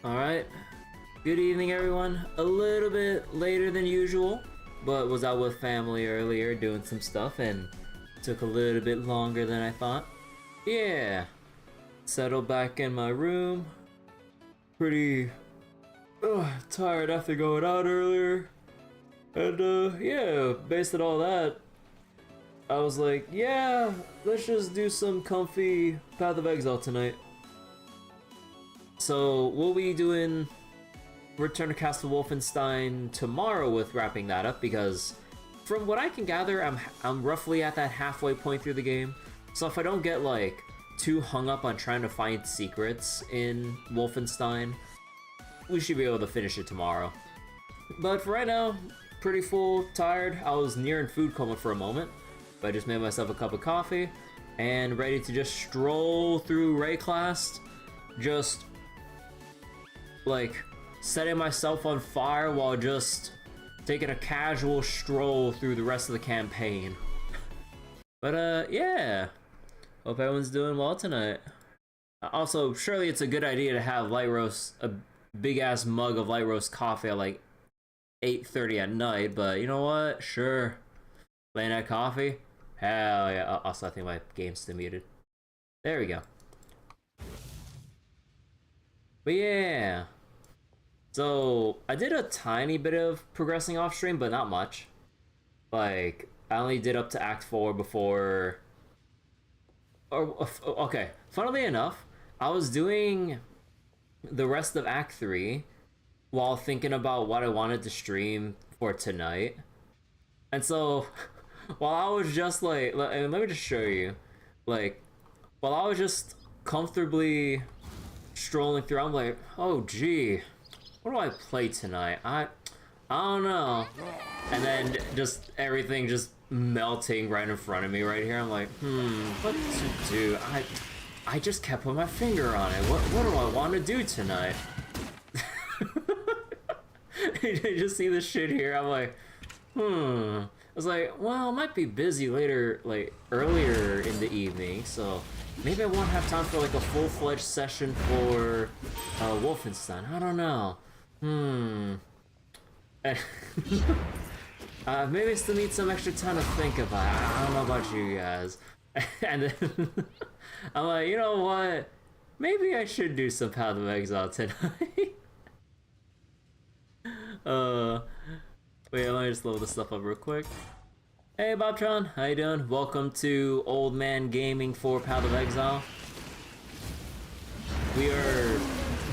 Alright, good evening everyone. A little bit later than usual, but was out with family earlier doing some stuff and took a little bit longer than I thought. Yeah, settled back in my room. Pretty tired after going out earlier. And yeah, based on all that, I was like, yeah, let's just do some comfy Path of Exile tonight. So we'll be doing Return to Castle Wolfenstein tomorrow with wrapping that up, because from what I can gather, I'm roughly at that halfway point through the game. So if I don't get like too hung up on trying to find secrets in Wolfenstein, we should be able to finish it tomorrow. But for right now, pretty full, tired. I was nearing food coma for a moment, but I just made myself a cup of coffee and ready to just stroll through Wraeclast, just like setting myself on fire while just taking a casual stroll through the rest of the campaign. But yeah, hope everyone's doing well tonight. Also, surely it's a good idea to have light roast, a big ass mug of light roast coffee at like 8:30 at night, but you know what? Sure. Late night coffee? Hell yeah. Also, I think my game's still muted. There we go. But yeah. So, I did a tiny bit of progressing off stream, but not much. Like, I only did up to Act 4 before... okay, funnily enough, I was doing the rest of Act 3 while thinking about what I wanted to stream for tonight. And so, while I was just like... let me just show you. Like, while I was just comfortably strolling through, I'm like, oh gee... what do I play tonight? I don't know. And then just everything just melting right in front of me right here. I'm like, what to do? I just can't put my finger on it. What do I want to do tonight? You just see this shit here. I'm like, I was like, well, I might be busy later, like earlier in the evening, so maybe I won't have time for like a full-fledged session for Wolfenstein. I don't know. Maybe I still need some extra time to think about it. I don't know about you guys. And then I'm like, you know what? Maybe I should do some Path of Exile tonight. Wait, let me just load this stuff up real quick. Hey Bobtron, how you doing? Welcome to Old Man Gaming for Path of Exile. We are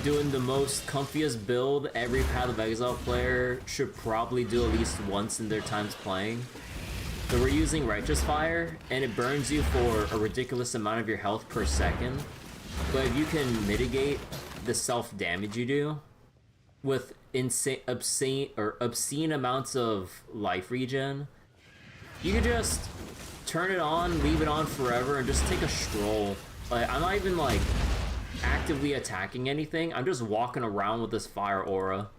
doing the most comfiest build every Path of Exile player should probably do at least once in their times playing. So we're using Righteous Fire, and it burns you for a ridiculous amount of your health per second. But if you can mitigate the self-damage you do with obscene amounts of life regen, you can just turn it on, leave it on forever, and just take a stroll. Like, I'm not even like actively attacking anything. I'm just walking around with this fire aura.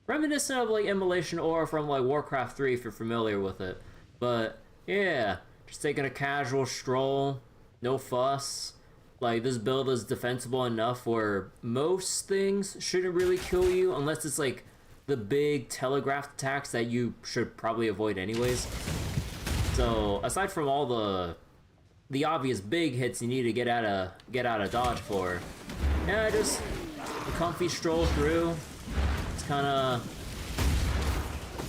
Reminiscent of like Immolation aura from like Warcraft 3 if you're familiar with it. But yeah, just taking a casual stroll, no fuss. Like, this build is defensible enough where most things shouldn't really kill you unless it's like the big telegraphed attacks that you should probably avoid anyways. So aside from all the obvious big hits you need to get out of dodge for, yeah, just a comfy stroll through. It's kind of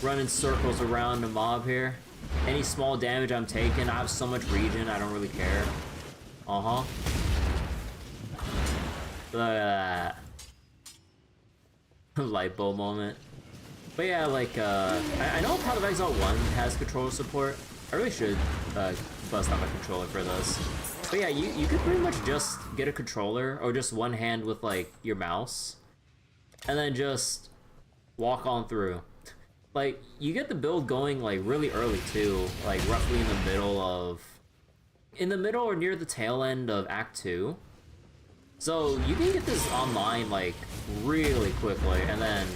running circles around the mob here. Any small damage I'm taking, I have so much regen, I don't really care. Look at that. Light bulb moment. But yeah, like, I know Path of Exile 1 has controller support. I really should bust out my controller for this. But yeah, you could pretty much just get a controller, or just one hand with, like, your mouse, and then just walk on through. Like, you get the build going, like, really early, too. Like, roughly in the middle or near the tail end of Act 2. So, you can get this online, like, really quickly, and then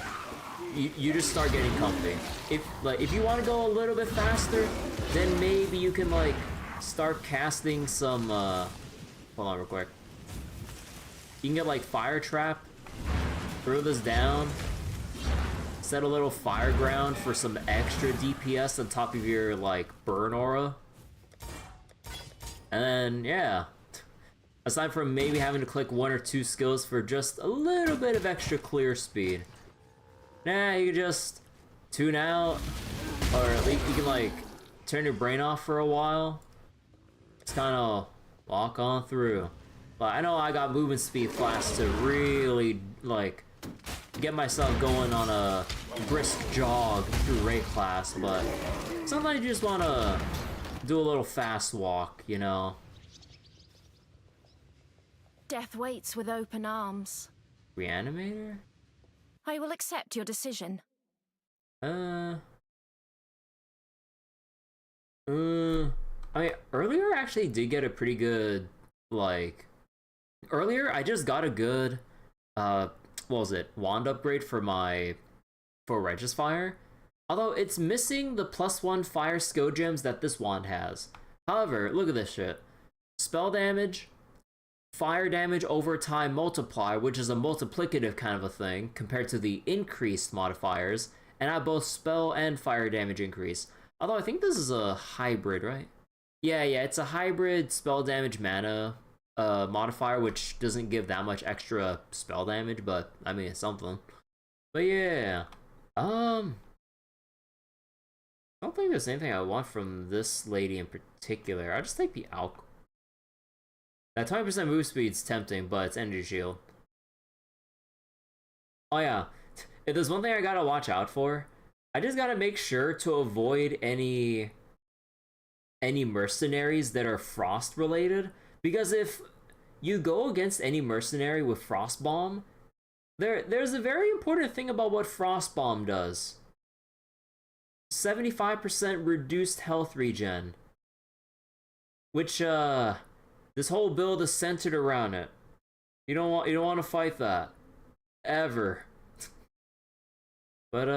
you just start getting comfy. If you want to go a little bit faster, then maybe you can, like, start casting some, hold on real quick. You can get, like, Fire Trap throw this down, set a little fire ground for some extra DPS on top of your, like, burn aura. And then, yeah. Aside from maybe having to click 1 or 2 skills for just a little bit of extra clear speed. Nah, you can just tune out, or at least you can, like, turn your brain off for a while. Just kind of walk on through. But I know I got movement speed flash to really, like, get myself going on a brisk jog through Wraeclast, but sometimes you just want to do a little fast walk, you know? Death waits with open arms. Reanimator? I will accept your decision. I mean, earlier I actually did get a pretty good, like... Earlier, I just got a good, what was it? Wand upgrade for Righteous Fire. Although, it's missing the +1 fire skill gems that this wand has. However, look at this shit. Spell damage, fire damage over time multiplier, which is a multiplicative kind of a thing, compared to the increased modifiers, and I have both spell and fire damage increase. Although I think this is a hybrid, right? Yeah, it's a hybrid spell damage mana modifier, which doesn't give that much extra spell damage, but I mean, it's something. But yeah, I don't think there's anything I want from this lady in particular. I'll just take the alcohol. That 20% move speed's tempting, but it's energy shield. Oh yeah, if there's one thing I gotta watch out for, I just gotta make sure to avoid any mercenaries that are frost related, because if you go against any mercenary with frost bomb, there's a very important thing about what frost bomb does. 75% reduced health regen, which this whole build is centered around it. You don't want to fight that ever. But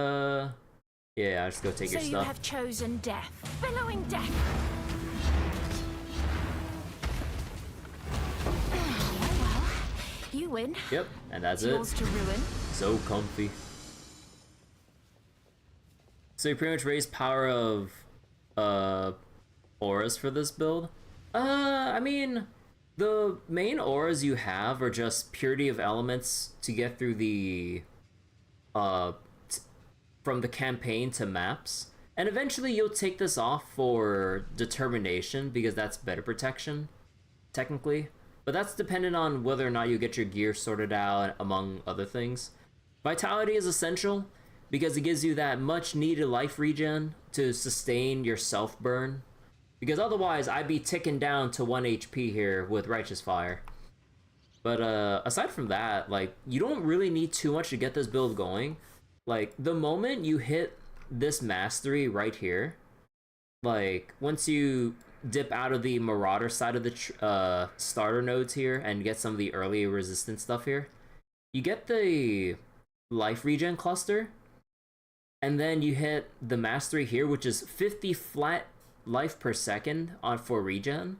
yeah, I'll just go take your stuff. So you have chosen death, billowing death. Well, you win. Yep, and that's it. Yours to ruin. So comfy. So you pretty much raise power of auras for this build. I mean, the main auras you have are just purity of elements to get through the from the campaign to maps, and eventually you'll take this off for determination because that's better protection, technically. But that's dependent on whether or not you get your gear sorted out, among other things. Vitality is essential because it gives you that much needed life regen to sustain your self burn. Because otherwise, I'd be ticking down to 1 HP here with Righteous Fire. But aside from that, like, you don't really need too much to get this build going. Like, the moment you hit this mastery right here, like, once you dip out of the Marauder side of the starter nodes here and get some of the early resistance stuff here, you get the life regen cluster, and then you hit the mastery here, which is 50 flat life per second for regen,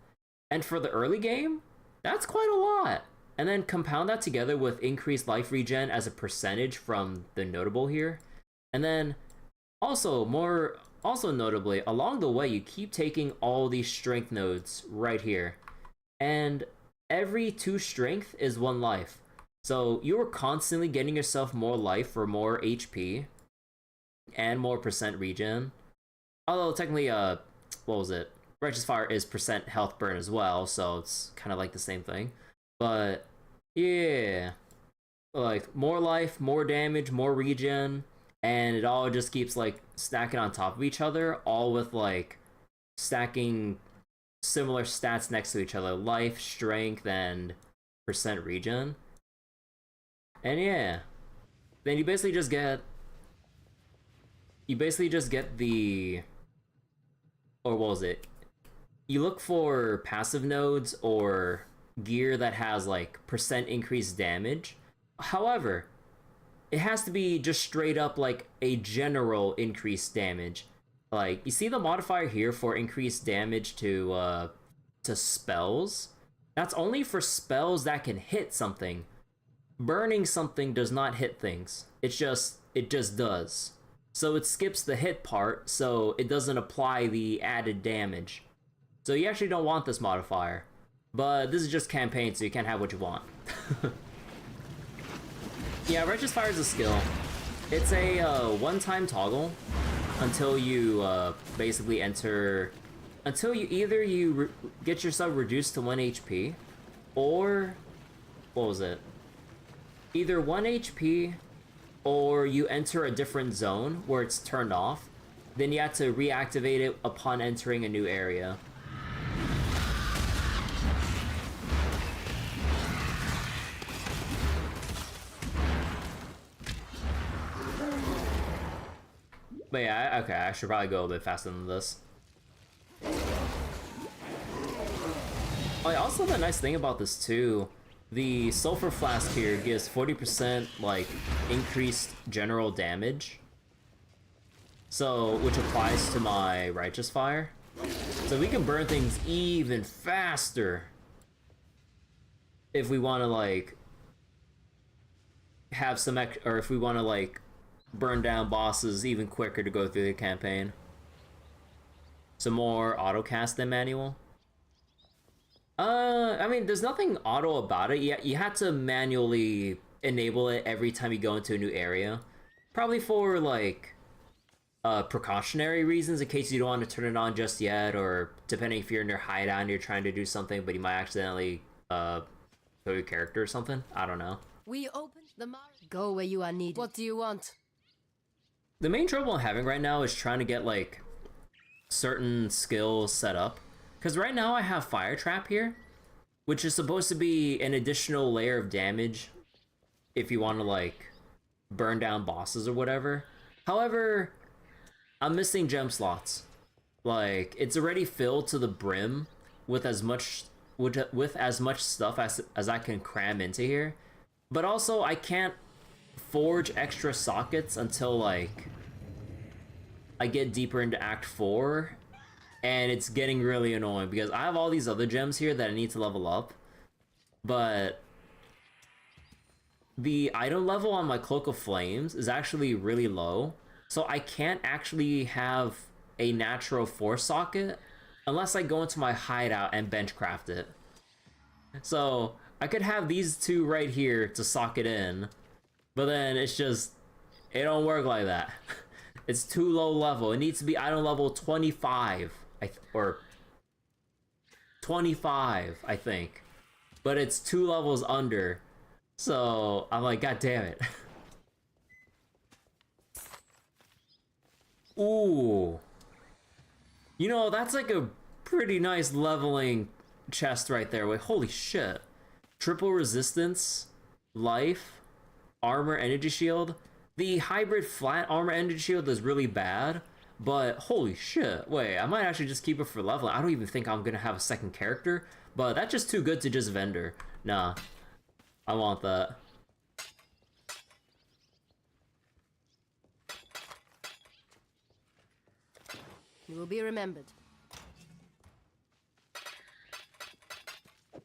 and for the early game, that's quite a lot. And then compound that together with increased life regen as a percentage from the notable here, and then also notably, along the way you keep taking all these strength nodes right here, and every 2 strength is 1 life, so you are constantly getting yourself more life for more HP and more percent regen. Although technically what was it? Righteous Fire is percent health burn as well, so it's kind of like the same thing. But yeah, like more life, more damage, more regen, and it all just keeps like stacking on top of each other, all with like stacking similar stats next to each other: life, strength, and percent regen. And yeah, then you basically just get the, or what was it? You look for passive nodes or gear that has like percent increased damage. However, it has to be just straight up like a general increased damage. Like, you see the modifier here for increased damage to spells? That's only for spells that can hit something. burning something does not hit things. It just does. So it skips the hit part, so it doesn't apply the added damage. So you actually don't want this modifier. But this is just campaign, so you can't have what you want. Yeah, Righteous Fire is a skill. It's a one-time toggle until you basically enter... Until you either get yourself reduced to 1 HP, or... What was it? Either 1 HP, or you enter a different zone where it's turned off. Then you have to reactivate it upon entering a new area. But yeah, okay, I should probably go a bit faster than this. Oh, yeah, also the nice thing about this too, the Sulfur Flask here gives 40% like increased general damage. So, which applies to my Righteous Fire. So we can burn things even faster if we want to like have some or if we want to like burn down bosses even quicker to go through the campaign. Some more auto cast than manual. I mean, there's nothing auto about it. You had to manually enable it every time you go into a new area. Probably for like precautionary reasons, in case you don't want to turn it on just yet, or depending if you're in your hideout and you're trying to do something but you might accidentally kill your character or something. I don't know. We open the go where you are needed. What do you want? The main trouble I'm having right now is trying to get like certain skills set up. Because right now I have Fire Trap here, which is supposed to be an additional layer of damage if you want to like burn down bosses or whatever. However, I'm missing gem slots. Like, it's already filled to the brim with as much stuff as I can cram into here. But also, I can't forge extra sockets until like I get deeper into Act 4, and it's getting really annoying because I have all these other gems here that I need to level up, but the item level on my Cloak of Flames is actually really low, so I can't actually have a natural force socket unless I go into my hideout and benchcraft it. So I could have these two right here to socket in, but then it's just, it don't work like that. It's too low level. It needs to be item level 25, or 25, I think. But it's 2 levels under. So I'm like, god damn it. Ooh. You know, that's like a pretty nice leveling chest right there. Wait, holy shit. Triple resistance, life, armor, energy shield. The hybrid flat armor energy shield is really bad, but holy shit. Wait, I might actually just keep it for leveling. I don't even think I'm gonna have a second character, but that's just too good to just vendor. Nah, I want that. You will be remembered.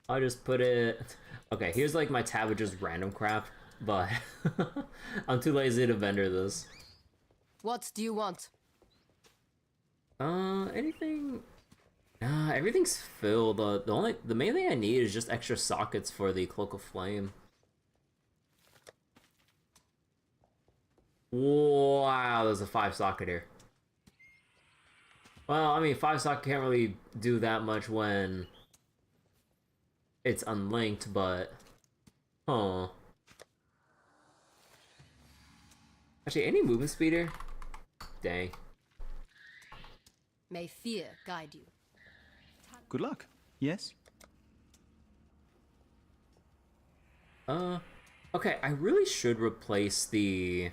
I'll just put it... Okay, here's like my tab with just random crap, but I'm too lazy to vendor this. What do you want? Anything... everything's filled. The main thing I need is just extra sockets for the Cloak of Flame. Wow, there's a 5 socket here. Well, I mean, 5 socket can't really do that much when it's unlinked, but... Huh. Actually, any movement speed here? Dang. May fear guide you. Good luck. Yes? Okay, I really should replace this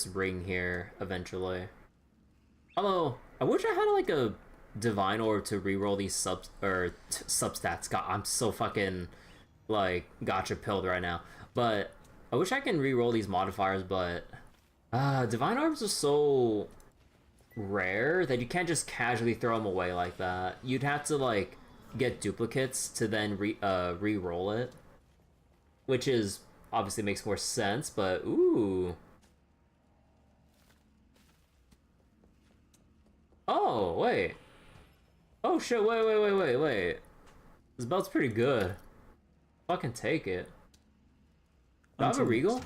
ring here eventually. Although, I wish I had like a divine orb to reroll these substats. God, I'm so fucking like gotcha pilled right now. But I wish I can reroll these modifiers, but divine orbs are so rare that you can't just casually throw them away like that. You'd have to like get duplicates to then re-roll it, which is obviously makes more sense, but ooh. Oh, wait. Oh shit, wait. This belt's pretty good. Fucking take it. Do I have a regal?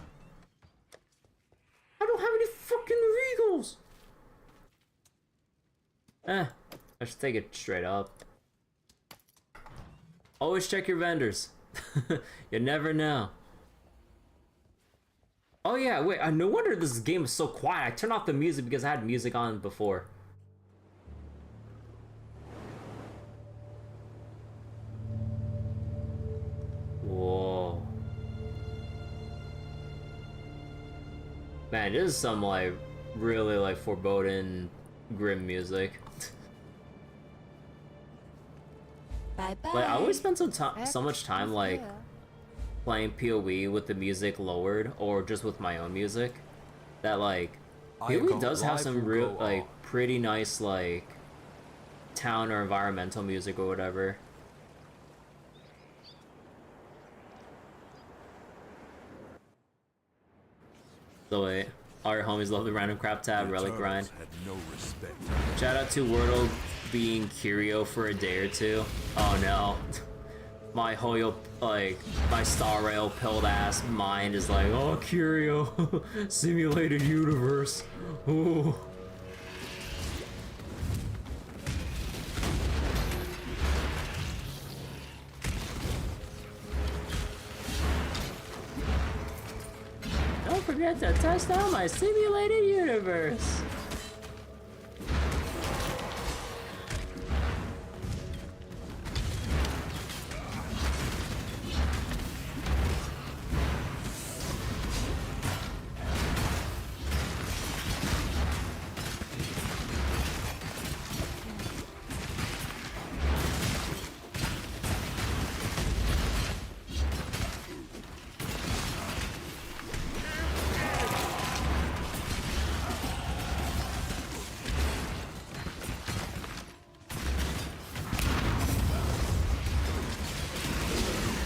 I don't have any fucking regals! I should take it straight up. Always check your vendors. You never know. Oh yeah, wait, no wonder this game is so quiet. I turned off the music because I had music on before. Whoa. Man, this is some like really like foreboding grim music. Bye bye. Like I always spend so much time like playing PoE with the music lowered or just with my own music that like PoE does have some real like pretty nice like town or environmental music or whatever. So wait, all right, homies love the random crap tab, relic grind. Shout out to Wordle being Curio for a day or two. Oh no. My Hoyo, like, my Star Rail pilled ass mind is like, oh, Curio, simulated universe. Ooh. Don't forget to test out my simulated universe.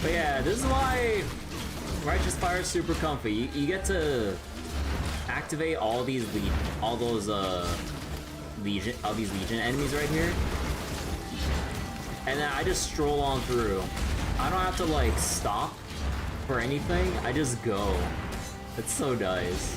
But yeah, this is why Righteous Fire is super comfy. You get to activate all these legion enemies right here, and then I just stroll on through. I don't have to like stop for anything. I just go. It's so nice.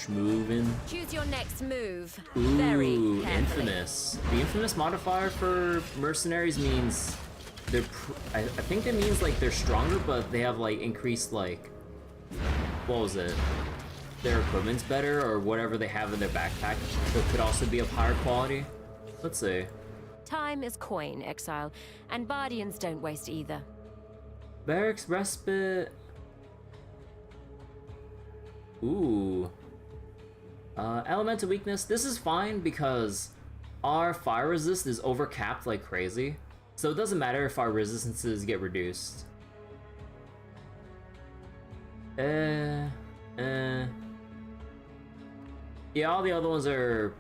Moving. Choose your next move. Ooh, Very carefully. infamous. The infamous modifier for mercenaries means they're. I think it means like they're stronger, but they have like increased like. What was it? Their equipment's better, or whatever they have in their backpack. It could also be of higher quality. Let's see. Time is coin, Exile, and Bardians don't waste either. Barracks respite. Ooh. Elemental weakness. This is fine because our fire resist is overcapped like crazy. So it doesn't matter if our resistances get reduced. Yeah, all the other ones are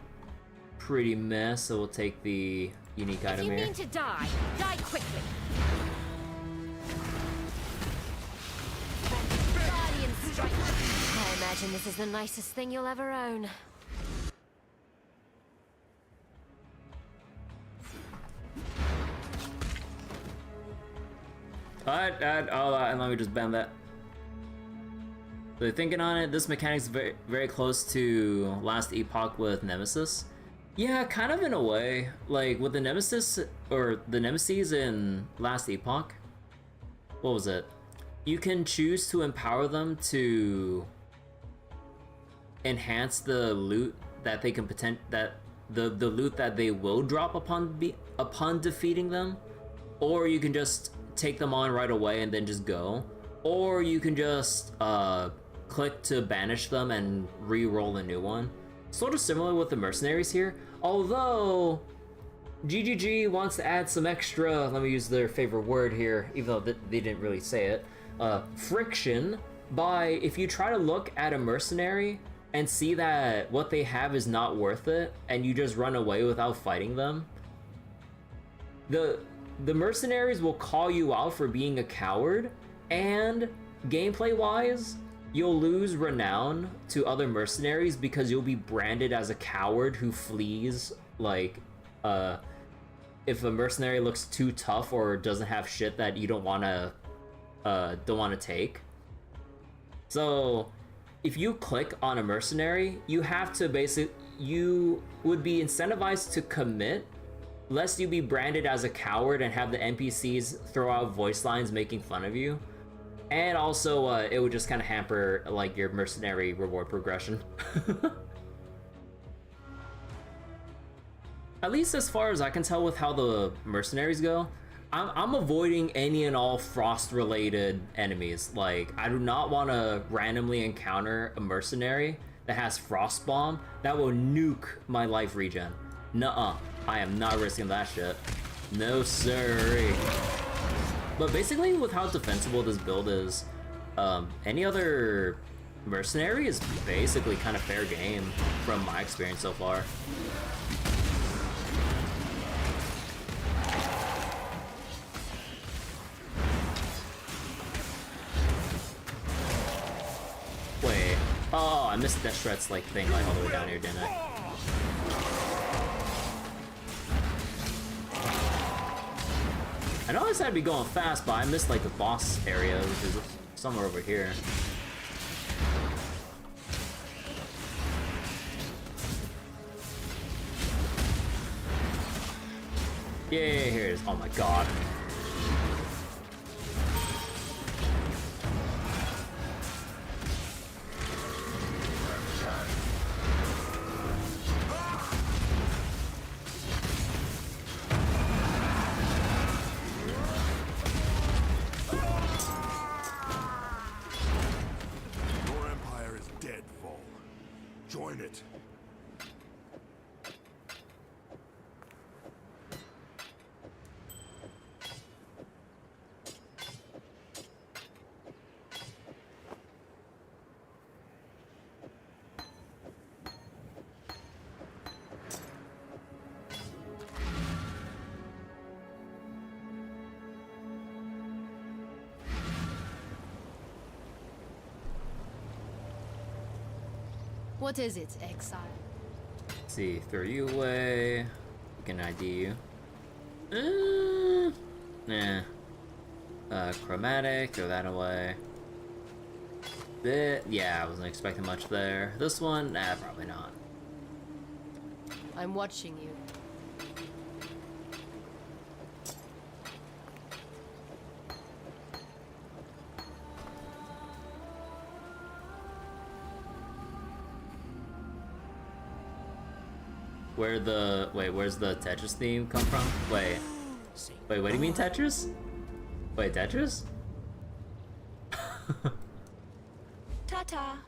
pretty mess, so we'll take the unique item here. If you mean to die, die quickly. Guardian strike. I imagine this is the nicest thing you'll ever own. Alright, and let me just ban that. So thinking on it, this mechanic's very, very close to last Epoch with Nemesis. Yeah, kind of in a way. Like with the Nemesis, or the Nemesis in last Epoch. What was it? You can choose to empower them to enhance the loot that they can the loot that they will drop upon defeating them, or you can just take them on right away and then just go, or you can just click to banish them and re-roll a new one. Sort of similar with the mercenaries here, although GGG wants to add some extra, let me use their favorite word here, even though they didn't really say it, friction, by if you try to look at a mercenary and see that what they have is not worth it, and you just run away without fighting them, the mercenaries will call you out for being a coward, and gameplay-wise, you'll lose renown to other mercenaries because you'll be branded as a coward who flees, like, if a mercenary looks too tough or doesn't have shit that you don't wanna take. So, if you click on a mercenary, you have to you would be incentivized to commit, lest you be branded as a coward and have the NPCs throw out voice lines making fun of you. And also, it would just kind of hamper, like, your mercenary reward progression. At least as far as I can tell with how the mercenaries go, I'm avoiding any and all frost-related enemies. Like, I do not want to randomly encounter a mercenary that has frost bomb that will nuke my life regen. Nuh-uh, I am not risking that shit. No siree. But basically, with how defensible this build is, any other mercenary is basically kind of fair game from my experience so far. Wait, oh, I missed that Shred's like thing like all the way down here, didn't I? I know I said I'd be going fast, but I missed like the boss area, which is somewhere over here. Yeah, here it is. Oh my god. What is it, Exile? Let's see, throw you away. We can ID you. Nah. Chromatic, throw that away. Yeah, I wasn't expecting much there. This one, nah, probably not. I'm watching you. Where's the Tetris theme come from? Wait, what do you mean Tetris? Wait, Tetris? Ta-ta.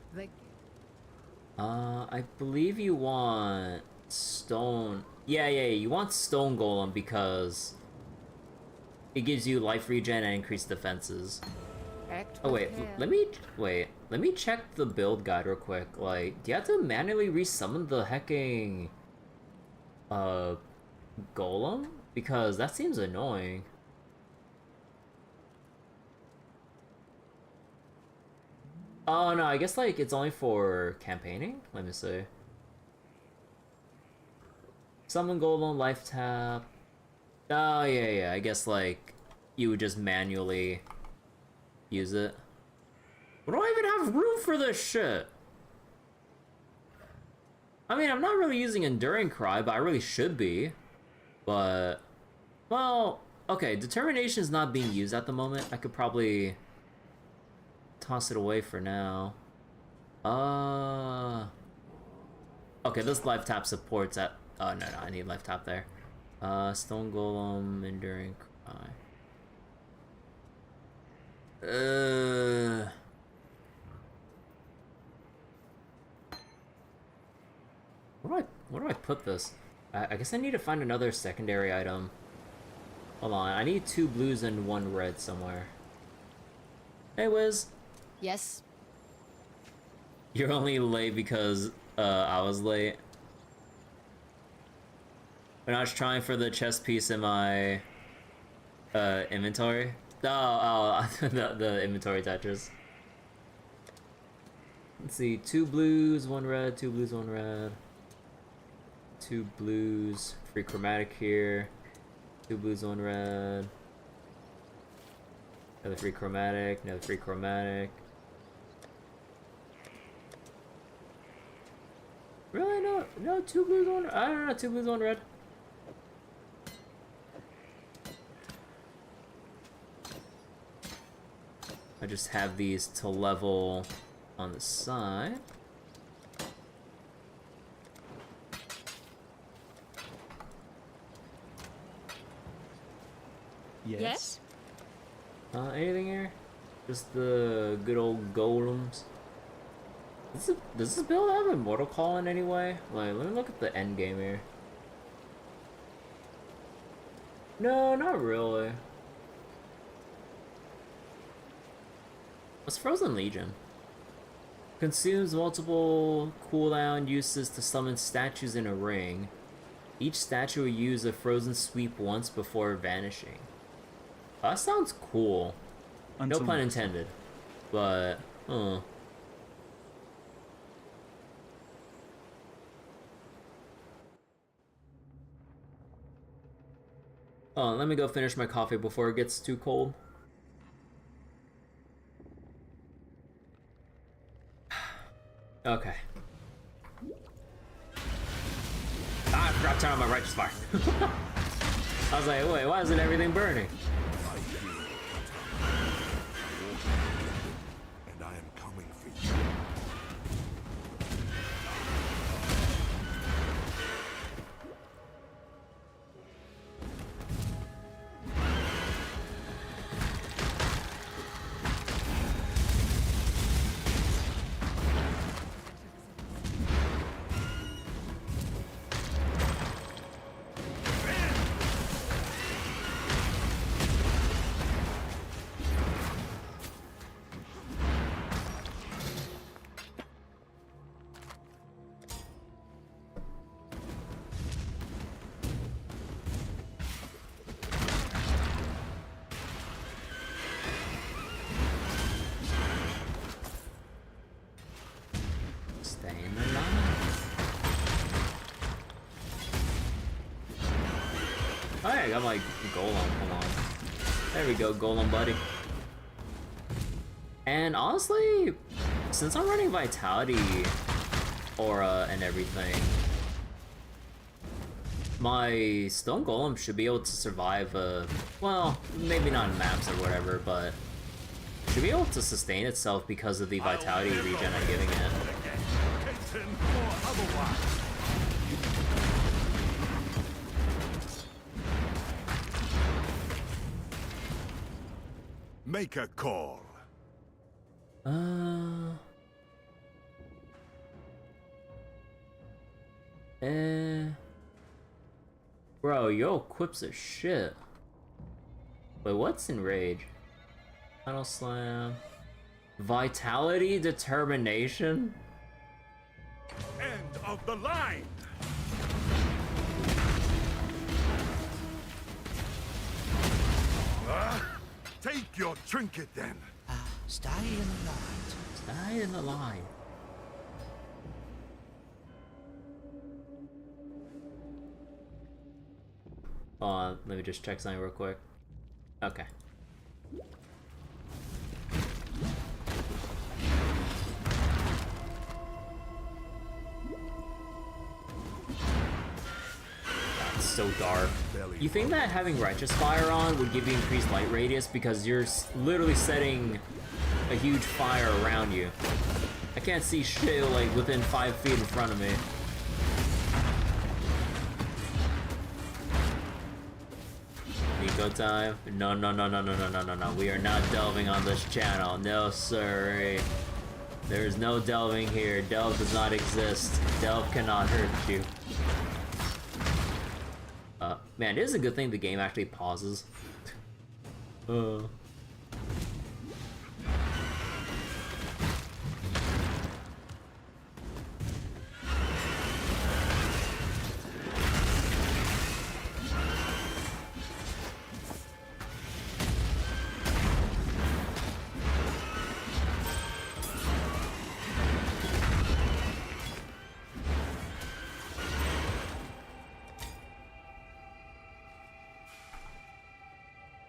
I believe you want stone. Yeah, you want stone golem because it gives you life regen and increased defenses. Oh wait, let me check the build guide real quick. Like, do you have to manually resummon the hecking golem? Because that seems annoying. Oh no, I guess like it's only for campaigning? Let me see. Summon golem, life tap. Oh yeah, I guess like you would just manually use it. But do I even have room for this shit? I mean, I'm not really using Enduring Cry, but I really should be. But, well, okay, Determination's not being used at the moment. I could probably toss it away for now. Okay, this life tap supports Oh, no, I need life tap there. Stone Golem, Enduring Cry. Where do I put this? I guess I need to find another secondary item. Hold on, I need 2 blues and 1 red somewhere. Hey, Wiz. Yes? You're only late because, I was late. When I was trying for the chest piece in my, inventory. Oh, the inventory touches. Let's see, 2 blues, 1 red, 2 blues, 1 red. 2 blues, free chromatic here. 2 blues, 1 red. Another free chromatic, another free chromatic. Really? No, 2 blues, 1 red. I don't know, 2 blues, 1 red. I just have these to level on the side. Yes? Anything here? Just the good old golems. Does this build have Immortal Call in any way? Like, let me look at the end game here. No, not really. What's Frozen Legion? Consumes multiple cooldown uses to summon statues in a ring. Each statue will use a frozen sweep once before vanishing. That sounds cool. No pun intended. But, Oh, let me go finish my coffee before it gets too cold. Okay. I forgot to turn on my righteous fire. I was like, wait, why isn't everything burning? And I am coming for you. Alright, I got my golem, come on. There we go, golem buddy. And honestly, since I'm running Vitality aura and everything, my stone golem should be able to survive, well, maybe not in maps or whatever, but should be able to sustain itself because of the Vitality regen I'm giving it. Make a call. Bro, yo equips are shit. Wait, what's Enrage? Final Slam. Vitality, Determination? End of the line. Take your trinket then. Stay in the light. Stay in the line. Hold on, let me just check something real quick. Okay. That's so dark. You think that having Righteous Fire on would give you increased light radius because you're literally setting a huge fire around you. I can't see shit like within 5 feet in front of me. Nico time. No, no, no, no, no, no, no, no, no. We are not delving on this channel. No, sir. There is no delving here. Delve does not exist. Delve cannot hurt you. Man, it is a good thing the game actually pauses. Oh,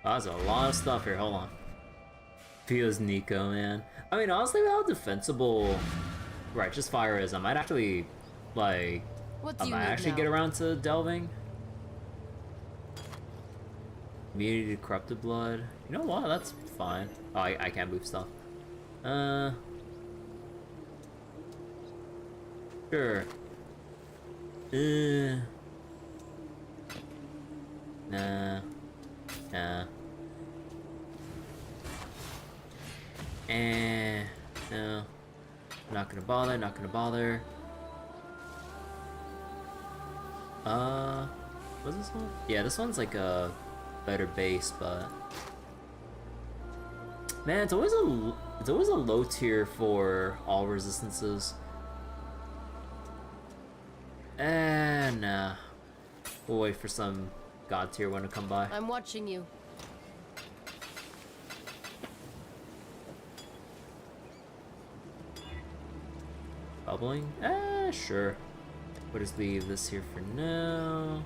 that's a lot of stuff here. Hold on. Feels Nico, man. I mean, honestly, with how defensible Righteous Fire is, I might actually, like, What do I you might need actually now? get around to delving. Immunity to Corrupted Blood. You know what? That's fine. Oh, I can't move stuff. Sure. Nah. Nah. No. Not gonna bother, not gonna bother. What's this one? Yeah, this one's like a better base, but man, it's always a low tier for all resistances. Nah. We'll wait for some god tier one to come by. I'm watching you. Bubbling? Sure. We'll just leave this here for now.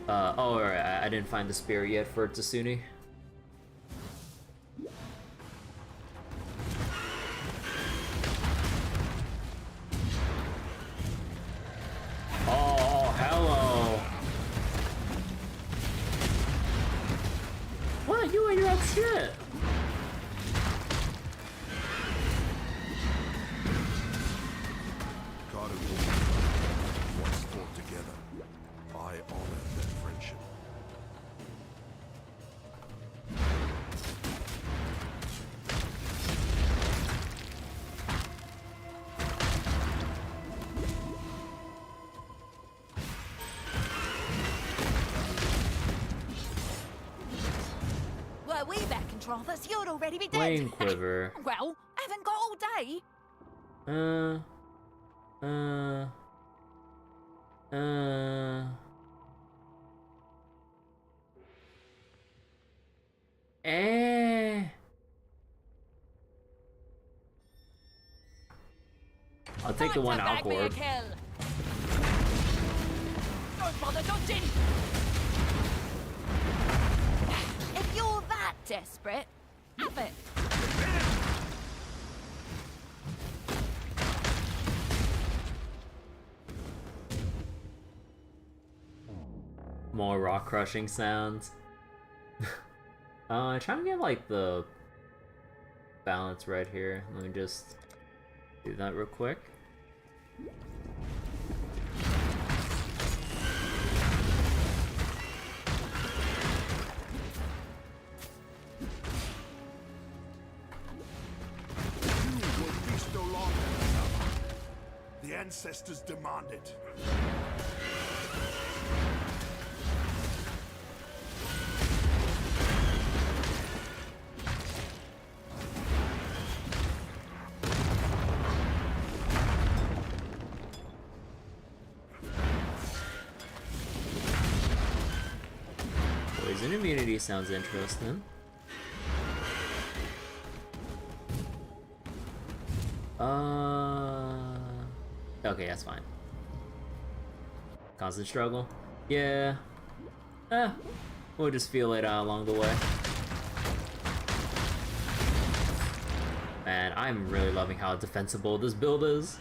Oh, alright, I didn't find the spear yet for Tasuni. Oh, hello! What? You and your own shit! God of once fought together. I honor their friendship. Were we back in Trothus, you'd already be dead. Flame Quiver. Well, haven't got all day. I'll take the one out board. Don't bother dodging. If you're that desperate, have it. More rock crushing sounds. Trying to get like the balance right here. Let me just do that real quick. You will feast no longer, Sama. The ancestors demand it. Poison immunity sounds interesting. Okay, that's fine. Constant struggle? Yeah. We'll just feel it along the way. Man, I'm really loving how defensible this build is.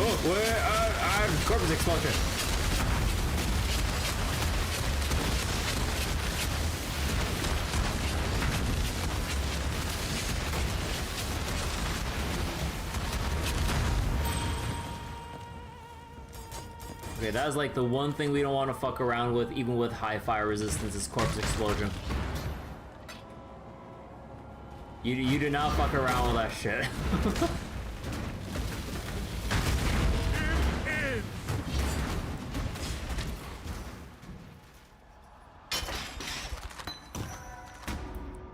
Oh, where? Corpus explosion. Okay, that's like the one thing we don't want to fuck around with, even with high fire resistance, is corpse explosion. You do not fuck around with that shit.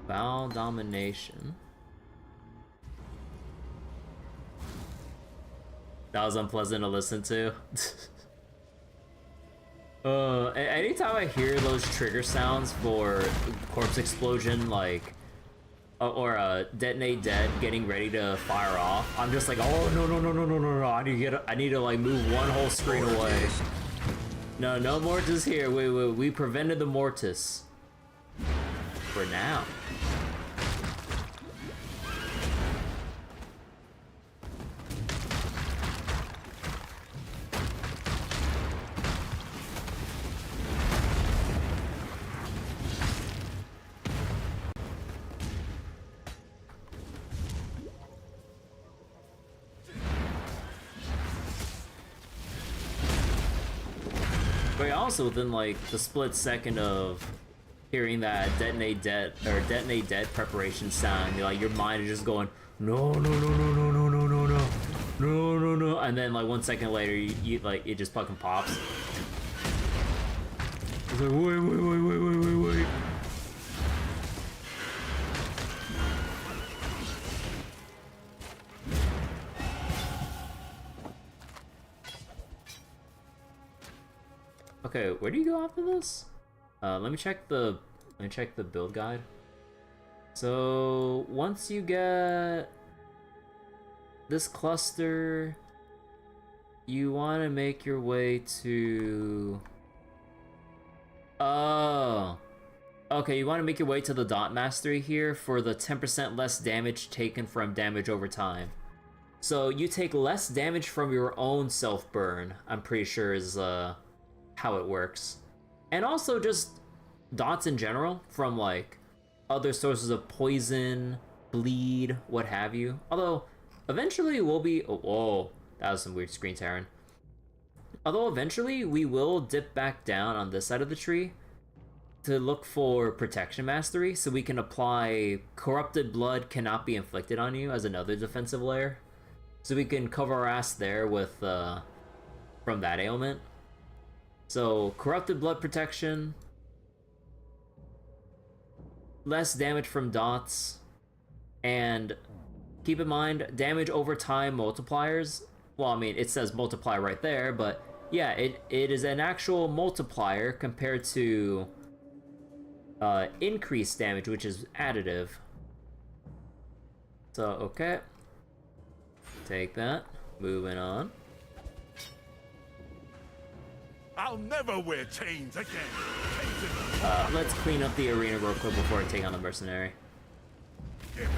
Foul domination. That was unpleasant to listen to. Anytime I hear those trigger sounds for corpse explosion, like, or detonate dead getting ready to fire off, I'm just like, oh no! I need to like move one whole screen away. No mortis here. We prevented the mortis for now. But also within like the split second of hearing that detonate dead preparation sound, like your mind is just going no, and then like 1 second later you like it just fucking pops. It's like wait. Okay, where do you go after this? Let me check the build guide. So once you get this cluster, you want to make your way to. Oh, okay. You want to make your way to the dot mastery here for the 10% less damage taken from damage over time. So you take less damage from your own self burn. I'm pretty sure is how it works, and also just dots in general from like other sources of poison, bleed, what have you. Although eventually we'll be whoa, that was some weird screen tearing. Although eventually we will dip back down on this side of the tree to look for protection mastery, so we can apply corrupted blood cannot be inflicted on you as another defensive layer, so we can cover our ass there with from that ailment. So, corrupted blood protection, less damage from dots, and keep in mind, damage over time multipliers. Well, I mean, it says multiply right there, but yeah, it is an actual multiplier compared to increased damage, which is additive. So, okay. Take that. Moving on. I'll never wear chains again. Let's clean up the arena real quick before I take on the mercenary. Give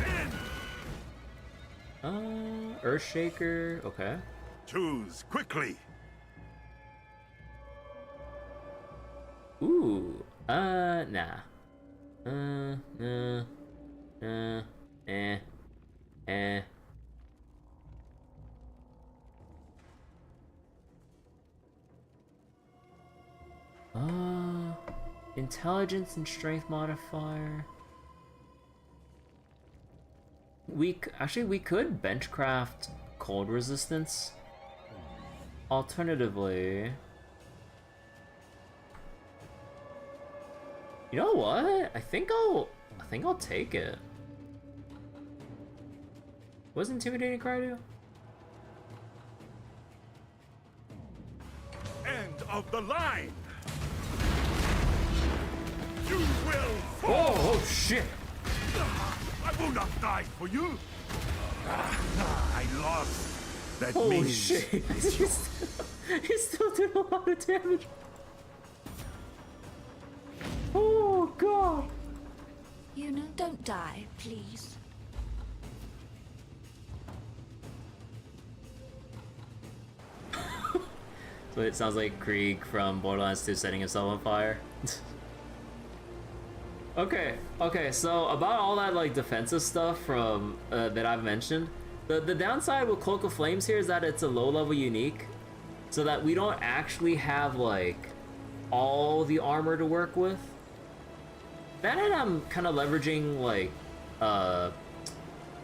in. Earthshaker, okay. Choose quickly. Ooh, nah. Intelligence and strength modifier. We could benchcraft cold resistance. Alternatively, you know what? I think I'll take it. What's intimidating cry do? End of the line. You will fall. Oh shit! I will not die for you. I lost. That Holy means shit! He still did a lot of damage. Oh god! You know, don't die, please. So it sounds like Krieg from Borderlands 2 setting himself on fire. Okay, so about all that like defensive stuff from that I've mentioned, the downside with Cloak of Flames here is that it's a low level unique, so that we don't actually have like all the armor to work with. That and I'm kind of leveraging like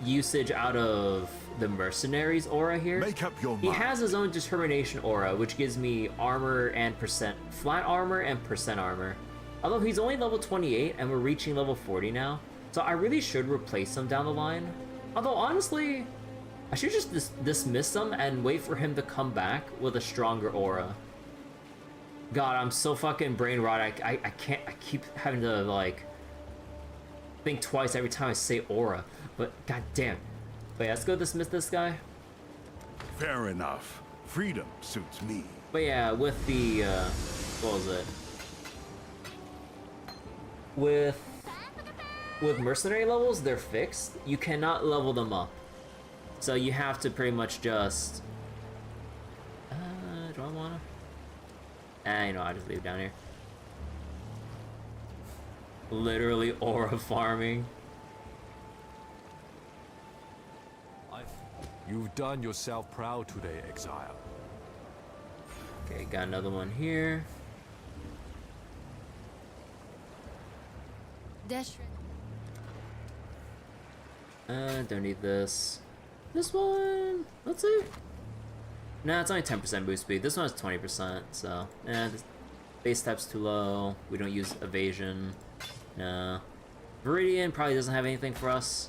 usage out of the Mercenaries aura here. Make up your mind. He has his own determination aura, which gives me armor and flat armor and percent armor. Although he's only level 28 and we're reaching level 40 now, so I really should replace him down the line. Although honestly, I should just dismiss him and wait for him to come back with a stronger aura. God, I'm so fucking brain rot. I can't. I keep having to like think twice every time I say aura. But god damn. Wait, let's go dismiss this guy. Fair enough. Freedom suits me. But yeah, with the what was it? With mercenary levels, they're fixed. You cannot level them up. So you have to pretty much just do I wanna? You know, I just leave it down here. Literally aura farming. You've done yourself proud today, Exile. Okay, got another one here. Dash. Don't need this. This one, let's see. Nah, it's only 10% boost speed. This one has 20%, so this base type's too low. We don't use evasion. No. Viridian probably doesn't have anything for us.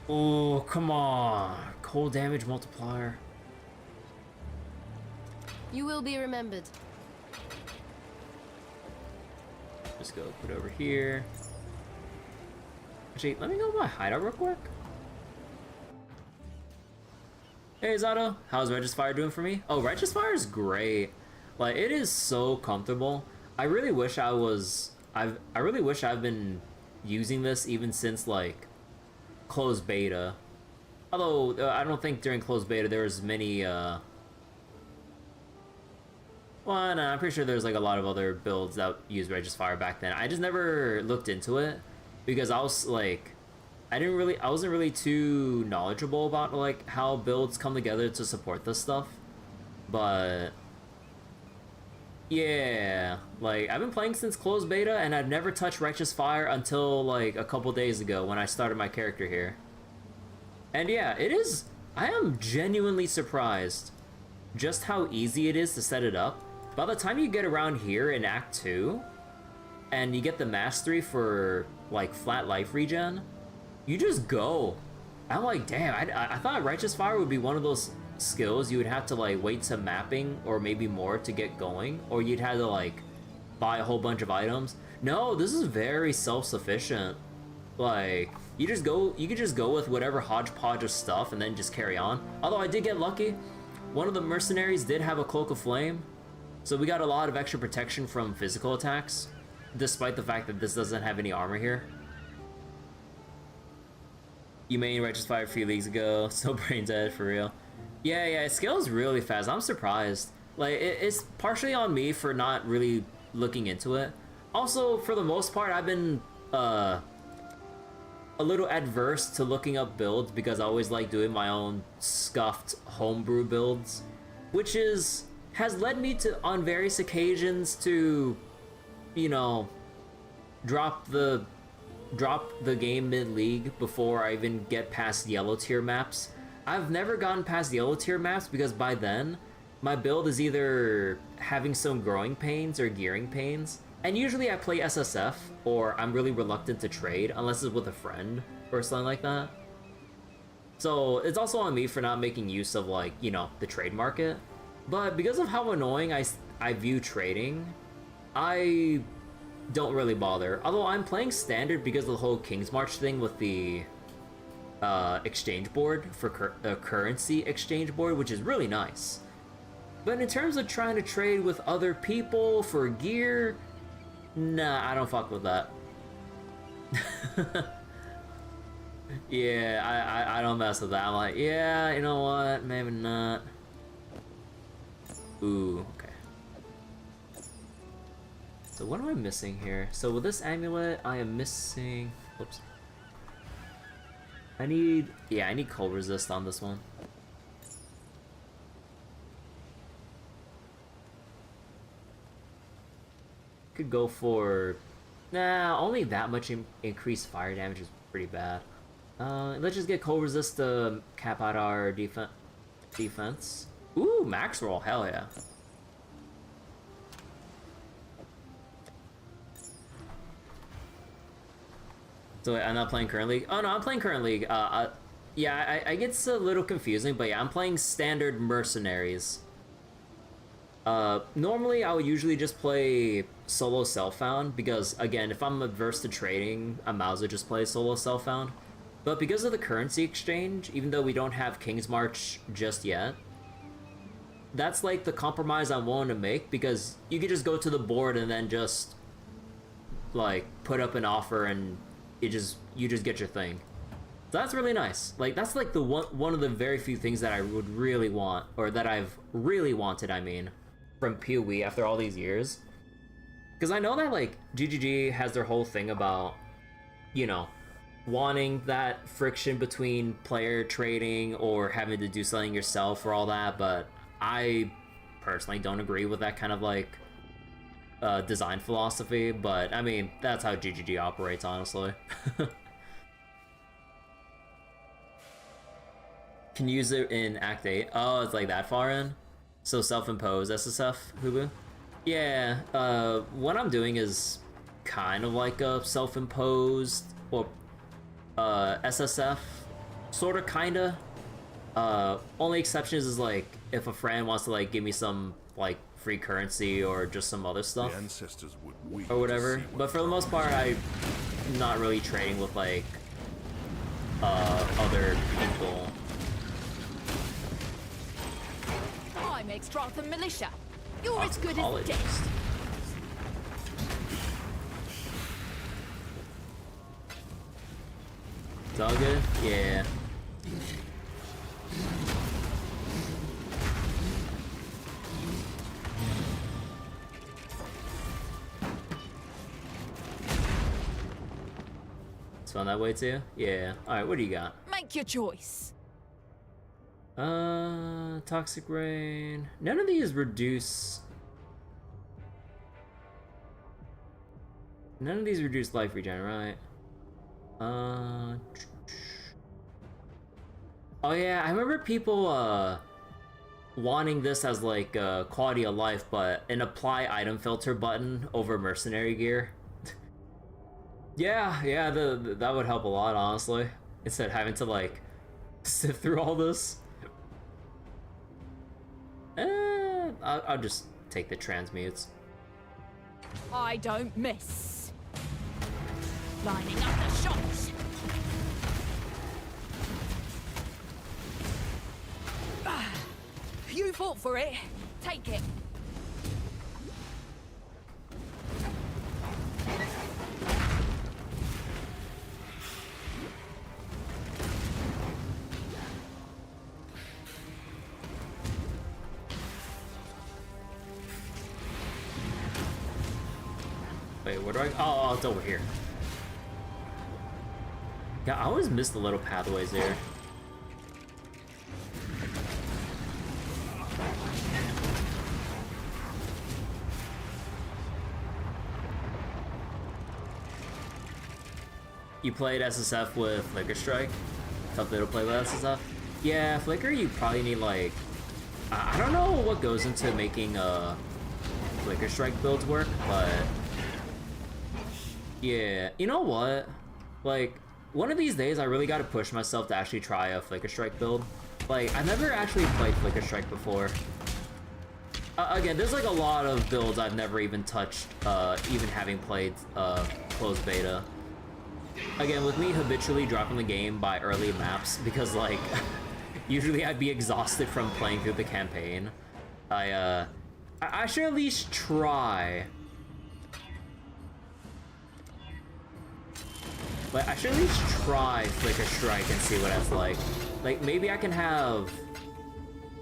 Oh, come on. Cold damage multiplier. You will be remembered. Just go put it over here. Actually, let me go by hideout real quick. Hey Zato, how's Righteous Fire doing for me? Oh, Righteous Fire is great. Like, it is so comfortable. I really wish I really wish I've been using this even since like closed beta. Although I don't think during closed beta there was many well, no, I'm pretty sure there's like a lot of other builds that used Righteous Fire back then. I just never looked into it because I was like I wasn't really too knowledgeable about like how builds come together to support this stuff. But yeah, like I've been playing since closed beta and I've never touched Righteous Fire until like a couple days ago when I started my character here. And yeah, I am genuinely surprised just how easy it is to set it up. By the time you get around here in Act 2 and you get the mastery for like flat life regen, you just go. I'm like, damn, I thought Righteous Fire would be one of those skills you would have to like wait some mapping or maybe more to get going, or you'd have to like buy a whole bunch of items. No, this is very self-sufficient. Like you could just go with whatever hodgepodge of stuff and then just carry on. Although I did get lucky, one of the mercenaries did have a Cloak of Flame, so we got a lot of extra protection from physical attacks, despite the fact that this doesn't have any armor here. You made Righteous Fire a few leagues ago, so brain dead for real. Yeah, it scales really fast. I'm surprised. Like, it's partially on me for not really looking into it. Also, for the most part, I've been a little adverse to looking up builds because I always like doing my own scuffed homebrew builds, which has led me to, on various occasions, to, you know, drop the game mid-league before I even get past yellow tier maps. I've never gotten past yellow tier maps because by then my build is either having some growing pains or gearing pains, and usually I play SSF or I'm really reluctant to trade unless it's with a friend or something like that. So it's also on me for not making use of, like, you know, the trade market. But because of how annoying I view trading, I don't really bother. Although I'm playing standard because of the whole King's March thing with the exchange board for currency exchange board, which is really nice. But in terms of trying to trade with other people for gear, nah, I don't fuck with that. Yeah, I don't mess with that. I'm like, yeah, you know what, maybe not. Ooh, okay. So what am I missing here? So with this amulet, I am missing... Oops. I need cold resist on this one. Could go for... Nah, only that much increased fire damage is pretty bad. Let's just get cold resist to cap out our defense. Ooh, max roll, hell yeah. So wait, I'm not playing current league? Oh no, I'm playing current league. Yeah, I gets a little confusing, but yeah, I'm playing standard mercenaries. Normally I would usually just play solo self-found, because again, if I'm averse to trading, I might as well just play solo self-found. But because of the currency exchange, even though we don't have King's March just yet, that's like the compromise I'm willing to make, because you could just go to the board and then just like put up an offer and you just get your thing. So that's really nice. Like that's like the one of the very few things that I would really want, or that I've really wanted, I mean, from PoE after all these years. Because I know that like GGG has their whole thing about, you know, wanting that friction between player trading or having to do something yourself or all that, but I personally don't agree with that kind of like design philosophy. But I mean, that's how GGG operates, honestly. Can use it in Act 8. Oh, it's like that far in? So self-imposed SSF, Hubu? Yeah, what I'm doing is kind of like a self-imposed, or SSF, sorta, kinda. Only exceptions is like if a friend wants to like give me some like free currency or just some other stuff The ancestors would weep or whatever. to see But for the most part, I'm not really trading with like other people. I'm Extratham Militia. You're as good as dead. Apologist. It's all good? Yeah. It's fun that way too? Yeah. Alright, what do you got? Make your choice. Toxic Rain. None of these reduce... None of these reduce life regen, right? Oh yeah, I remember people wanting this as like quality of life, but an apply item filter button over mercenary gear. yeah, that would help a lot, honestly. Instead of having to like sift through all this. I'll just take the transmutes. I don't miss. Lining up the shots. You fought for it. Take it. Wait, where do I... Oh, it's over here. Yeah, I always miss the little pathways there. You played SSF with Flicker Strike? Tough to play with SSF? Yeah, Flicker you probably need like... I don't know what goes into making Flicker Strike builds work, but... Yeah, you know what? Like, one of these days I really gotta push myself to actually try a Flicker Strike build. Like, I've never actually played Flicker Strike before. Again, there's like a lot of builds I've never even touched, even having played closed beta. Again, with me habitually dropping the game by early maps, because like, usually I'd be exhausted from playing through the campaign. I should at least try. Like, I should at least try Flicker Strike and see what that's like. Like, maybe I can have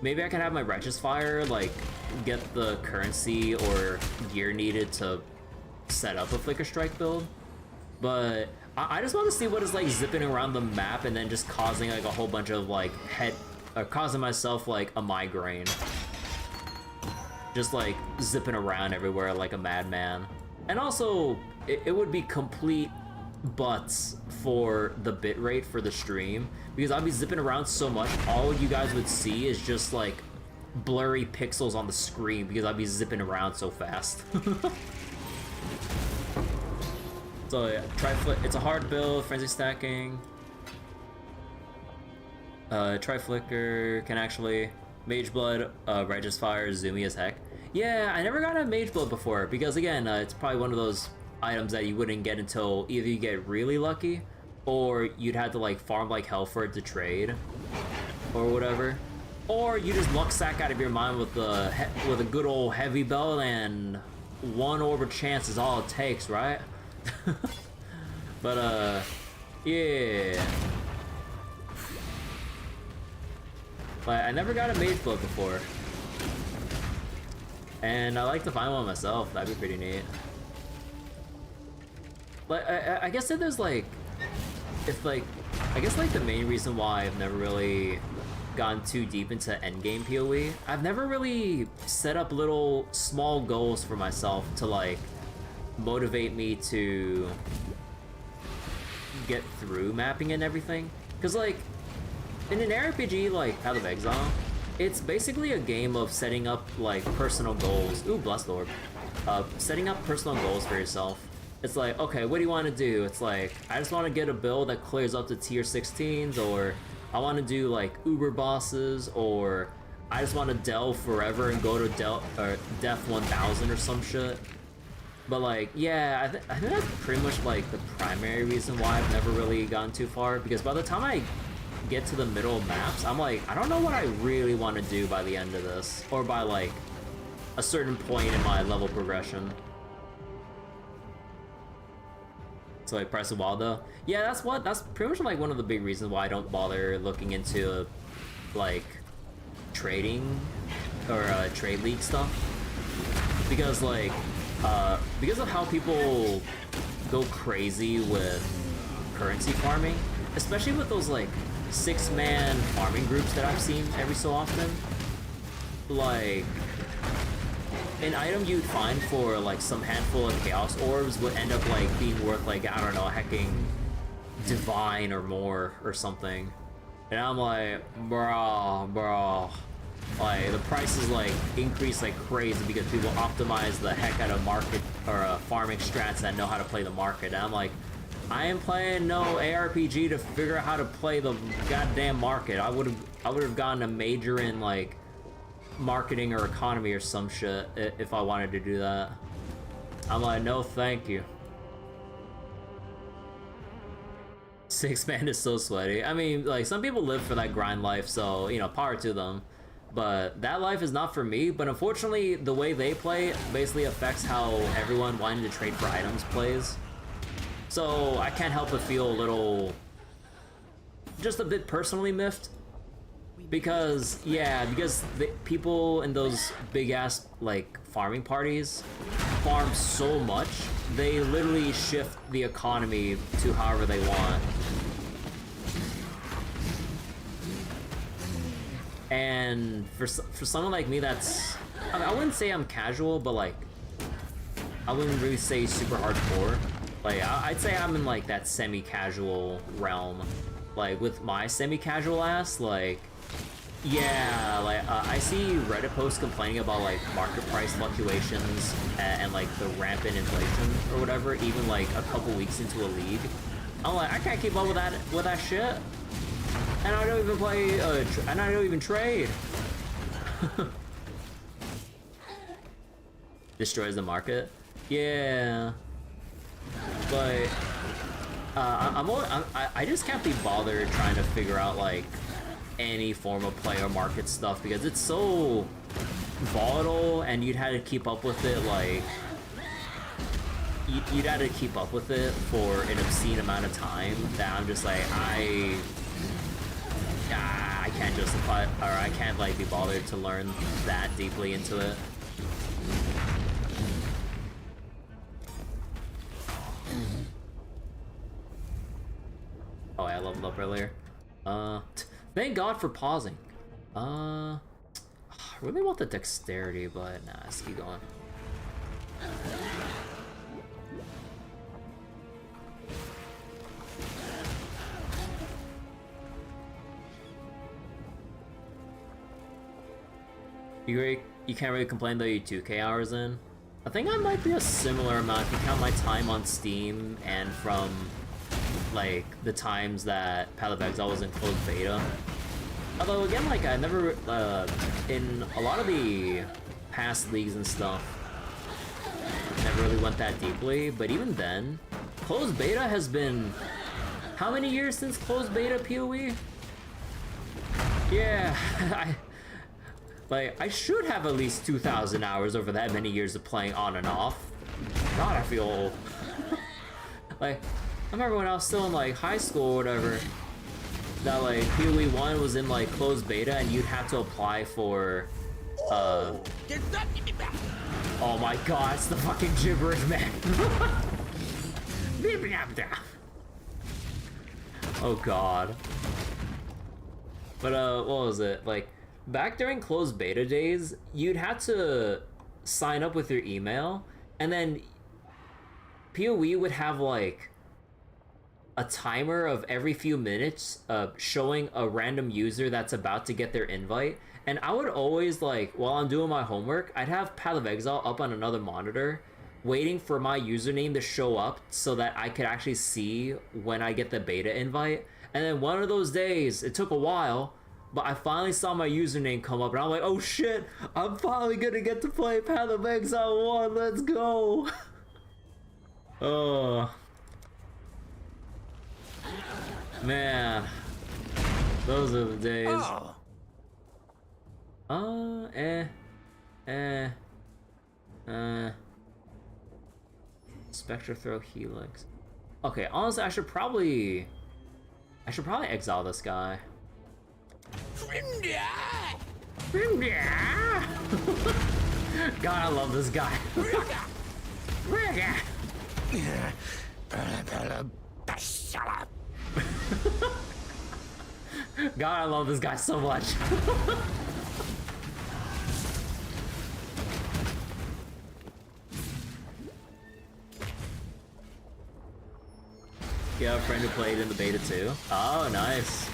my Righteous Fire, like, get the currency or gear needed to set up a Flicker Strike build, but I just want to see what it's like zipping around the map and then just causing like a whole bunch of like causing myself like a migraine. Just like zipping around everywhere like a madman. And also, it would be complete butts for the bitrate for the stream, because I'd be zipping around so much, all you guys would see is just like blurry pixels on the screen because I'd be zipping around so fast. So yeah, it's a hard build, frenzy stacking. Tri-flicker can actually Mage Blood, Righteous Fire, zoomy as heck. Yeah, I never got a Mage Blood before because again, it's probably one of those items that you wouldn't get until either you get really lucky or you'd have to like farm like hell for it to trade or whatever. Or you just luck sack out of your mind with a good old heavy belt and one orb of chance is all it takes, right? But yeah. But I never got a Mage Blood before. And I like to find one myself, that'd be pretty neat. But I guess that there's like, I guess like the main reason why I've never really gone too deep into endgame PoE, I've never really set up little small goals for myself to like motivate me to get through mapping and everything. Cause like, in an RPG like Path of Exile, it's basically a game of setting up like personal goals. Ooh, Blessed Orb. Setting up personal goals for yourself. It's like, okay, what do you want to do? It's like, I just want to get a build that clears up to tier 16s, or I want to do like Uber bosses, or I just want to delve forever and go to Death 1000 or some shit. But like, yeah, I think that's pretty much like the primary reason why I've never really gone too far, because by the time I get to the middle of maps, I'm like, I don't know what I really want to do by the end of this, or by like a certain point in my level progression. So like Price of Wild though, yeah, that's pretty much like one of the big reasons why I don't bother looking into like trading or trade league stuff, because like because of how people go crazy with currency farming, especially with those like 6-man farming groups that I've seen every so often. Like, an item you'd find for like some handful of chaos orbs would end up like being worth like, I don't know, hecking divine or more or something. And I'm like, bro, like the prices like increase like crazy because people optimize the heck out of market or farming strats that know how to play the market. And I'm like, I ain't playing no ARPG to figure out how to play the goddamn market. I would have gotten a major in like marketing or economy or some shit if I wanted to do that. I'm like, no thank you. 6-man is so sweaty. I mean, like, some people live for that grind life, so, you know, power to them. But that life is not for me, but unfortunately, the way they play basically affects how everyone wanting to trade for items plays. So I can't help but feel a little, just a bit personally miffed. Because, yeah, because the people in those big-ass, like, farming parties farm so much, they literally shift the economy to however they want. And for someone like me that's, I wouldn't say I'm casual, but like, I wouldn't really say super hardcore. Like, I'd say I'm in like that semi-casual realm. Like, with my semi-casual ass, like, yeah, like, I see Reddit posts complaining about, like, market price fluctuations and, like, the rampant inflation or whatever, even, like, a couple weeks into a league. I'm like, I can't keep up with that shit. And I don't even play, and I don't even trade. Destroys the market? Yeah. But, I just can't be bothered trying to figure out, like, any form of player market stuff because it's so volatile and you'd have to keep up with it, like you'd have to keep up with it for an obscene amount of time that I'm just like I can't just justify, or I can't like be bothered to learn that deeply into it. Oh, I leveled up earlier. Thank God for pausing. I really want the dexterity, but nah, let's keep going. You can't really complain though you're 2K hours in. I think I might be a similar amount if you count my time on Steam and from like the times that Path of Exile was in closed beta. Although again, like I never in a lot of the past leagues and stuff, never really went that deeply. But even then, closed beta has been how many years since closed beta PoE? Yeah, I should have at least 2,000 hours over that many years of playing on and off. God, I feel old. Like, I remember when I was still in like high school or whatever, that like PoE 1 was in like closed beta and you'd have to apply for oh my god, it's the fucking gibberish man. Oh god. But what was it? Like back during closed beta days, you'd have to sign up with your email, and then PoE would have like a timer of every few minutes showing a random user that's about to get their invite. And I would always, like, while I'm doing my homework, I'd have Path of Exile up on another monitor waiting for my username to show up so that I could actually see when I get the beta invite. And then one of those days, it took a while, but I finally saw my username come up and I'm like, oh shit, I'm finally gonna get to play Path of Exile 1, let's go. Oh. Man. Those are the days. Spectre Throw Helix. Okay, honestly, I should probably exile this guy. God, I love this guy. God, I love this guy so much. You have a friend who played in the beta too? Oh, nice.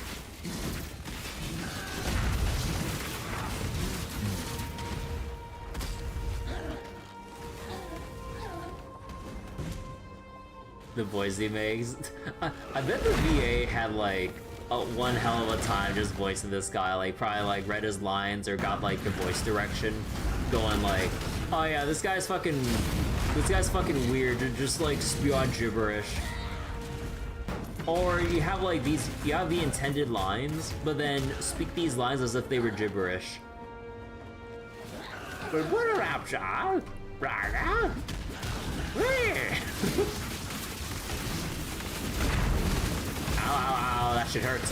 The voice he makes. I bet the VA had like one hell of a time just voicing this guy. Like probably like read his lines or got like the voice direction going like, oh yeah, this guy's fucking weird to just like spew out gibberish. Or you have like these, you have the intended lines, but then speak these lines as if they were gibberish. But what a rapture! Right? Ow, ow, ow, that shit hurts.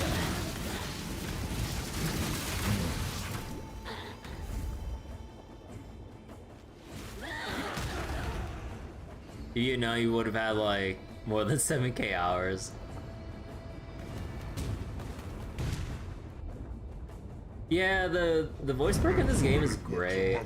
You know you would have had like more than 7K hours. Yeah, the voice work in this game is great.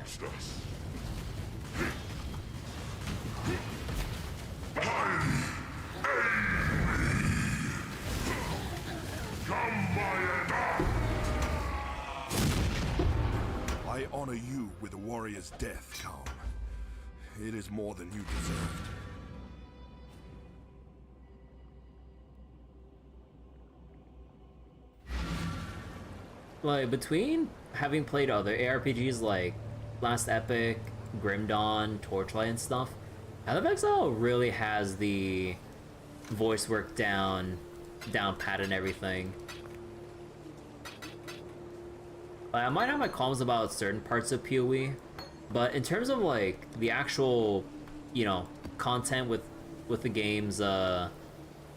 I honor you with a warrior's death, Calm. It is more than you deserved. Like, between having played other ARPGs like Last Epic, Grim Dawn, Torchlight and stuff, Path of Exile really has the voice work down pat and everything. Like, I might have my qualms about certain parts of PoE, but in terms of like the actual, you know, content with the game's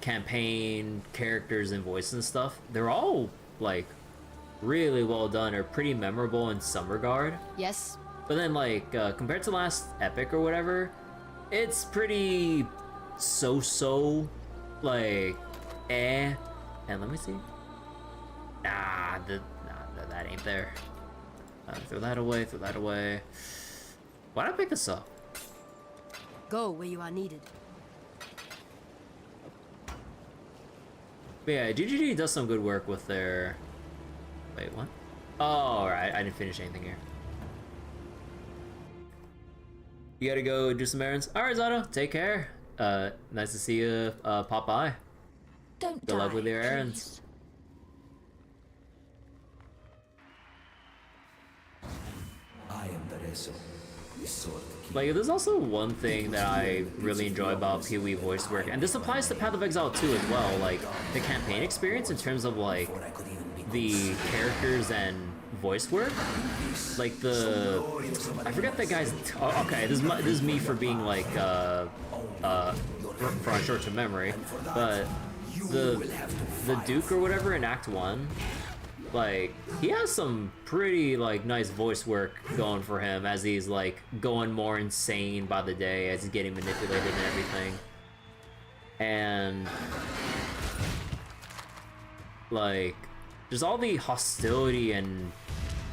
campaign, characters, and voice and stuff, they're all like really well done or pretty memorable in some regard. Yes? But then, like, compared to last Epic or whatever, it's pretty so-so, like, eh. And let me see. Nah, that ain't there. Throw that away, throw that away. Why'd I pick this up? Go where you are needed. But yeah, GGG does some good work with their... Wait, what? Oh, alright, I didn't finish anything here. You gotta go do some errands? Alright, Zato, take care. Nice to see you pop by. Don't Good luck die, with your please. errands. I am Bereso, the sword keeper. Like, there's also one thing that I really enjoy about PoE voice work, and this applies to Path of Exile 2 as well, like, the campaign experience in terms of, like, Before I could even be the characters and voice work. Like, I forgot that guy's... Oh, okay, this is me for being, like, for a short-term memory, but the Duke or whatever in Act 1, like, he has some pretty, like, nice voice work going for him as he's, like, going more insane by the day as he's getting manipulated and everything. And, like, just all the hostility and,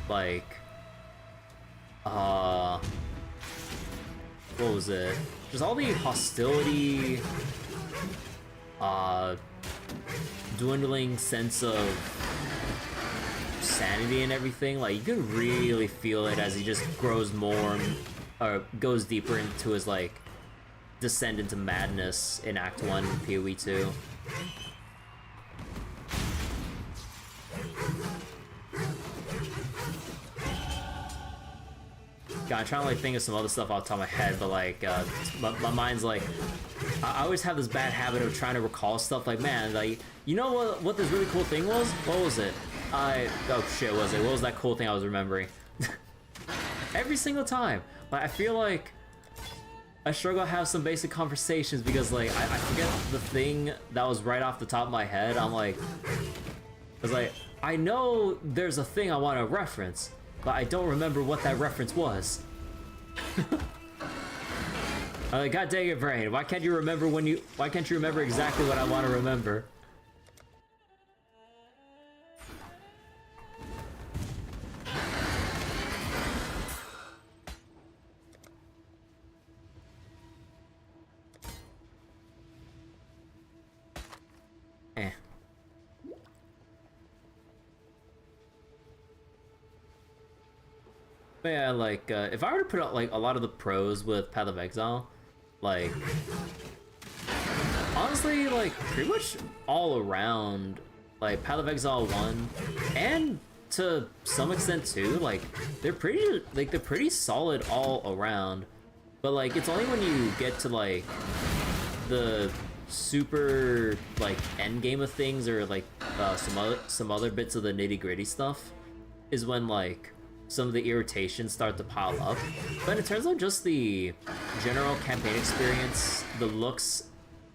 like, what was it? Just all the hostility, dwindling sense of sanity and everything, like, you can really feel it as he just grows more, or goes deeper into his, like, descent into madness in Act 1 and PoE 2. God, I'm trying to, like, think of some other stuff off the top of my head, but, like, my mind's, like, I always have this bad habit of trying to recall stuff, like, man, like, you know what this really cool thing was? What was it? Oh shit, what was that cool thing I was remembering? Every single time. Like, I feel like I struggle to have some basic conversations because, like, I forget the thing that was right off the top of my head. I'm like, it's like, I know there's a thing I want to reference, but I don't remember what that reference was. I'm like, God dang it, brain, why can't you remember exactly what I want to remember? But yeah, like, if I were to put out, like, a lot of the pros with Path of Exile, like, honestly, like, pretty much all around, like, Path of Exile 1, and to some extent 2, like, they're pretty solid all around, but, like, it's only when you get to, like, the super, like, end game of things, or, like, some other bits of the nitty-gritty stuff, is when, like, some of the irritations start to pile up. But in terms of just the general campaign experience, the looks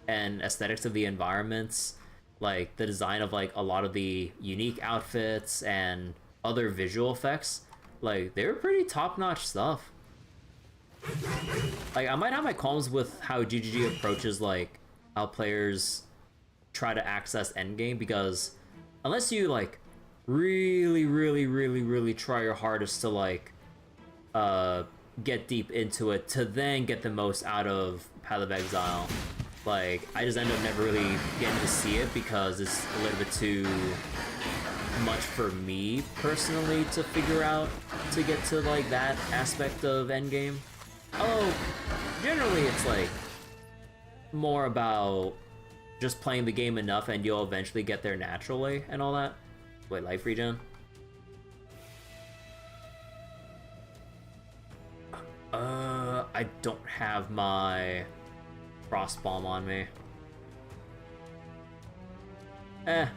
and aesthetics of the environments, like the design of, like, a lot of the unique outfits and other visual effects, like, they were pretty top-notch stuff. Like, I might have my qualms with how GGG approaches, like, how players try to access endgame, because unless you, like, really try your hardest to, like, get deep into it to then get the most out of Path of Exile, like, I just end up never really getting to see it because it's a little bit too much for me personally to figure out to get to, like, that aspect of endgame. Oh, generally it's, like, more about just playing the game enough and you'll eventually get there naturally and all that. Wait, life regen? I don't have my frost bomb on me. No,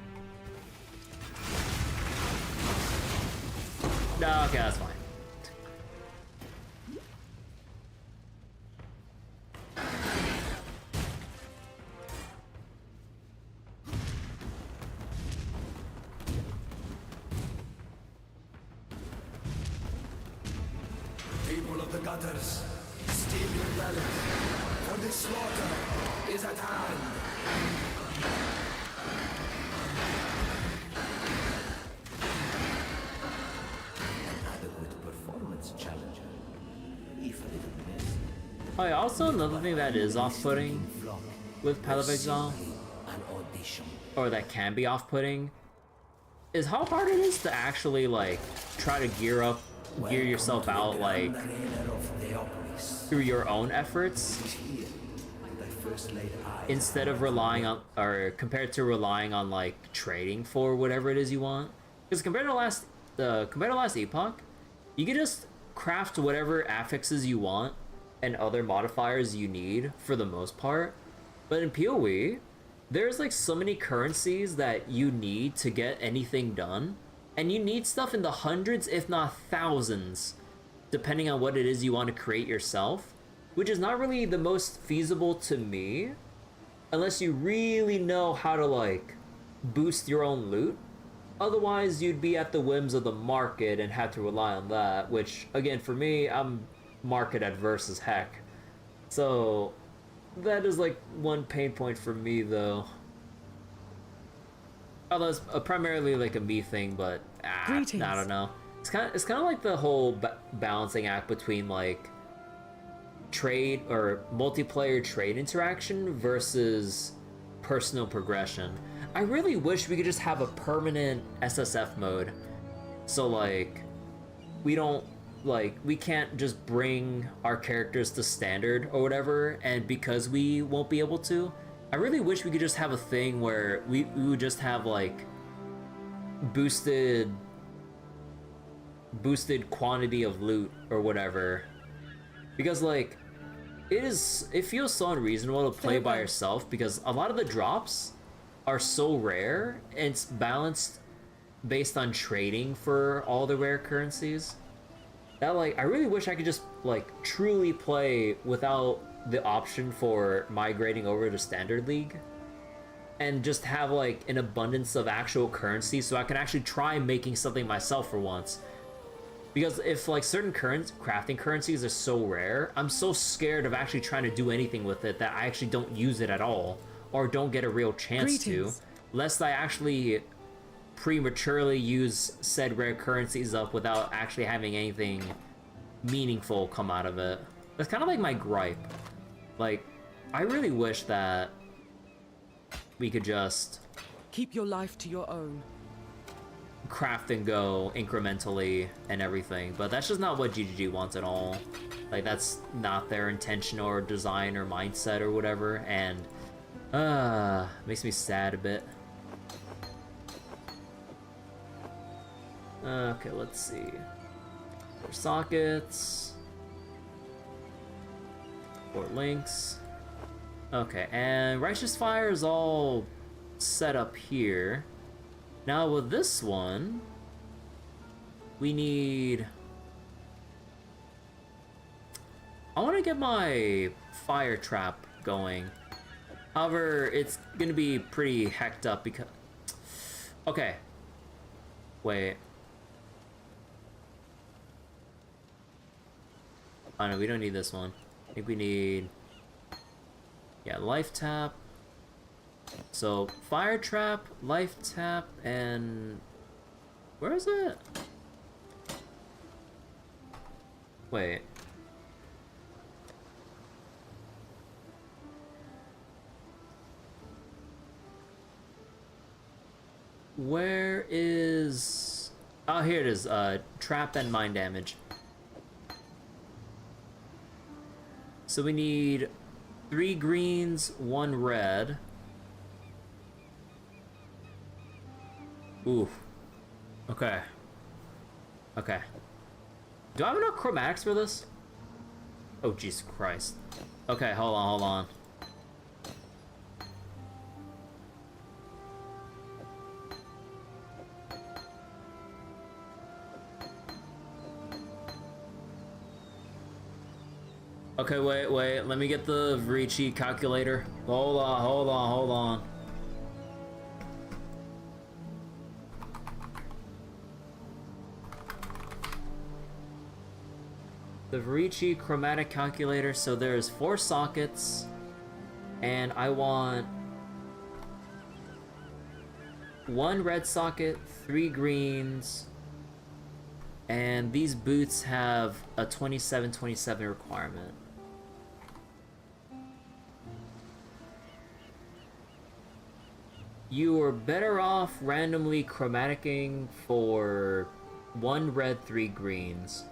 okay, that's fine. gutters. Steal your dwellings, for the slaughter is at hand. Adequate performance, challenger. If a little missed. Oh, yeah, also another thing that is off-putting with Path of Exile, An audition. or that can be off-putting, is how hard it is to actually like try to gear yourself out like through your own efforts instead of relying on, or compared to relying on like trading for whatever it is you want. Because compared to last epoch, you can just craft whatever affixes you want and other modifiers you need for the most part. But in PoE, there's like so many currencies that you need to get anything done, and you need stuff in the hundreds if not thousands depending on what it is you want to create yourself, which is not really the most feasible to me unless you really know how to like boost your own loot. Otherwise you'd be at the whims of the market and have to rely on that, which again for me, I'm market adverse as heck. So that is like one pain point for me though. Although it's primarily like a me thing, but I don't know. It's kind of like the whole balancing act between like trade or multiplayer trade interaction versus personal progression. I really wish we could just have a permanent SSF mode. So like we can't just bring our characters to standard or whatever, and because we won't be able to, I really wish we could just have a thing where we would just have like boosted quantity of loot or whatever, because like it feels so unreasonable to play by yourself, because a lot of the drops are so rare and it's balanced based on trading for all the rare currencies that like I really wish I could just like truly play without the option for migrating over to Standard League and just have like an abundance of actual currency so I can actually try making something myself for once. Because if like certain crafting currencies are so rare, I'm so scared of actually trying to do anything with it that I actually don't use it at all, or don't get a real chance to, lest I actually prematurely use said rare currencies up without actually having anything meaningful come out of it. That's kind of like my gripe. Like, I really wish that we could just keep your life to your own, craft and go incrementally and everything, but that's just not what GGG wants at all. Like, that's not their intention or design or mindset or whatever, and makes me sad a bit. Okay, let's see. More sockets. Port links. Okay, and Righteous Fire is all set up here. Now with this one, we need... I want to get my fire trap going. However, it's gonna be pretty hecked up because... Okay. Wait. Oh no, we don't need this one. I think we need... Yeah, life tap. So, fire trap, life tap, and... Where is it? Wait. Where is... Oh, here it is. Trap and mind damage. So we need 3 greens, 1 red. Ooh. Okay. Okay. Do I have enough chromatics for this? Oh, Jesus Christ. Okay, hold on, hold on. Okay, wait, let me get the Vrici calculator. Hold on. The Verici chromatic calculator, so there's 4 sockets, and I want 1 red socket, 3 greens, and these boots have a 27/27 requirement. You are better off randomly chromaticking for 1 red, 3 greens.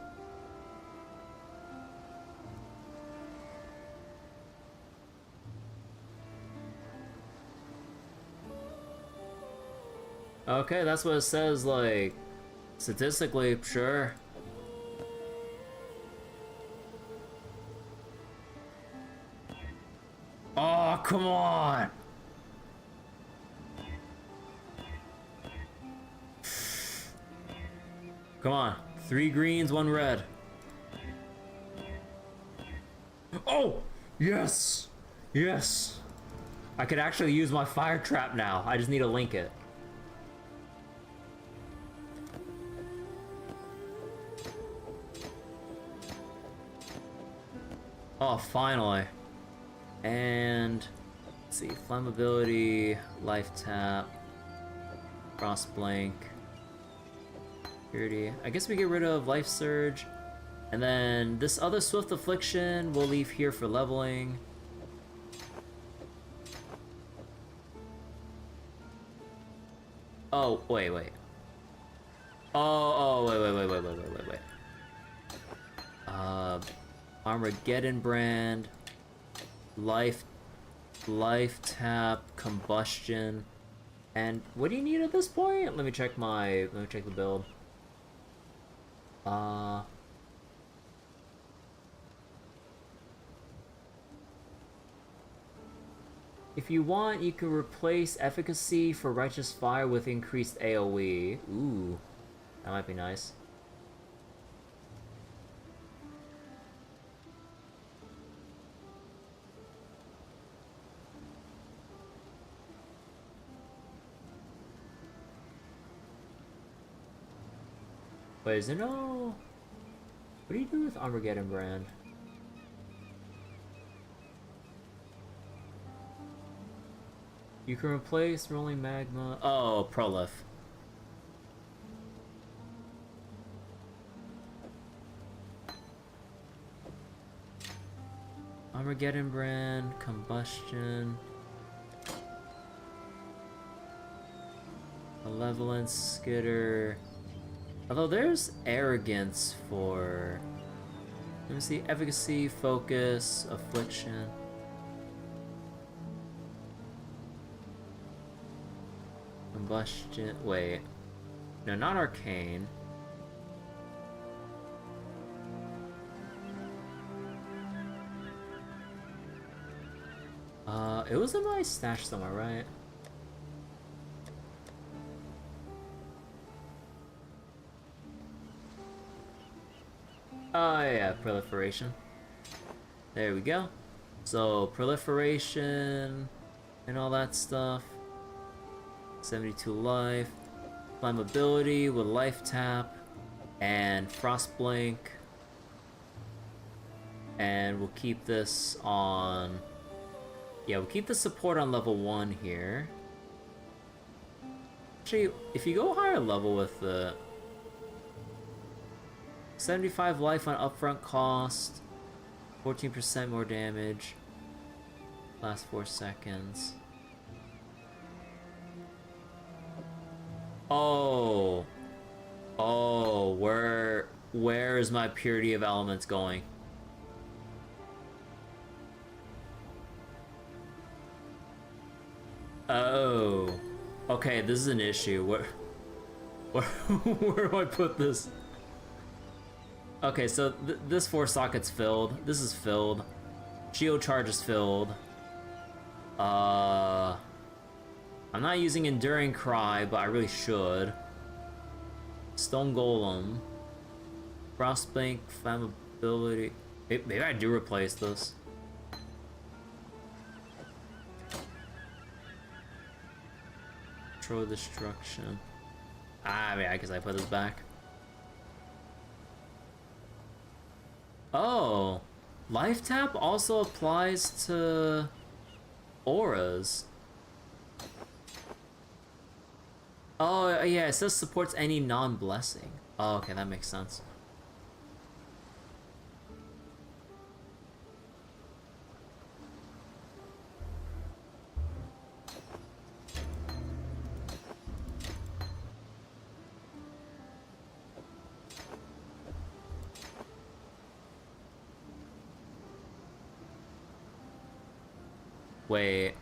Okay, that's what it says, like, statistically, sure. Oh, come on! Come on, 3 greens, 1 red. Oh! Yes! Yes! I could actually use my fire trap now. I just need to link it. Oh, finally. And let's see, flammability, life tap, frost blank, purity. I guess we get rid of life surge, and then this other swift affliction we'll leave here for leveling. Oh, wait. Oh, wait. Armageddon brand, life tap, combustion, and what do you need at this point? Let me check the build. If you want, you can replace efficacy for righteous fire with increased AoE. Ooh, that might be nice. Wait, is there no... What do you do with Armageddon brand? You can replace rolling magma... Oh, Prolif. Armageddon brand, combustion... Malevolence, skitter... Although there's arrogance for... Let me see, efficacy, focus, affliction. Combustion, wait. No, not arcane. It was in my stash somewhere, right? Oh yeah, proliferation. There we go. So, proliferation and all that stuff. 72 life. Flammability with life tap. And frost blink. And we'll keep this on... Yeah, we'll keep the support on level 1 here. Actually, if you go higher level with the... 75 life on upfront cost, 14% more damage, last 4 seconds. Oh, where is my purity of elements going? Oh, okay, this is an issue. Where do I put this? Okay, so this 4 socket's filled. This is filled. Shield charge is filled. I'm not using Enduring Cry, but I really should. Stone Golem. Frostbank, Flammability. Maybe I do replace this. Control Destruction. Ah, yeah, I guess I put this back. Oh, life tap also applies to auras. Oh, yeah, it says supports any non-blessing. Oh, okay, that makes sense. Wait.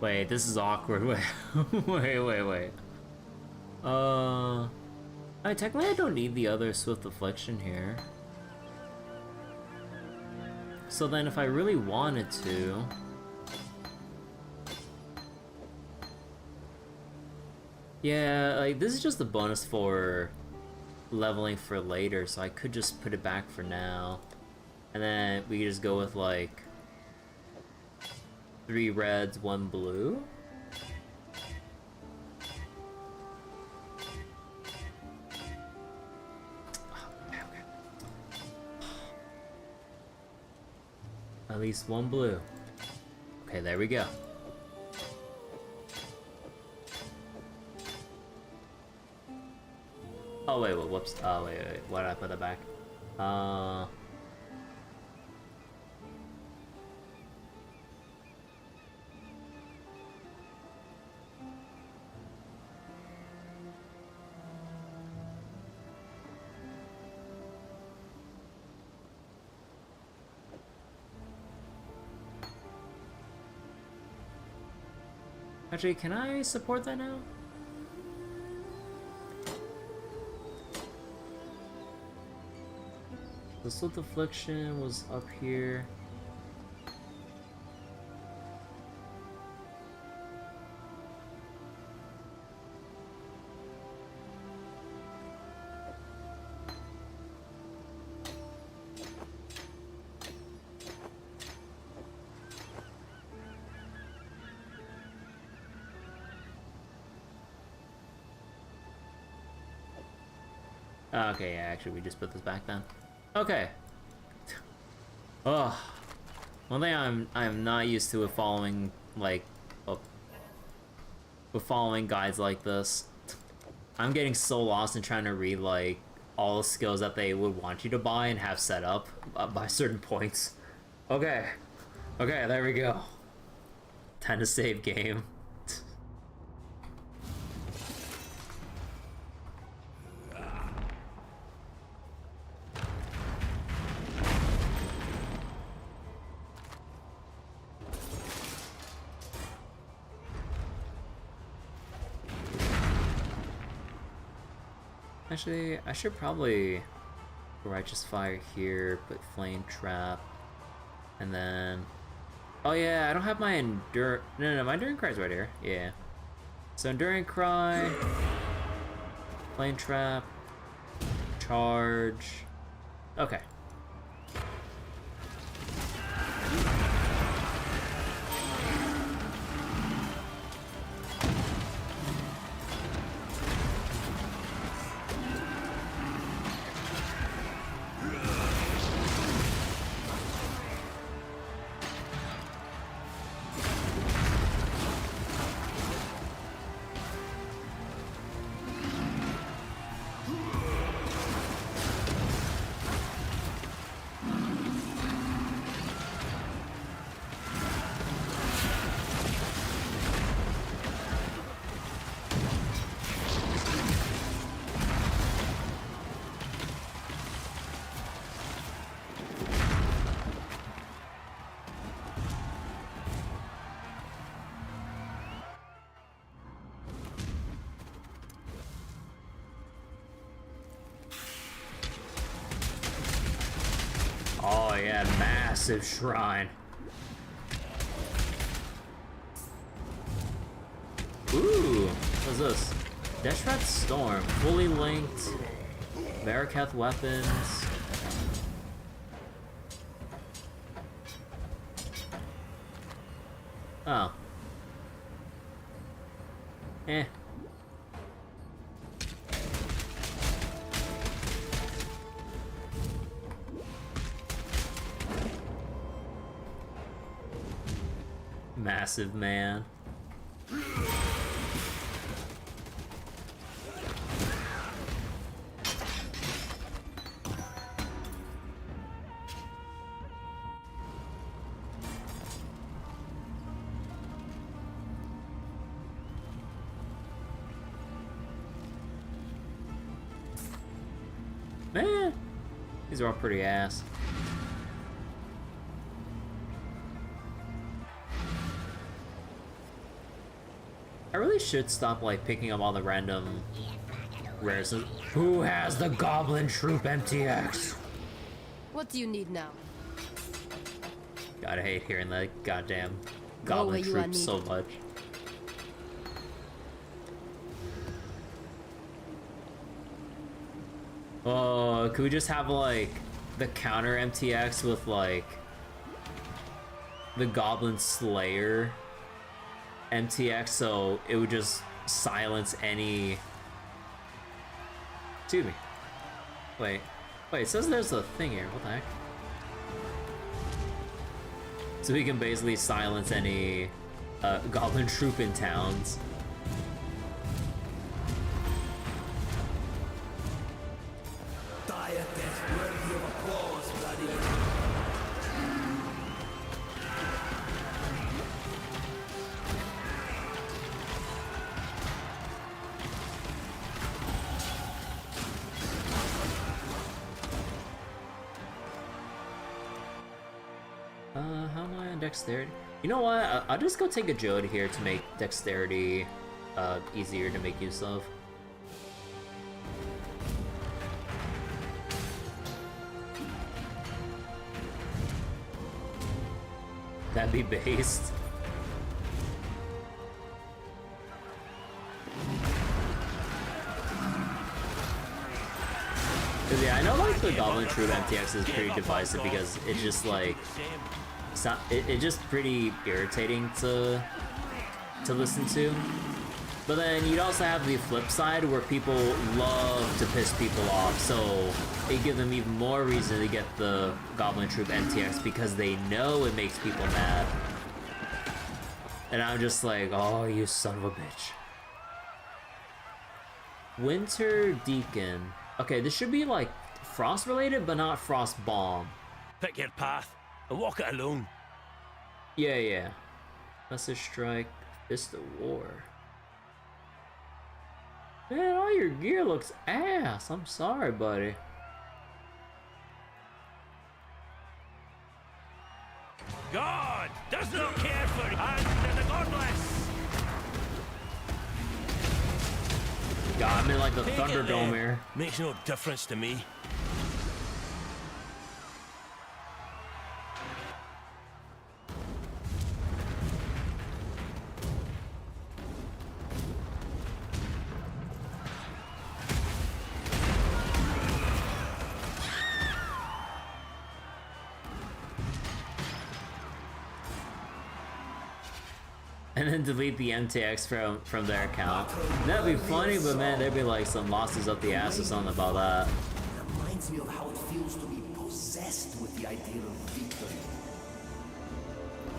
Wait, this is awkward. Wait. Technically I don't need the other Swift Affliction here. So then if I really wanted to... Yeah, like, this is just a bonus for leveling for later, so I could just put it back for now. And then we could just go with, like... 3 reds, 1 blue. Okay. At least 1 blue. Okay, there we go. Oh wait, whoops. Oh wait. Why did I put that back? Actually, can I support that now? The Swift Affliction was up here. Okay, yeah, actually, we just put this back then. Okay. Oh, one thing I'm not used to with following with following guides like this. I'm getting so lost in trying to read like all the skills that they would want you to buy and have set up by certain points. Okay, there we go. Time to save game. Actually, I should probably Righteous Fire here, put Flame Trap, and then... Oh yeah, I don't have my Endure... No, my Enduring Cry's right here. Yeah. So Enduring Cry, Flame Trap, Charge... Okay. yeah, massive shrine. Ooh, what's this? Deshrat Storm, fully linked, Mariketh weapons. Oh. Eh. Massive man. Man, these are all pretty ass. I really should stop like picking up all the random rares. Who has the Goblin Troop MTX? What do you need now? God, I hate hearing that goddamn Go Goblin where you are Troop so needed. much. Oh, could we just have like the counter MTX with like the Goblin Slayer MTX, so it would just silence any... Excuse me. Wait, it says there's a thing here, what the heck? So we can basically silence any Goblin Troop in towns. Die a death worthy of applause, bloody. How am I on dexterity? You know what? I'll just go take a Jode here to make dexterity easier to make use of. That'd be based. Cause yeah, I know like the Goblin Troop MTX is pretty divisive because it's just like it's just pretty irritating to listen to. But then you'd also have the flip side where people love to piss people off, so it gives them even more reason to get the Goblin Troop MTX because they know it makes people mad. And I'm just like, oh, you son of a bitch. Winter Deacon. Okay, this should be like frost related, but not frost bomb. Pick your path and walk it alone. Yeah. Message strike, fist of war. Man, all your gear looks ass. I'm sorry, buddy. God does not care for hand of the godless. God, I'm in like the Take it Thunderdome then. here. Makes no difference to me. And then delete the MTX from their account. That'd be funny, but man, there'd be like some losses up the ass or something about that. It reminds me of how it feels to be possessed with the idea of victory.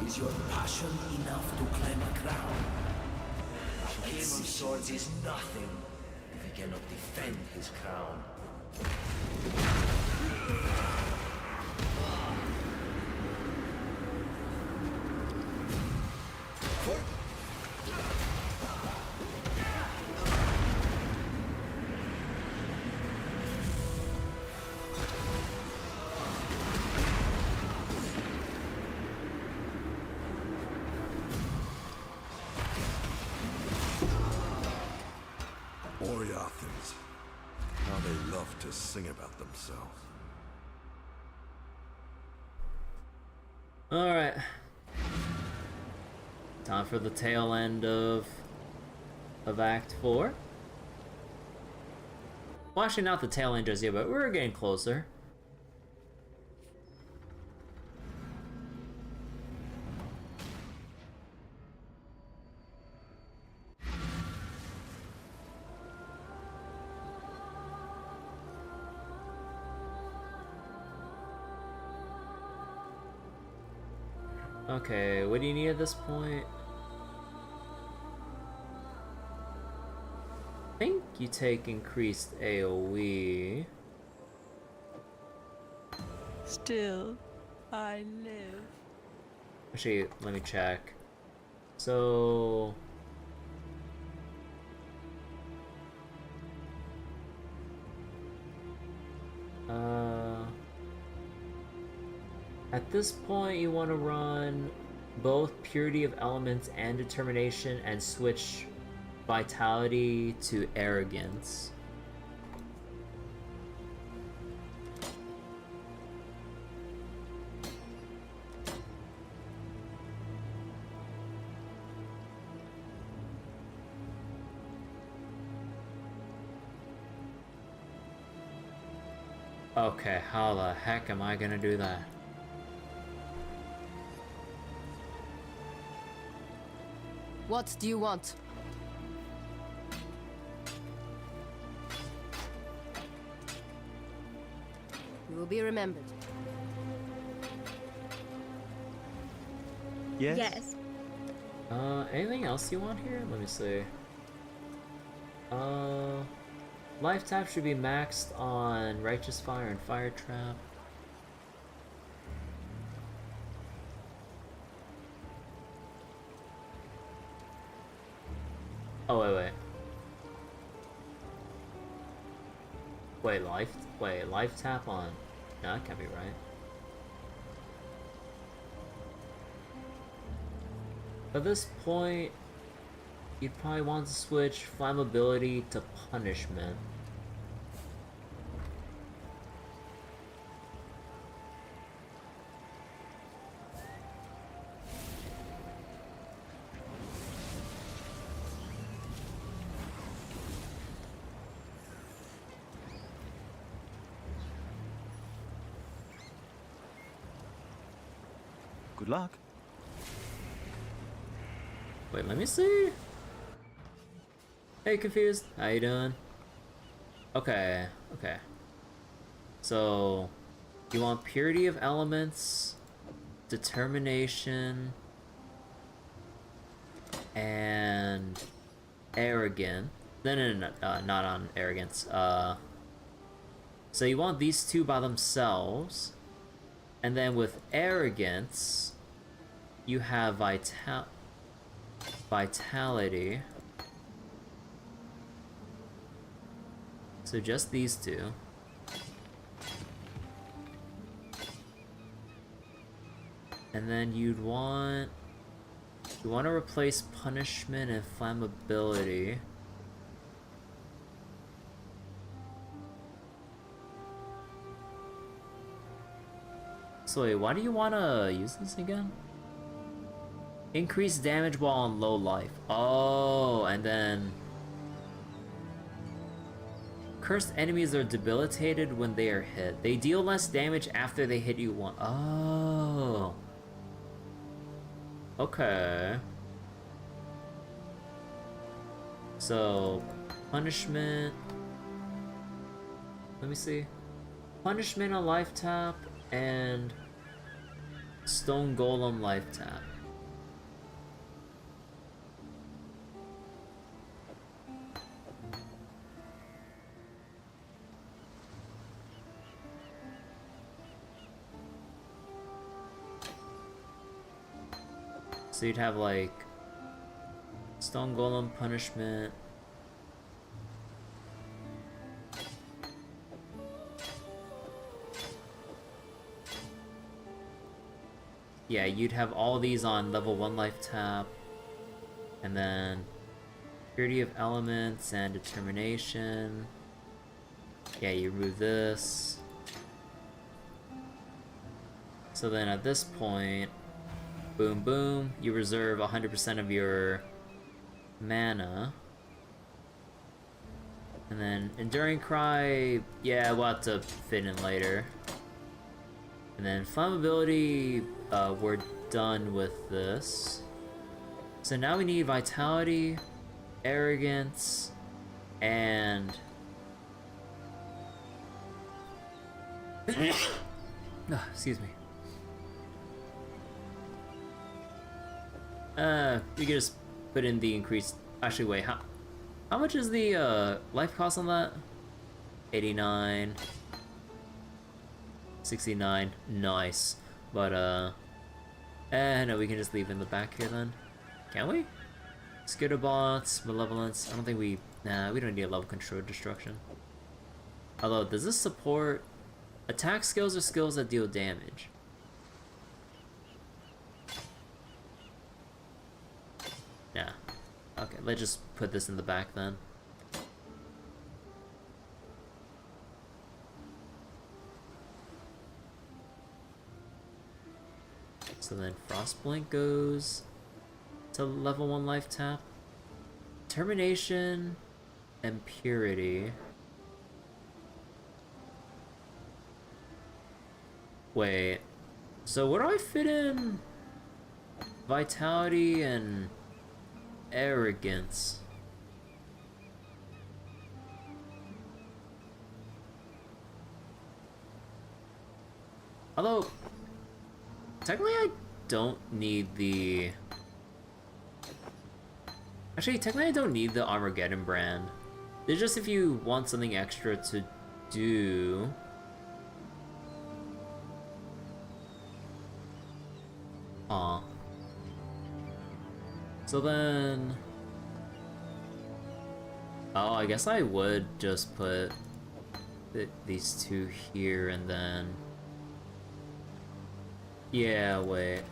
Is your passion enough to claim a crown? A game of swords is nothing if he cannot defend his crown. Boreathans. How they love to sing about themselves. Alright. Time for the tail end of Act 4. Well, actually not the tail end just yet, but we're getting closer. Okay, what do you need at this point? I think you take increased AoE. Still, I live. Actually, let me check. So... At this point, you want to run both Purity of Elements and Determination and switch Vitality to Arrogance. Okay, how the heck am I gonna do that? What do you want? You will be remembered. Yes? Yes. Anything else you want here? Let me see. Life tap should be maxed on Righteous Fire and Fire Trap. Oh, wait, life tap on... No, that can't be right. At this point, you'd probably want to switch Flammability to Punishment. Good luck. Wait, let me see. Hey, Confused. How you doing? Okay. So, you want Purity of Elements, Determination, and Arrogant. No, not on Arrogance. So you want these two by themselves, and then with Arrogance, you have Vitality. So just these two. And then you want to replace Punishment and Flammability. So wait, why do you want to use this again? Increase damage while on low life. Oh, and then... Cursed enemies are debilitated when they are hit. They deal less damage after they hit you one. Oh. Okay. So, Punishment... Let me see. Punishment on life tap and Stone Golem life tap. So you'd have like Stone Golem, Punishment. Yeah, you'd have all these on level 1 life tap. And then Purity of Elements and Determination. Yeah, you remove this. So then at this point, Boom, boom. You reserve 100% of your mana. And then Enduring Cry, yeah, we'll have to fit in later. And then Flammability, we're done with this. So now we need Vitality, Arrogance, and... excuse me. We can just put in the increased... Actually, wait, how much is the life cost on that? 89. 69. Nice. But, no, we can just leave in the back here then. Can we? Skitterbots, Malevolence. I don't think we... Nah, we don't need a level control destruction. Although, does this support... Attack skills or skills that deal damage? Nah. Okay, let's just put this in the back then. So then Frostblink goes to level 1 life tap. Termination and Purity. Wait, so what do I fit in? Vitality and Arrogance. Although, technically I don't need the... Actually, technically I don't need the Armageddon brand. It's just if you want something extra to do... Aw. So then... Oh, I guess I would just put these two here and then... Yeah, wait.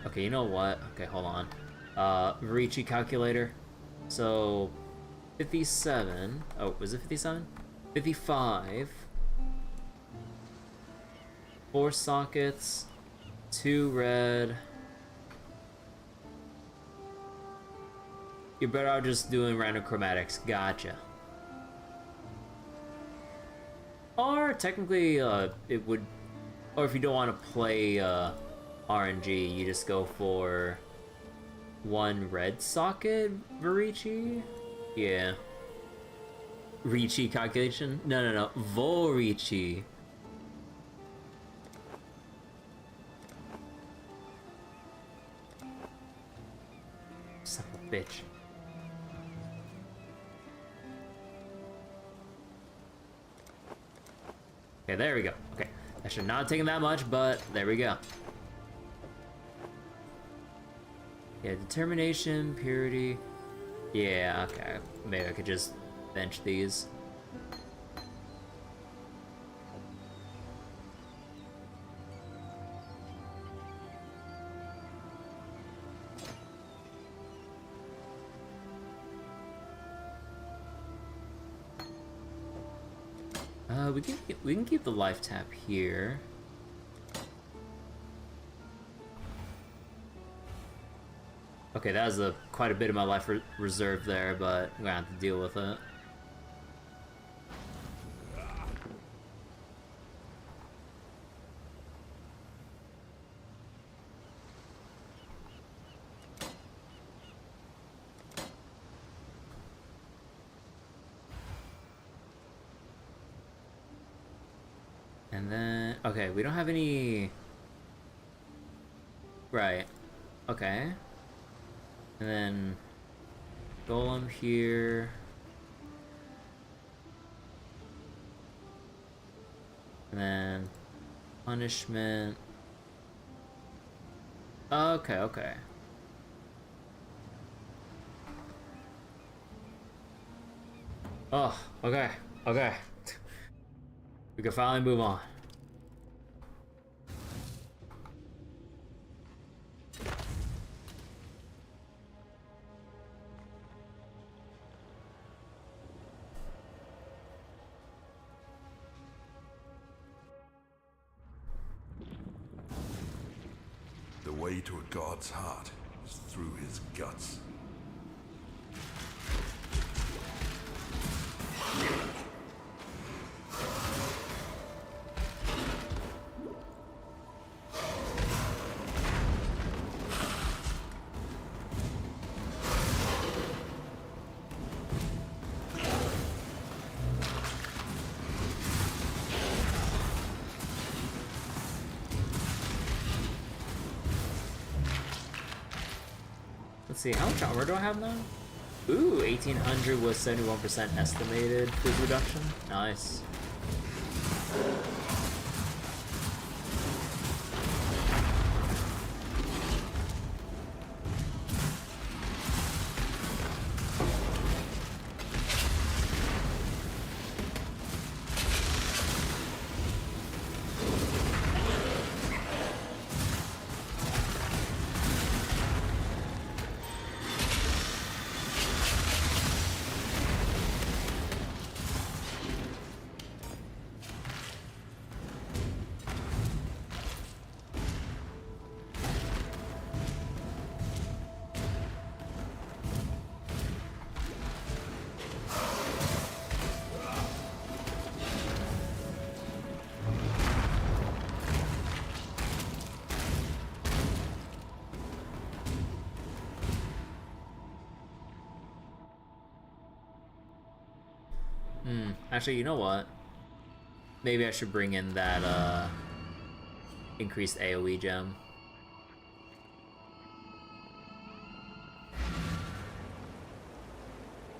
Okay, you know what? Okay, hold on. Ricci calculator. So, 57. Oh, was it 57? 55. 4 sockets. 2 red. You're better off just doing random chromatics. Gotcha. Or technically, it would... Or if you don't want to play RNG, you just go for 1 red socket Ricci? Yeah. Ricci calculation? No. Vorici. Son of a bitch. Okay, there we go. Okay, that should not have taken that much, but there we go. Yeah, determination, purity. Yeah, okay. Maybe I could just bench these. We can keep the life tap here. Okay, that was quite a bit of my life reserve there, but I'm gonna have to deal with it. And then, okay, we don't have any... Right, okay. And then, golem here. And then, punishment. Okay. Oh, okay. We can finally move on. way to a god's heart is through his guts. Let's see, how much armor do I have now? Ooh, 1800 with 71% estimated fizz reduction. Nice. Actually, you know what? Maybe I should bring in that, increased AoE gem.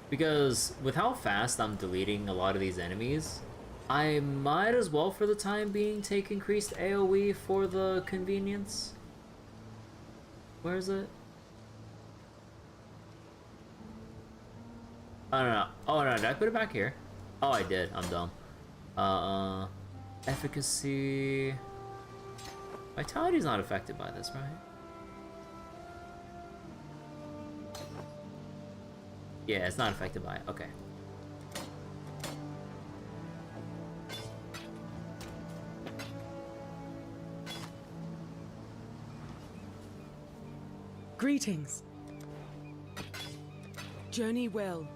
Because with how fast I'm deleting a lot of these enemies, I might as well, for the time being, take increased AoE for the convenience. Where is it? Oh no, oh no, did I put it back here? Oh, I did. I'm dumb. Efficacy. Vitality's not affected by this, right? Yeah, it's not affected by it. Okay. Greetings. Journey well.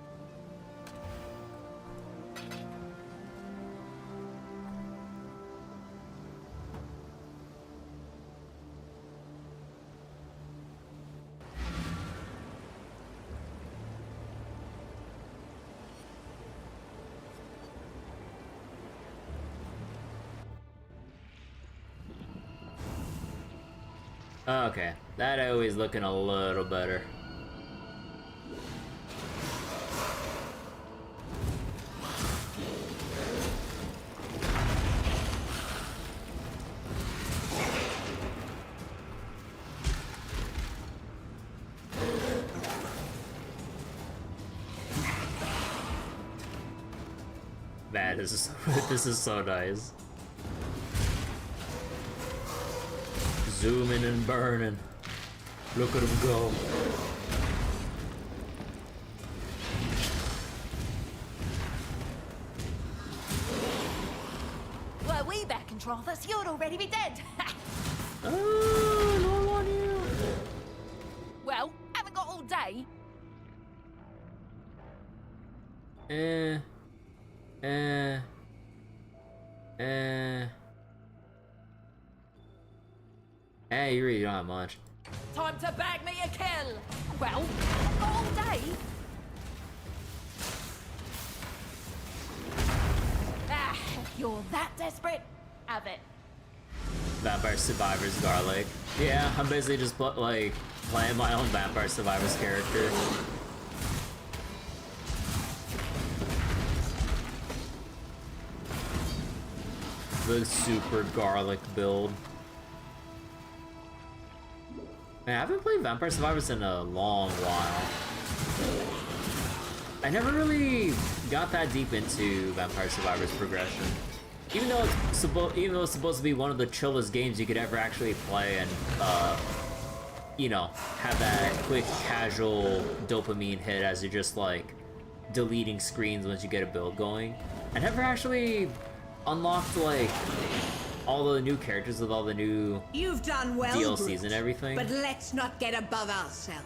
Okay, that always looking a little better. Man, this is this is so nice. Zooming and burning. Look at him go. Were we back in Trothus, you'd already be dead. Oh, no one here. Well, haven't got all day. Hey, you really don't have much. Time to bag me a kill. Well, haven't got all day. Ah, if you're that desperate, have it. Vampire Survivors Garlic. Yeah, I'm basically just like playing my own Vampire Survivors character. The super garlic build. Man, I haven't played Vampire Survivors in a long while. I never really got that deep into Vampire Survivors progression. Even though it's supposed to be one of the chillest games you could ever actually play and, you know, have that quick, casual dopamine hit as you're just, like, deleting screens once you get a build going. I never actually unlocked, like, all the new characters with all the new You've done well, DLCs Brute, and everything. but let's not get above ourselves.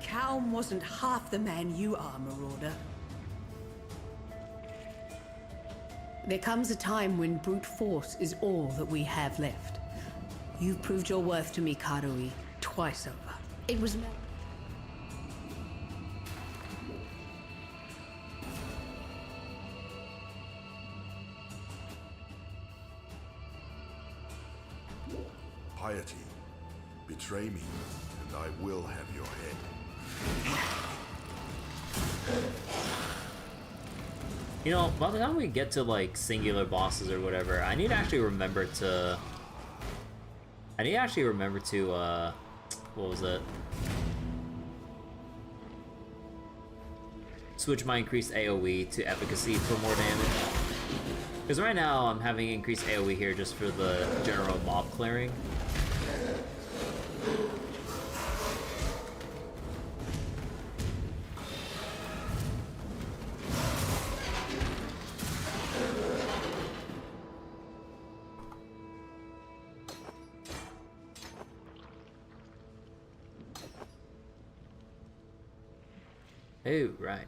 Calm wasn't half the man you are, Marauder. There comes a time when brute force is all that we have left. You've proved your worth to me, Karui, twice over. It was meant. Piety, betray me, and I will have your head. You know, by the time we get to like singular bosses or whatever, I need to actually remember to what was it? Switch my increased AoE to efficacy for more damage. Because right now I'm having increased AoE here just for the general mob clearing. Oh, right.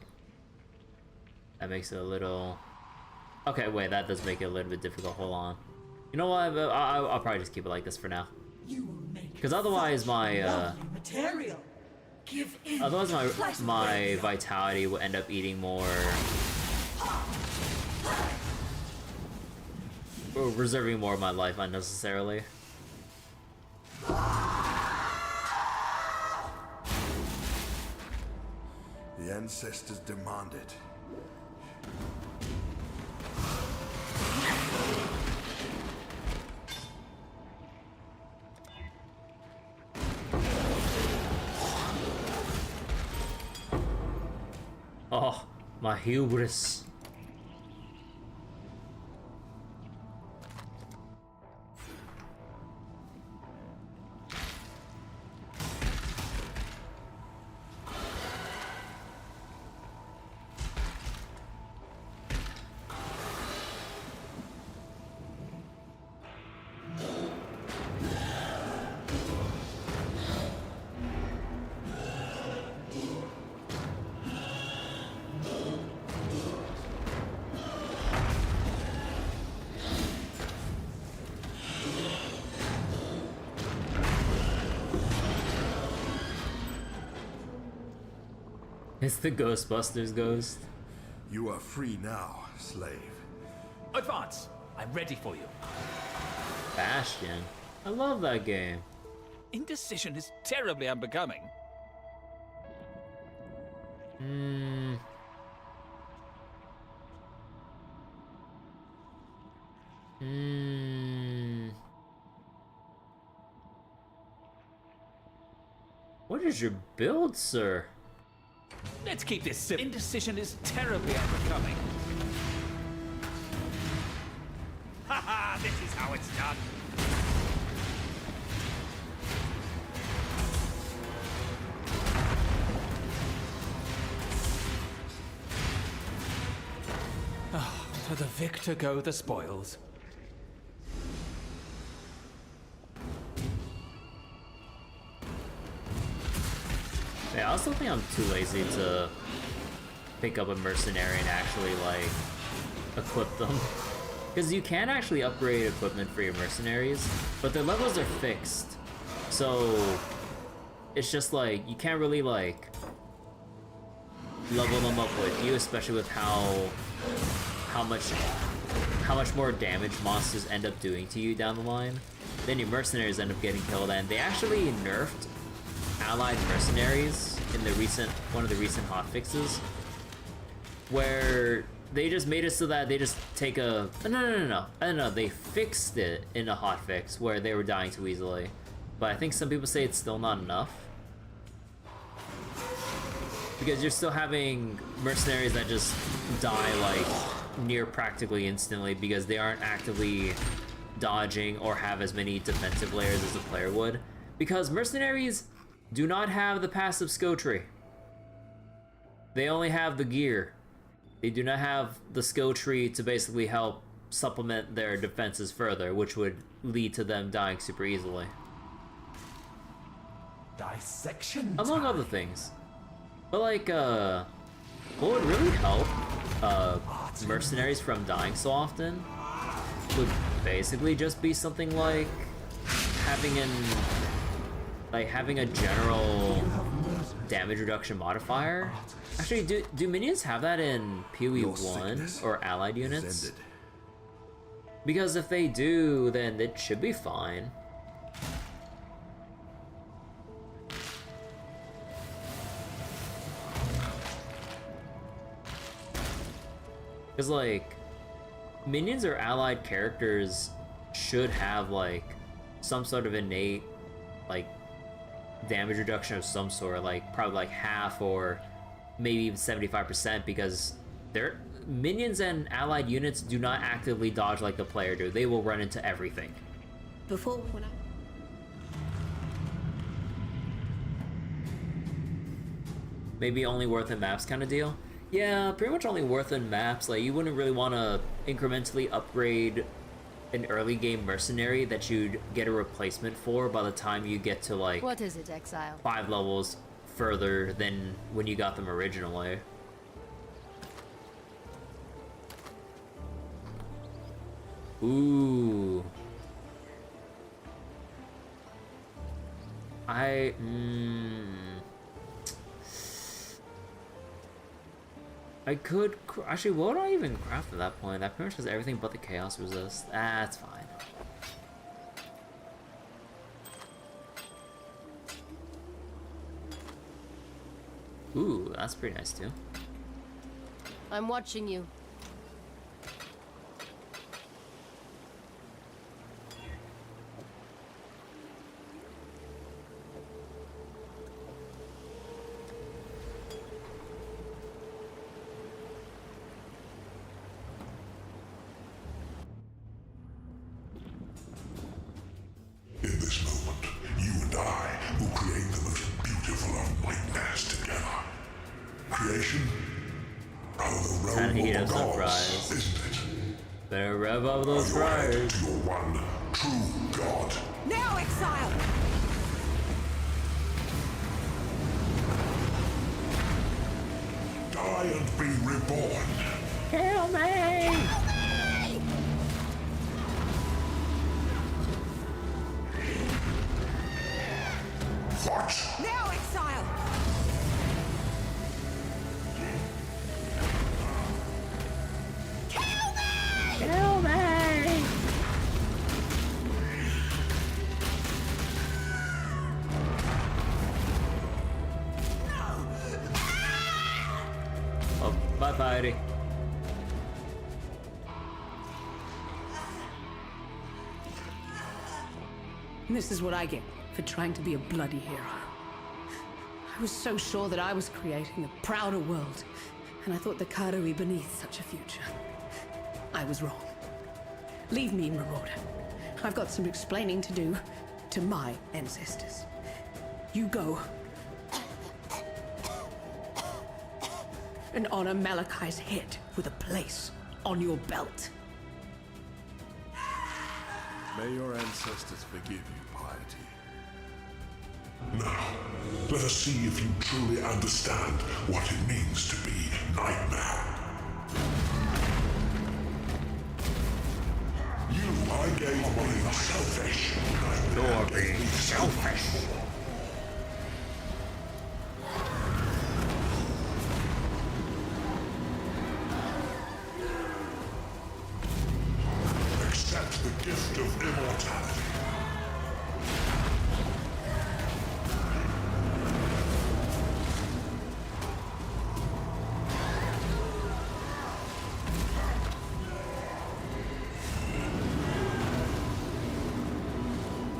That makes it a little... Okay, wait, that does make it a little bit difficult. Hold on. You know what? I'll probably just keep it like this for now. Because otherwise my, otherwise my vitality will end up eating more... or reserving more of my life unnecessarily. The ancestors demand it. Oh, my hubris. It's the Ghostbusters ghost. You are free now, slave. Advance! I'm ready for you. Bastion. I love that game. Indecision is terribly unbecoming. What is your build, sir? Let's keep this simple. Indecision is terribly unbecoming. Haha, this is how it's done. Oh, to the victor go the spoils. Yeah, I also think I'm too lazy to pick up a mercenary and actually, like, equip them. Because you can actually upgrade equipment for your mercenaries, but their levels are fixed. So, it's just like, you can't really, like, level them up with you, especially with how much more damage monsters end up doing to you down the line. Then your mercenaries end up getting killed, and they actually nerfed allied mercenaries in the one of the recent hotfixes. where they just made it so that they just take a... No. They fixed it in a hotfix where they were dying too easily. But I think some people say it's still not enough. Because you're still having mercenaries that just die like near practically instantly because they aren't actively dodging or have as many defensive layers as a player would. Because mercenaries do not have the passive skill tree. They only have the gear. They do not have the skill tree to basically help supplement their defenses further, which would lead to them dying super easily. Dissection among time. other things. But like, what would really help mercenaries from dying so often would basically just be something like having a general damage reduction modifier. Actually, do minions have that in PoE 1 or allied units? Because if they do, then it should be fine. Because, like, minions or allied characters should have, like, some sort of innate, like, damage reduction of some sort, like, probably, like, half or maybe even 75%, because their minions and allied units do not actively dodge like the player do. They will run into everything. Before, when I... Maybe only worth in maps kind of deal? Yeah, pretty much only worth in maps. Like, you wouldn't really want to incrementally upgrade an early game mercenary that you'd get a replacement for by the time you get to, like... What is it, Exile? 5 levels further than when you got them originally. Ooh. I could... Actually, what would I even craft at that point? That pretty much has everything but the chaos resist. That's fine. Ooh, that's pretty nice too. I'm watching you. In this moment, you and I will create the most beautiful of nightmares together. Creation? Rather the realm of the gods, isn't it? Better rev up those fryers. To your one true god. Now, Exile! Die and be reborn. Kill me! What? Now, Exile! Kill me! Kill me! Oh, bye, buddy. This is what I get for trying to be a bloody hero. I was so sure that I was creating a prouder world, and I thought the Karui beneath such a future. I was wrong. Leave me, Marauder. I've got some explaining to do to my ancestors. You go and honor Malachi's head with a place on your belt. May your ancestors forgive you, piety. Now, let us see if you truly understand what it means to be Nightmare. I gave being selfish. You're being selfish. Accept the gift of immortality.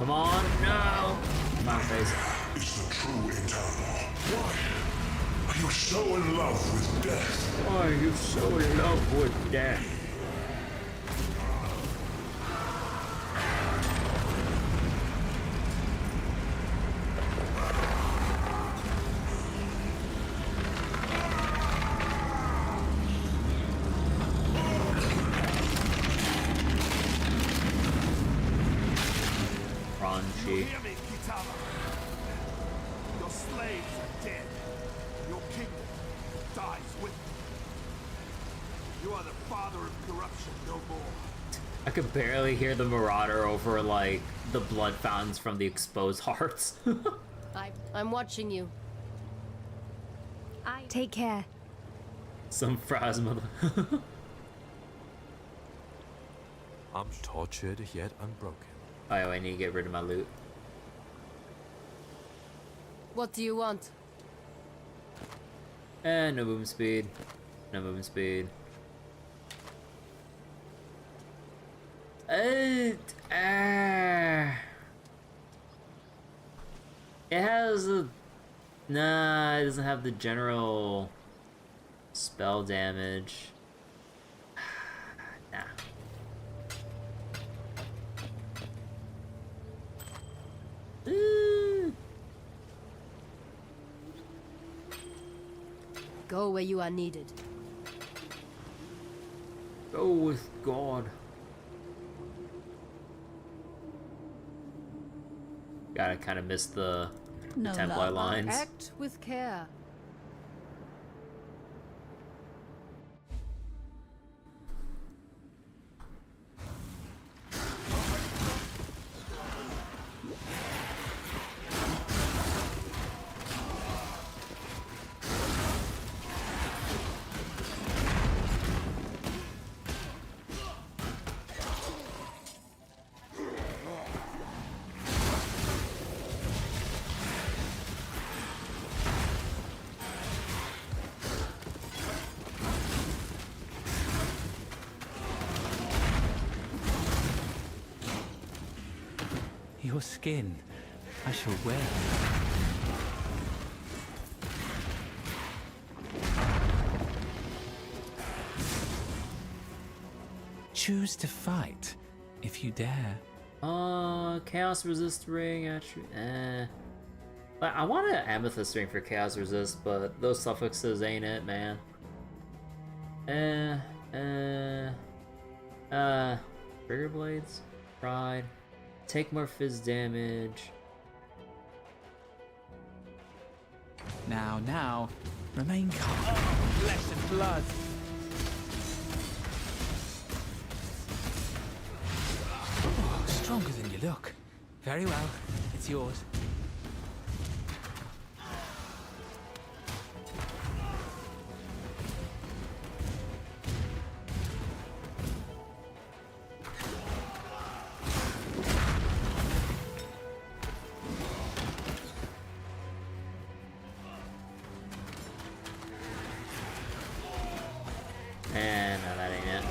Come on, no! My face. It's the true eternal. Why are you so in love with death? Why are you so in love with death? You hear me, Kitana? Your slaves are dead. Your kingdom dies with you. You are the father of corruption, no more. I could barely hear the Marauder over, like, the blood fountains from the exposed hearts. I'm watching you. Take care. Some Phrasma. I'm tortured yet unbroken. Oh, I need to get rid of my loot. What do you want? No movement speed. No movement speed. It has a... Nah, it doesn't have the general spell damage. Nah. Go where you are needed. Go with God. Gotta kind of miss the Templar lines. Act with care. Your skin, I shall wear. Choose to fight, if you dare. Chaos resist ring, actually, I want an amethyst ring for chaos resist, but those suffixes ain't it, man. Trigger blades, pride. Take more fizz damage. Now, remain calm. Flesh and blood. Oh, stronger than you look. Very well, it's yours. No, that ain't it.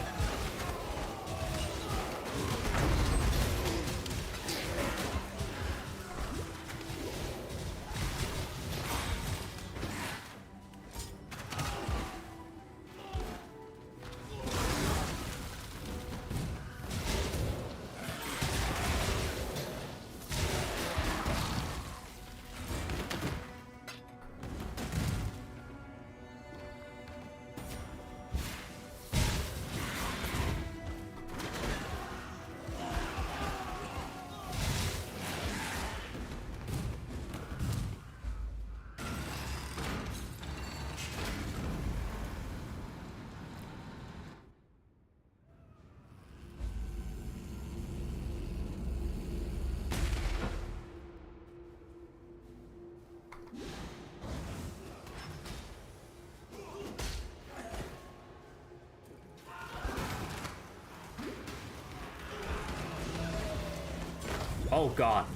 Oh god.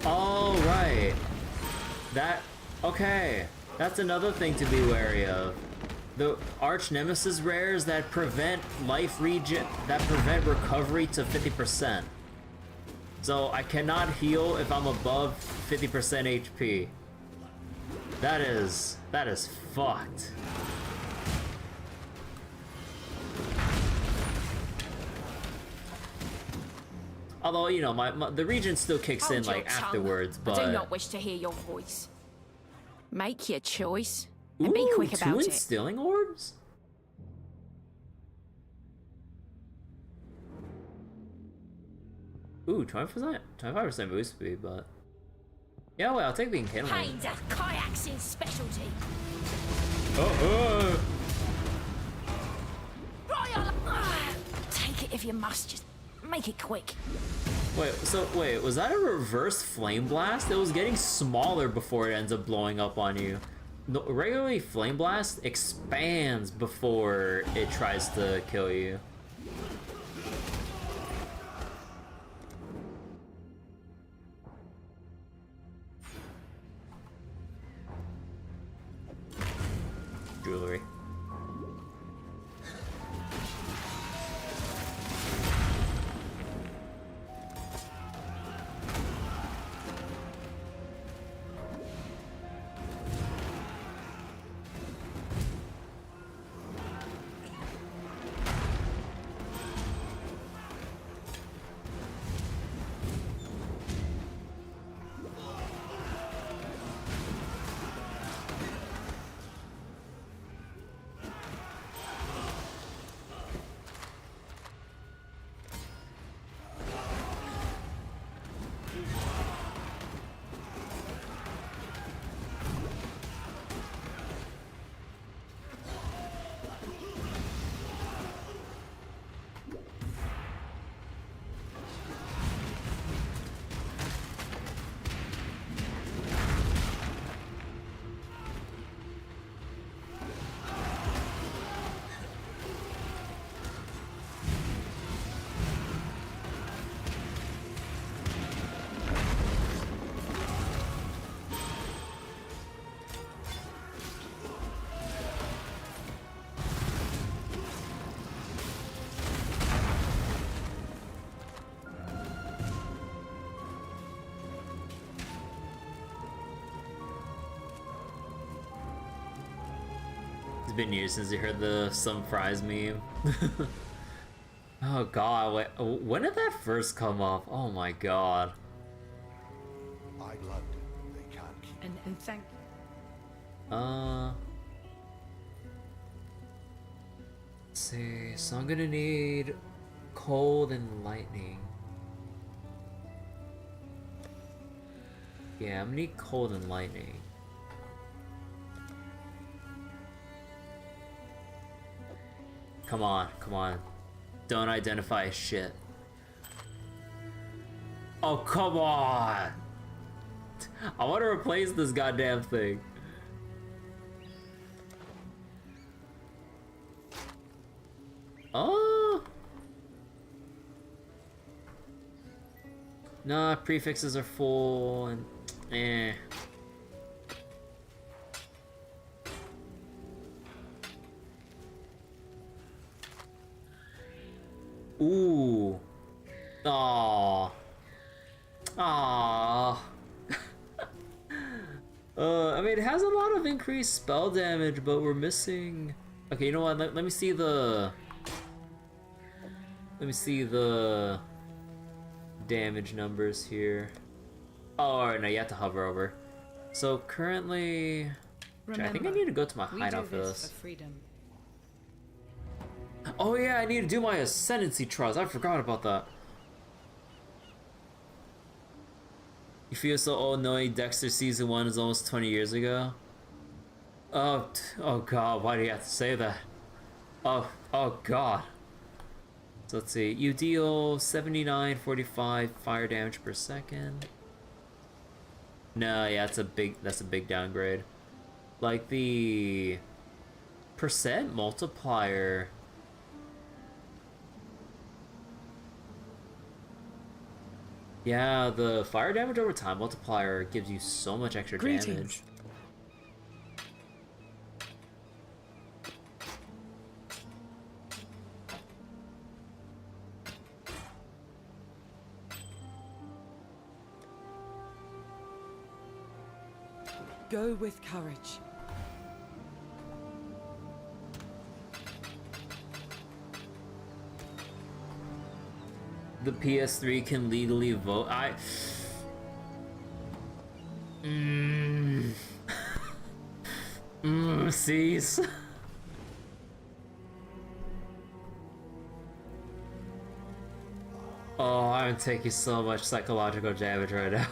Oh, right. Okay. That's another thing to be wary of. The arch nemesis rares that prevent life regen, that prevent recovery to 50%. So I cannot heal if I'm above 50% HP. That is fucked. Although, you know, the regen still kicks in like afterwards, but I do not wish to hear your voice. Make your choice and be quick about two it. instilling orbs? Ooh, 25% boost speed, but yeah, well, I'll take the enkindling. Pain's a kayak's specialty. Oh, Take it if you must, just make it quick. Wait, was that a reverse flame blast? It was getting smaller before it ends up blowing up on you. No, regularly, flame blast expands before it tries to kill you. Jewelry. Been years since you heard the some fries meme. Oh god, wait, when did that first come up? Oh my god. I loved it. They can't keep And thank let's see, so I'm gonna need cold and lightning. Yeah, I'm gonna need cold and lightning. Come on, come on. Don't identify as shit. Oh, come on! I want to replace this goddamn thing. Oh! Nah, prefixes are full and eh. Ooh. Aww. Aww. I mean, it has a lot of increased spell damage, but we're missing... Okay, you know what? Let me see the... Let me see the... damage numbers here. Oh, alright, no, you have to hover over. So, currently... I think I need to go to my hideout for this. For freedom. Oh yeah, I need to do my Ascendancy Trust. I forgot about that. You feel so old knowing Dexter Season 1 is almost 20 years ago? Oh god, why do you have to say that? Oh god. So let's see, you deal 79.45 fire damage per second. No, yeah, that's a big downgrade. Like the percent multiplier. Yeah, the fire damage over time multiplier gives you so much extra damage. Go with courage. The PS3 can legally vote. Cease. Oh, I'm taking so much psychological damage right now.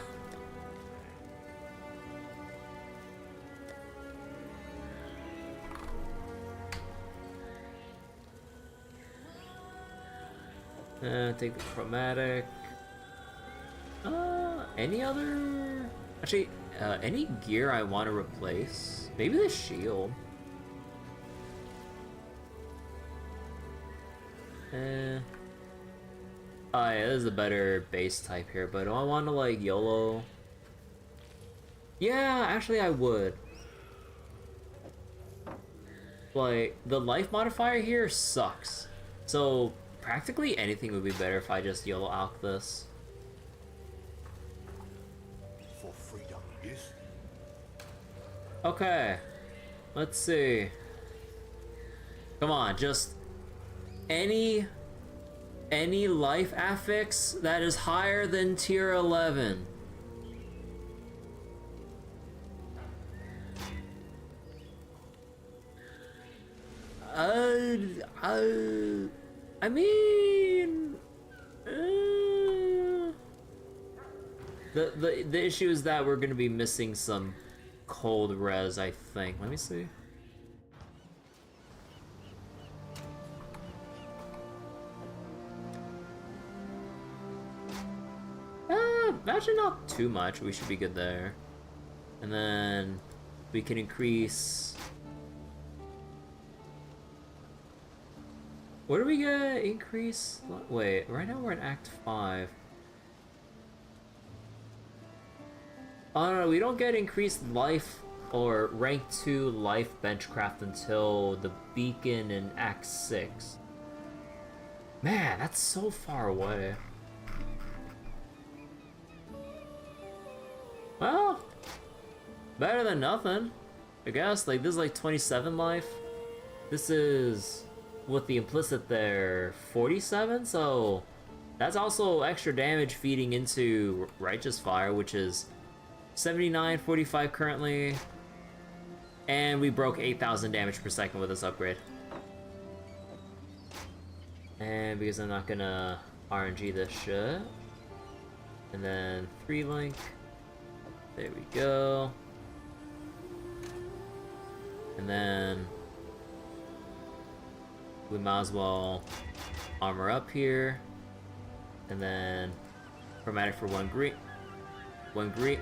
Take the chromatic. Any other? Actually, any gear I want to replace? Maybe the shield. Oh yeah, this is a better base type here, but do I want to like YOLO? Yeah, actually I would. Like, the life modifier here sucks. So, practically anything would be better if I just YOLO alch this. For freedom, yes? Okay. Let's see. Come on, just any life affix that is higher than tier 11. I mean, the issue is that we're gonna be missing some cold res, I think. Let me see. Actually not too much. We should be good there. And then we can increase. What do we get? Increase? Wait, right now we're in Act 5. Oh no, we don't get increased life or rank 2 life benchcraft until the beacon in Act 6. Man, that's so far away. Well, better than nothing, I guess. Like, this is like 27 life. This is, with the implicit there, 47, so that's also extra damage feeding into Righteous Fire, which is 79, 45 currently. And we broke 8,000 damage per second with this upgrade. And because I'm not gonna RNG this shit. And then 3 link. There we go. And then we might as well armor up here. And then chromatic for 1 green. 1 green.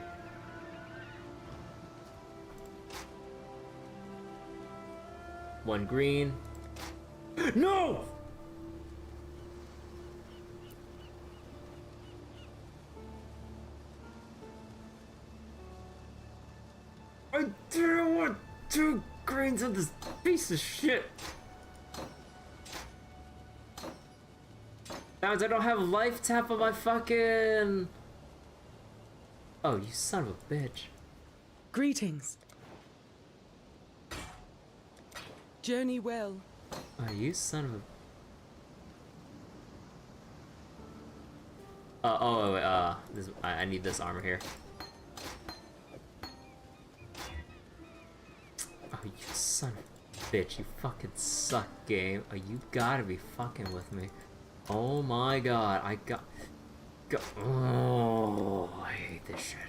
One green. No! I didn't want 2 greens on this piece of shit. Now I don't have life tap on my fucking... Oh, you son of a bitch. Greetings. Journey well. Oh, you son of a... oh, wait, this, I need this armor here. Oh, you son of a bitch, you fucking suck, game. Oh, you gotta be fucking with me. Oh my god, oh, I hate this shit.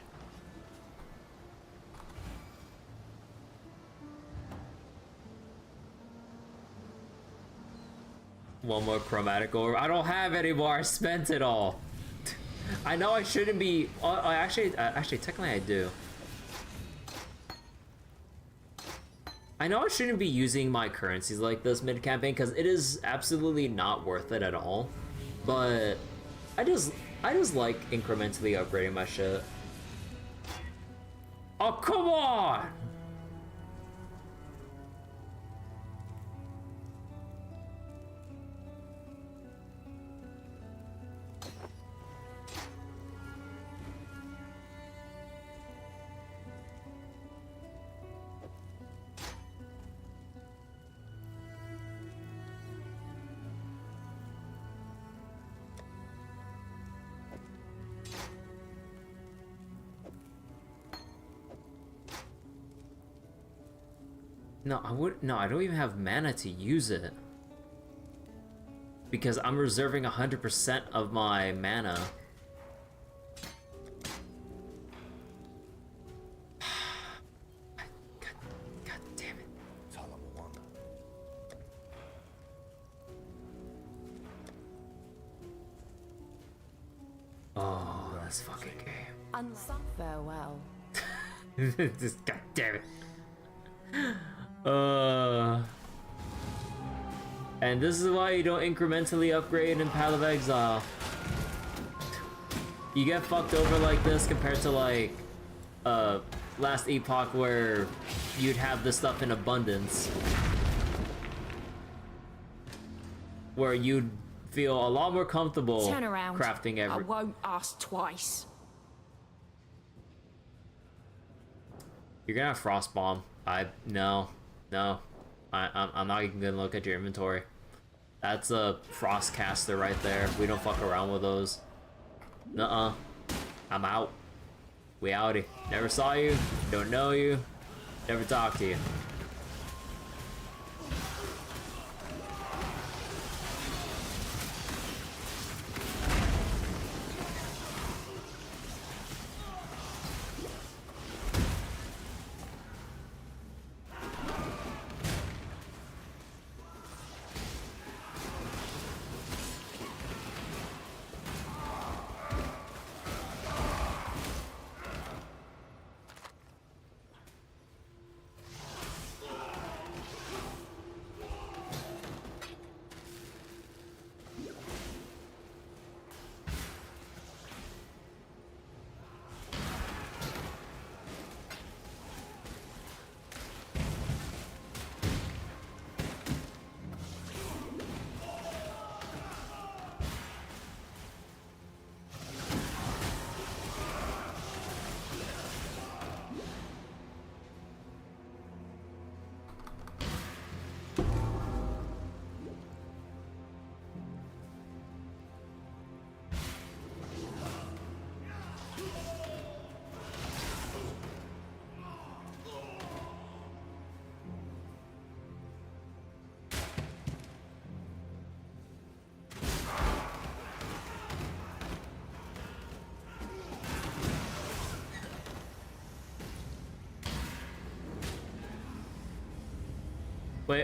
One more chromatic orb. I don't have any more. I spent it all. I know I shouldn't be. Actually, technically, I do. I know I shouldn't be using my currencies like this mid-campaign because it is absolutely not worth it at all. But I just like incrementally upgrading my shit. Oh, come on! No, I don't even have mana to use it. Because I'm reserving 100% of my mana. God damn it. Oh, this fucking game. Farewell. Just god damn it. And this is why you don't incrementally upgrade in Path of Exile. You get fucked over like this compared to like last epoch where you'd have this stuff in abundance. Where you'd feel a lot more comfortable Turn around. crafting I won't ask twice. You're gonna have Frost Bomb. No. I'm not even gonna look at your inventory. That's a Frost Caster right there. We don't fuck around with those. Nuh-uh. I'm out. We outie. Never saw you. Don't know you. Never talked to you.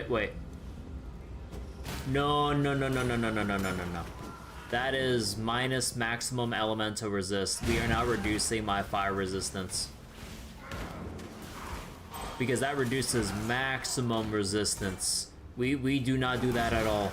Wait. No. That is minus maximum elemental resist. We are now reducing my fire resistance. Because that reduces maximum resistance. We do not do that at all.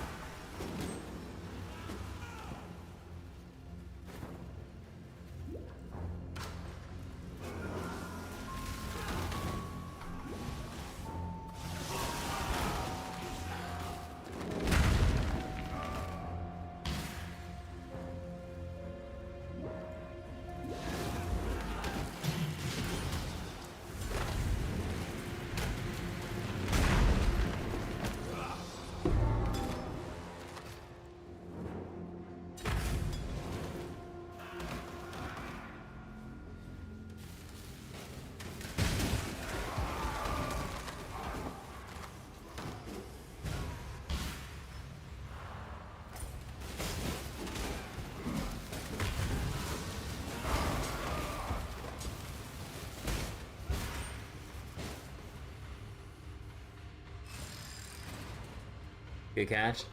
Good catch.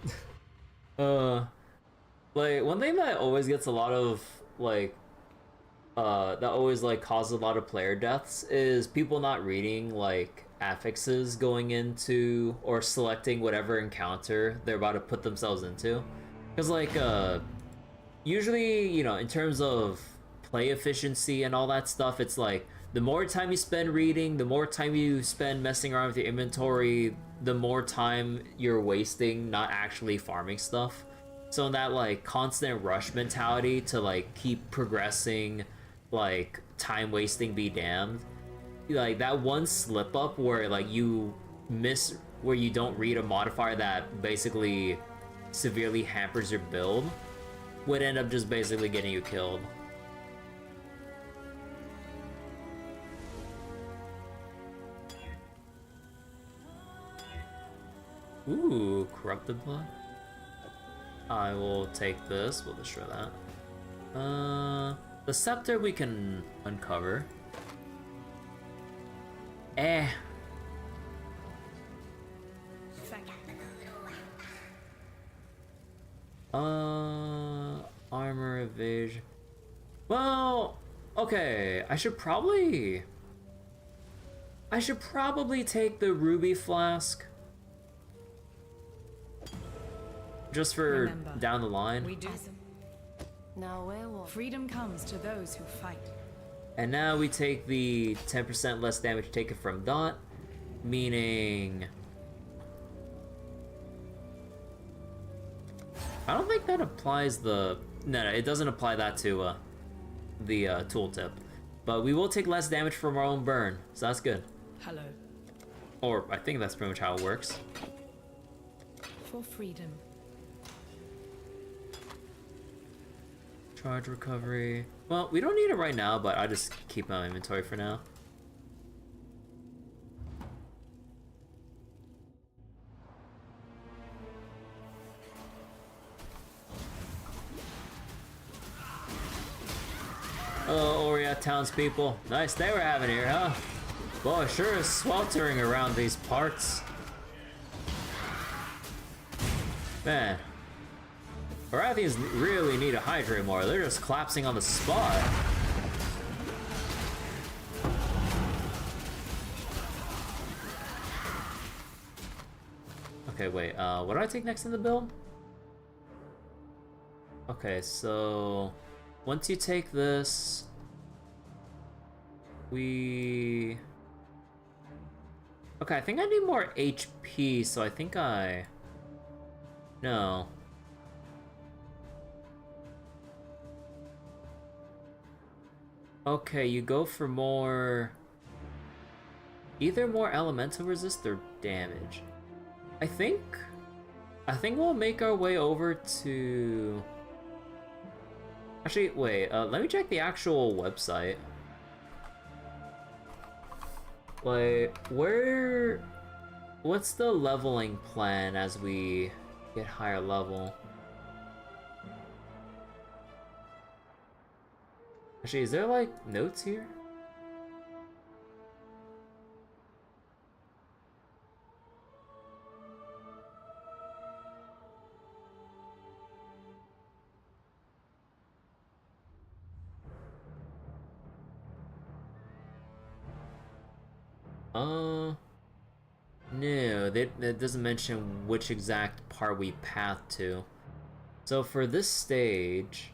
Like, one thing that always gets a lot of, like, that always, like, causes a lot of player deaths is people not reading, like, affixes going into, or selecting whatever encounter they're about to put themselves into. Because, like, usually, you know, in terms of play efficiency and all that stuff, it's like, the more time you spend reading, the more time you spend messing around with your inventory, the more time you're wasting not actually farming stuff. So in that like constant rush mentality to like keep progressing, like time wasting be damned, like that one slip up where like you miss, where you don't read a modifier that basically severely hampers your build, would end up just basically getting you killed. Ooh, corrupted blood. I will take this. We'll destroy that. The scepter we can uncover. Armor evasion. Well, okay. I should probably take the ruby flask. Just for Remember, down the line. We do. Now werewolf. Freedom comes to those who fight. And now we take the 10% less damage taken from Dot, meaning... I don't think that applies the... No, it doesn't apply that to the tooltip. But we will take less damage from our own burn, so that's good. Hello. Or I think that's pretty much how it works. For freedom. Charge recovery. Well, we don't need it right now, but I just keep my inventory for now. Hello, Oria townspeople. Nice day we're having here, huh? Boy, sure is sweltering around these parts. Man. Baratheons really need to hydrate more. They're just collapsing on the spot. Okay, wait. What do I take next in the build? Okay, so... Once you take this... Okay, I think I need more HP, so I think I... No. Okay, you go for more... Either more elemental resist or damage. I think we'll make our way over to... Actually, wait, let me check the actual website. Like, what's the leveling plan as we get higher level? Actually, is there like notes here? No, that doesn't mention which exact part we path to. So for this stage,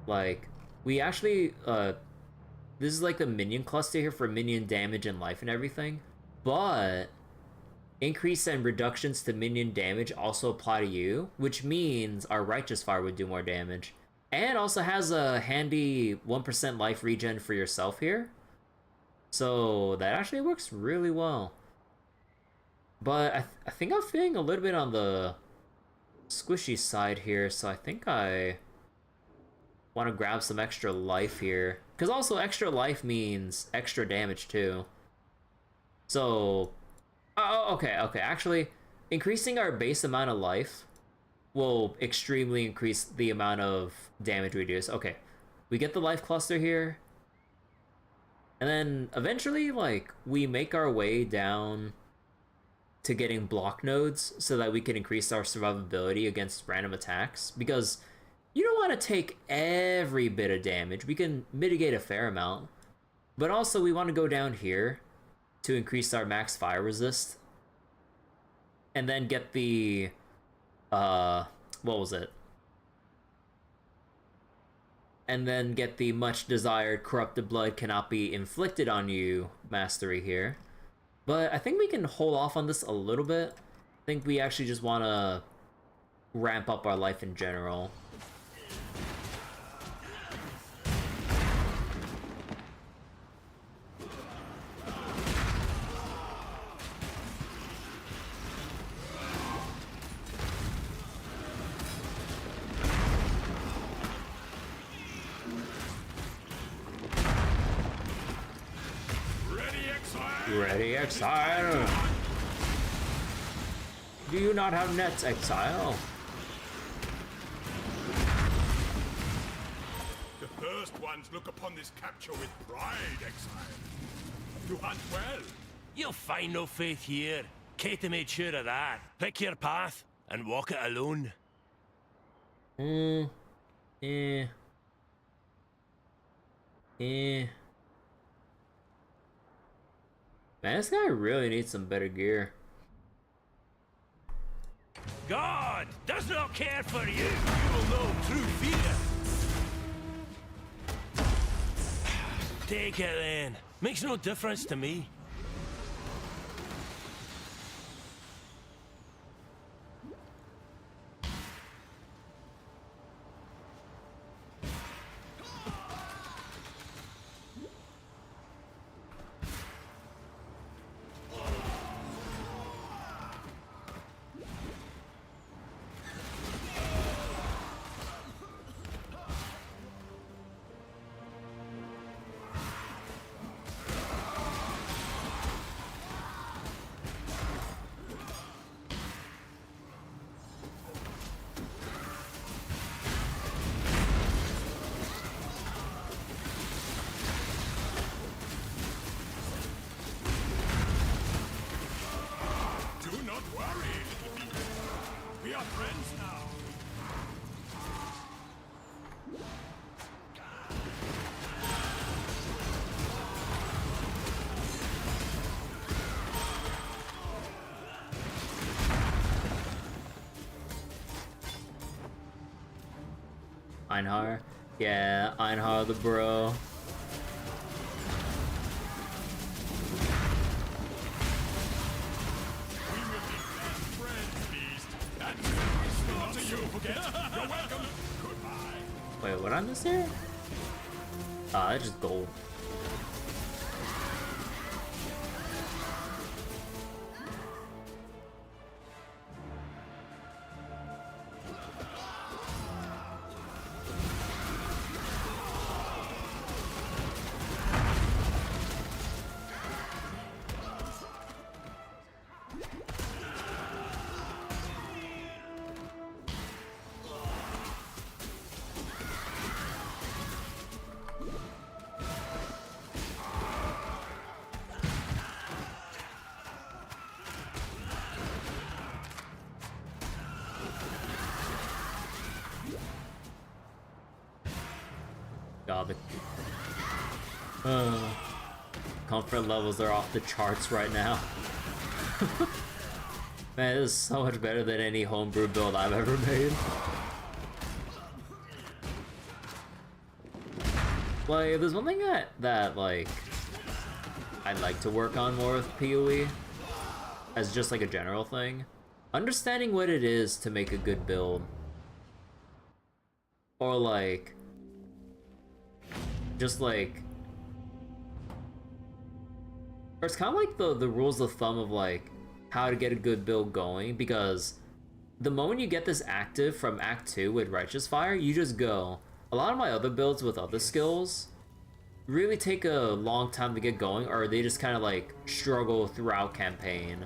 like, we actually, this is like the minion cluster here for minion damage and life and everything, but increase and reductions to minion damage also apply to you, which means our Righteous Fire would do more damage. And also has a handy 1% life regen for yourself here. So that actually works really well. But I think I'm feeling a little bit on the squishy side here, so I think I want to grab some extra life here. Because also extra life means extra damage too. So, okay, actually, increasing our base amount of life will extremely increase the amount of damage we do. So, okay, we get the life cluster here. And then eventually, like, we make our way down to getting block nodes so that we can increase our survivability against random attacks. Because you don't want to take every bit of damage. We can mitigate a fair amount. But also we want to go down here to increase our max fire resist. And then get the... what was it? And then get the much desired corrupted blood cannot be inflicted on you mastery here. But I think we can hold off on this a little bit. I think we actually just want to ramp up our life in general. Ready, Exile! Do you not have nets, Exile? The first ones look upon this capture with pride, Exile. You hunt well. You'll find no faith here. Katie made sure of that. Pick your path and walk it alone. Eh. Man, this guy really needs some better gear. God does not care for you. You will know true fear. Take it then. Makes no difference to me. Do not worry, little beaver. We are friends now. Einhar? Yeah, Einhar the bro. Wait, what I missed here? Ah, that's just gold. God, the comfort levels are off the charts right now. Man, this is so much better than any homebrew build I've ever made. Like, if there's one thing that like I'd like to work on more with PoE, as just like a general thing, understanding what it is to make a good build, or like just like, or it's kind of like the rules of thumb of like how to get a good build going, because the moment you get this active from Act 2 with Righteous Fire, you just go. A lot of my other builds with other skills really take a long time to get going, or they just kind of like struggle throughout campaign,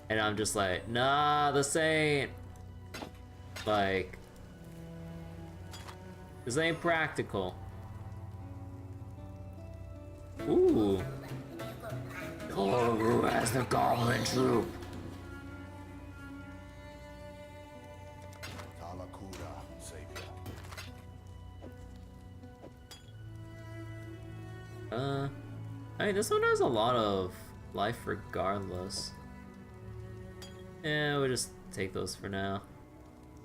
and I'm just like, nah, this ain't like, this ain't practical. Ooh. Who has the goblin troop? I mean, this one has a lot of life regardless. Yeah, we'll just take those for now.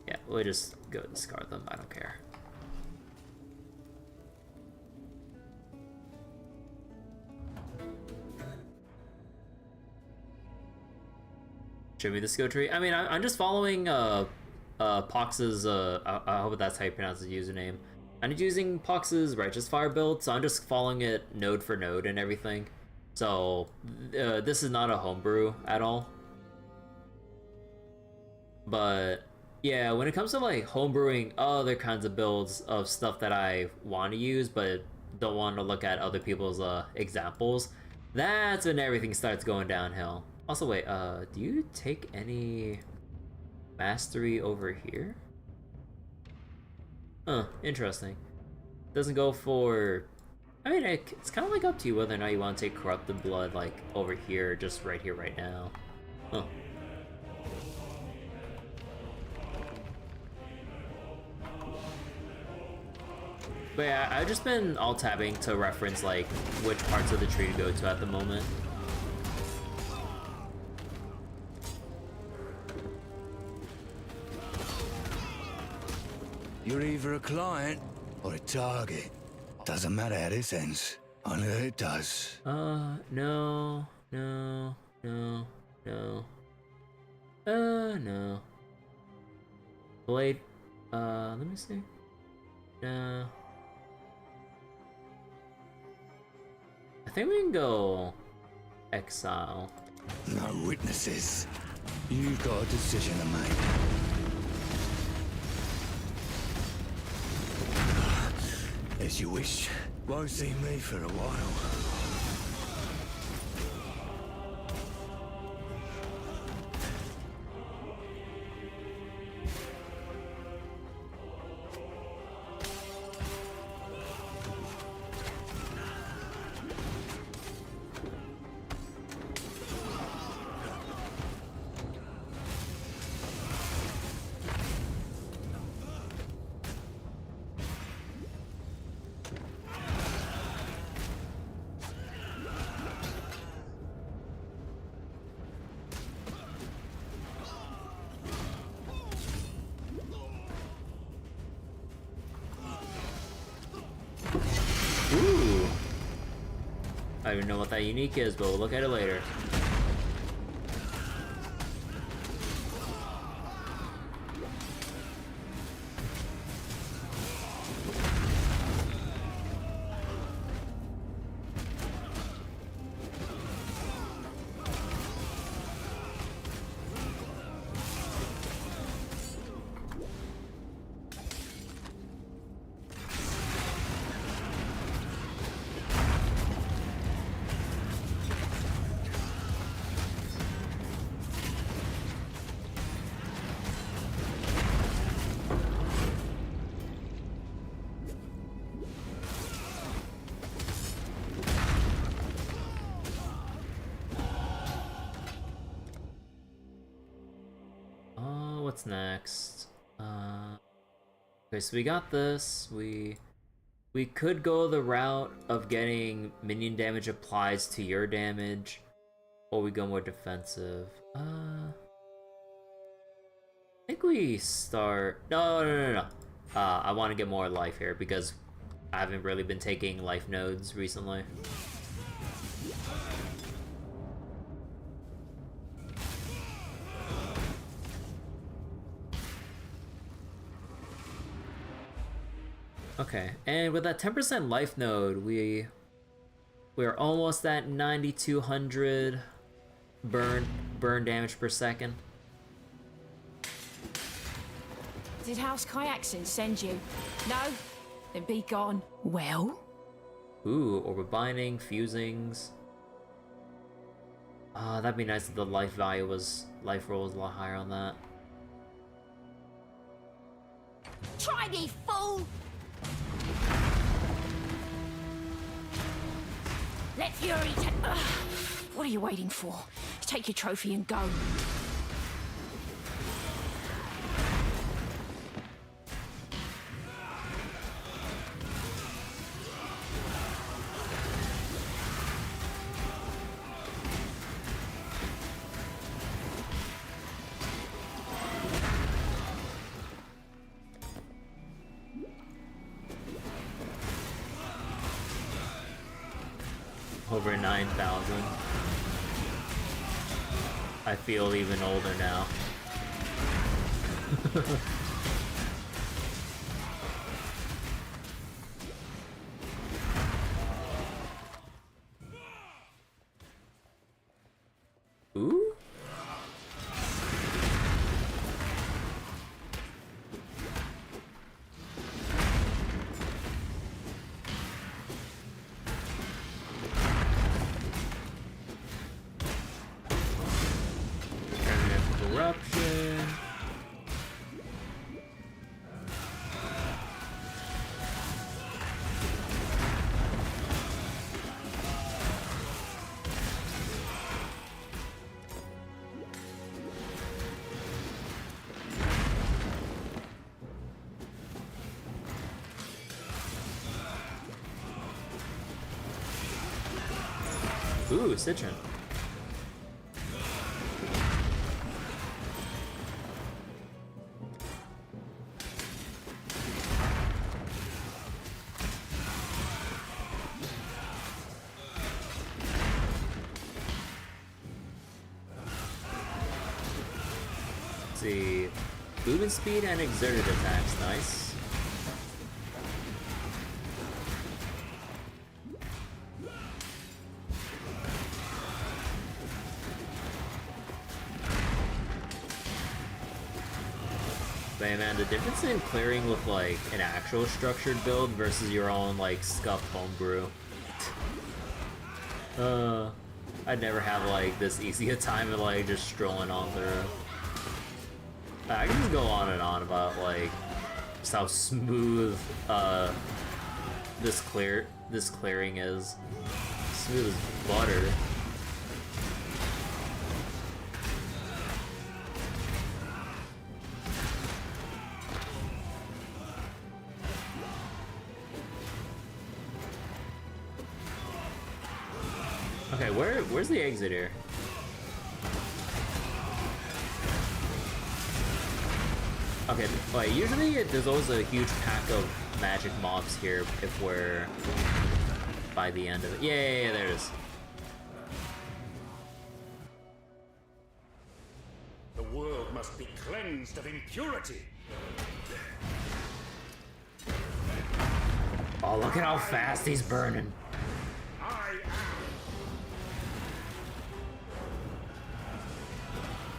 Yeah, we'll just go discard them, I don't care. Show me the skill tree. I mean, I'm just following Pohx's, I hope that's how you pronounce his username. I'm using Pohx's Righteous Fire build, so I'm just following it node for node and everything. So this is not a homebrew at all. But yeah, when it comes to like homebrewing other kinds of builds of stuff that I want to use but don't want to look at other people's examples, that's when everything starts going downhill. Also, wait, do you take any mastery over here? Huh, interesting. Doesn't go for... I mean, it's kind of like up to you whether or not you want to take Corrupted Blood, like, over here, or just right here, right now. Huh. But yeah, I've just been alt-tabbing to reference, like, which parts of the tree to go to at the moment. You're either a client or a target. Doesn't matter how this ends. Only that it does. No. No. Blade, let me see. No. I think we can go Exile. No witnesses. You've got a decision to make. As you wish. Won't see me for a while. Ooh. I don't even know what that unique is, but we'll look at it later. What's next? Okay, so we got this. We could go the route of getting minion damage applies to your damage, or we go more defensive. I think we start... No. I want to get more life here because I haven't really been taking life nodes recently. Okay, and with that 10% life node, we're almost at 9,200 burn damage per second. Did House Kayakson send you? No? Then be gone. Well? Ooh, orb binding, fusings. That'd be nice if the life roll was a lot higher on that. Try me, fool! Let Fury take... What are you waiting for? Take your trophy and go. Over 9,000. I feel even older now. Ooh? Corruption. Ooh, Citron. Let's see. Movement speed and exerted attacks, nice. But man, the difference in clearing with like an actual structured build versus your own like scuffed homebrew. I'd never have like this easy a time of like just strolling on through. I can just go on and on about like just how smooth this clearing is. Smooth as butter. Okay, where's the exit here? Okay, like usually there's always a huge pack of magic mobs here if we're by the end of it. Yeah, there it is. The world must be cleansed of impurity. Oh, look at how fast he's burning.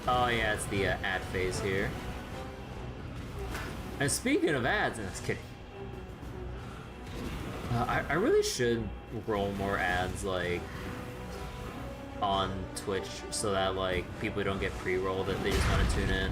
Oh yeah, it's the ad phase here. And speaking of ads, no, just kidding. I really should roll more ads like on Twitch so that like people don't get pre-rolled if they just want to tune in.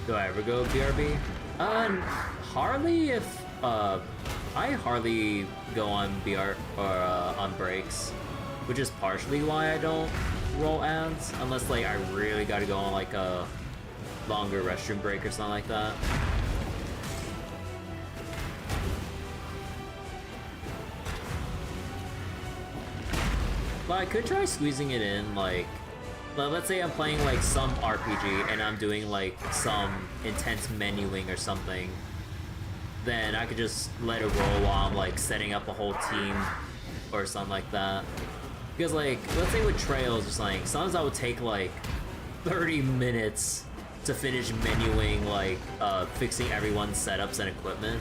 Do I ever go BRB? Hardly if, I hardly go on BR, or, on breaks, which is partially why I don't roll ads, unless, like, I really gotta go on, like, a longer restroom break or something like that. But I could try squeezing it in, like, let's say I'm playing like some RPG and I'm doing like some intense menuing or something, then I could just let it roll while I'm like setting up a whole team or something like that. Because like, let's say with Trails or something, sometimes I would take like 30 minutes to finish menuing, like fixing everyone's setups and equipment.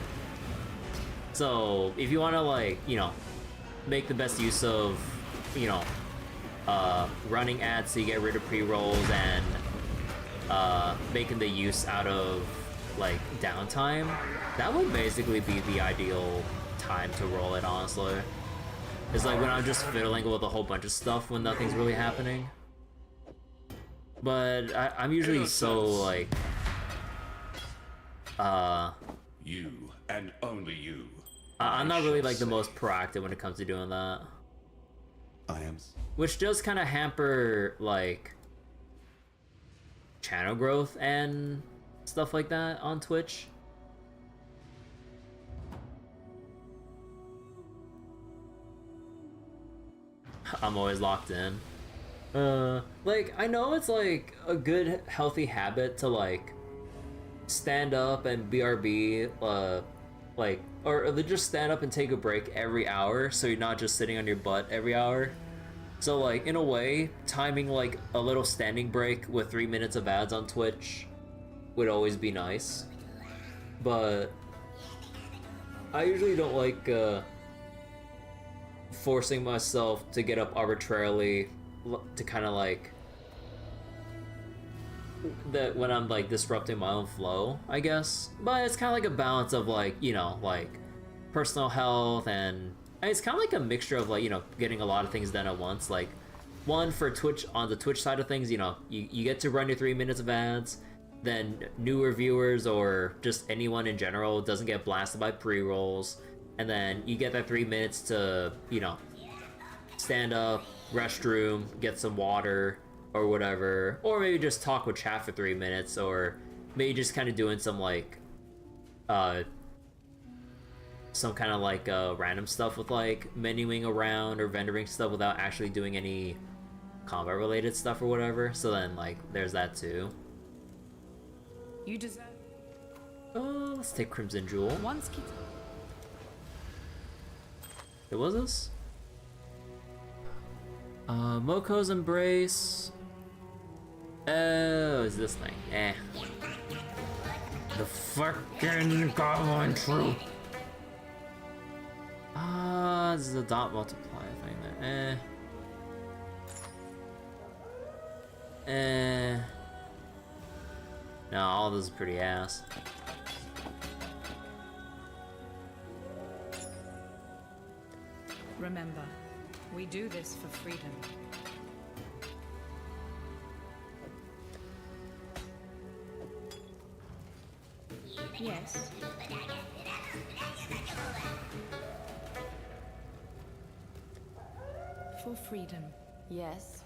So if you want to like, you know, make the best use of, you know, running ads so you get rid of pre-rolls and making the use out of like downtime, that would basically be the ideal time to roll it, honestly. It's like when I'm just fiddling with a whole bunch of stuff when nothing's really happening. But I'm usually so like you and only you. I'm not really like the most proactive when it comes to doing that. I am. Which does kind of hamper, like, channel growth and stuff like that on Twitch. I'm always locked in. Like, I know it's, like, a good, healthy habit to, like, stand up and BRB, like, or just stand up and take a break every hour so you're not just sitting on your butt every hour. So like, in a way, timing like a little standing break with 3 minutes of ads on Twitch would always be nice. But I usually don't like forcing myself to get up arbitrarily to kind of like that when I'm like disrupting my own flow, I guess. But it's kind of like a balance of like, you know, like personal health and it's kind of like a mixture of like, you know, getting a lot of things done at once. Like one for Twitch, on the Twitch side of things, you know, you get to run your 3 minutes of ads, then newer viewers or just anyone in general doesn't get blasted by pre-rolls, and then you get that 3 minutes to, you know, stand up, restroom, get some water or whatever, or maybe just talk with chat for 3 minutes, or maybe just kind of doing some like some kind of like random stuff with like menuing around or vendoring stuff without actually doing any combat related stuff or whatever. So then like there's that too. You deserve. Let's take Crimson Jewel. Once keep. It was this? Moko's Embrace. Oh, is this thing? Eh. The fucking goblin troop. This is a dot multiplier thing there. No, all this is pretty ass. Remember, we do this for freedom. Yes. For freedom. Yes.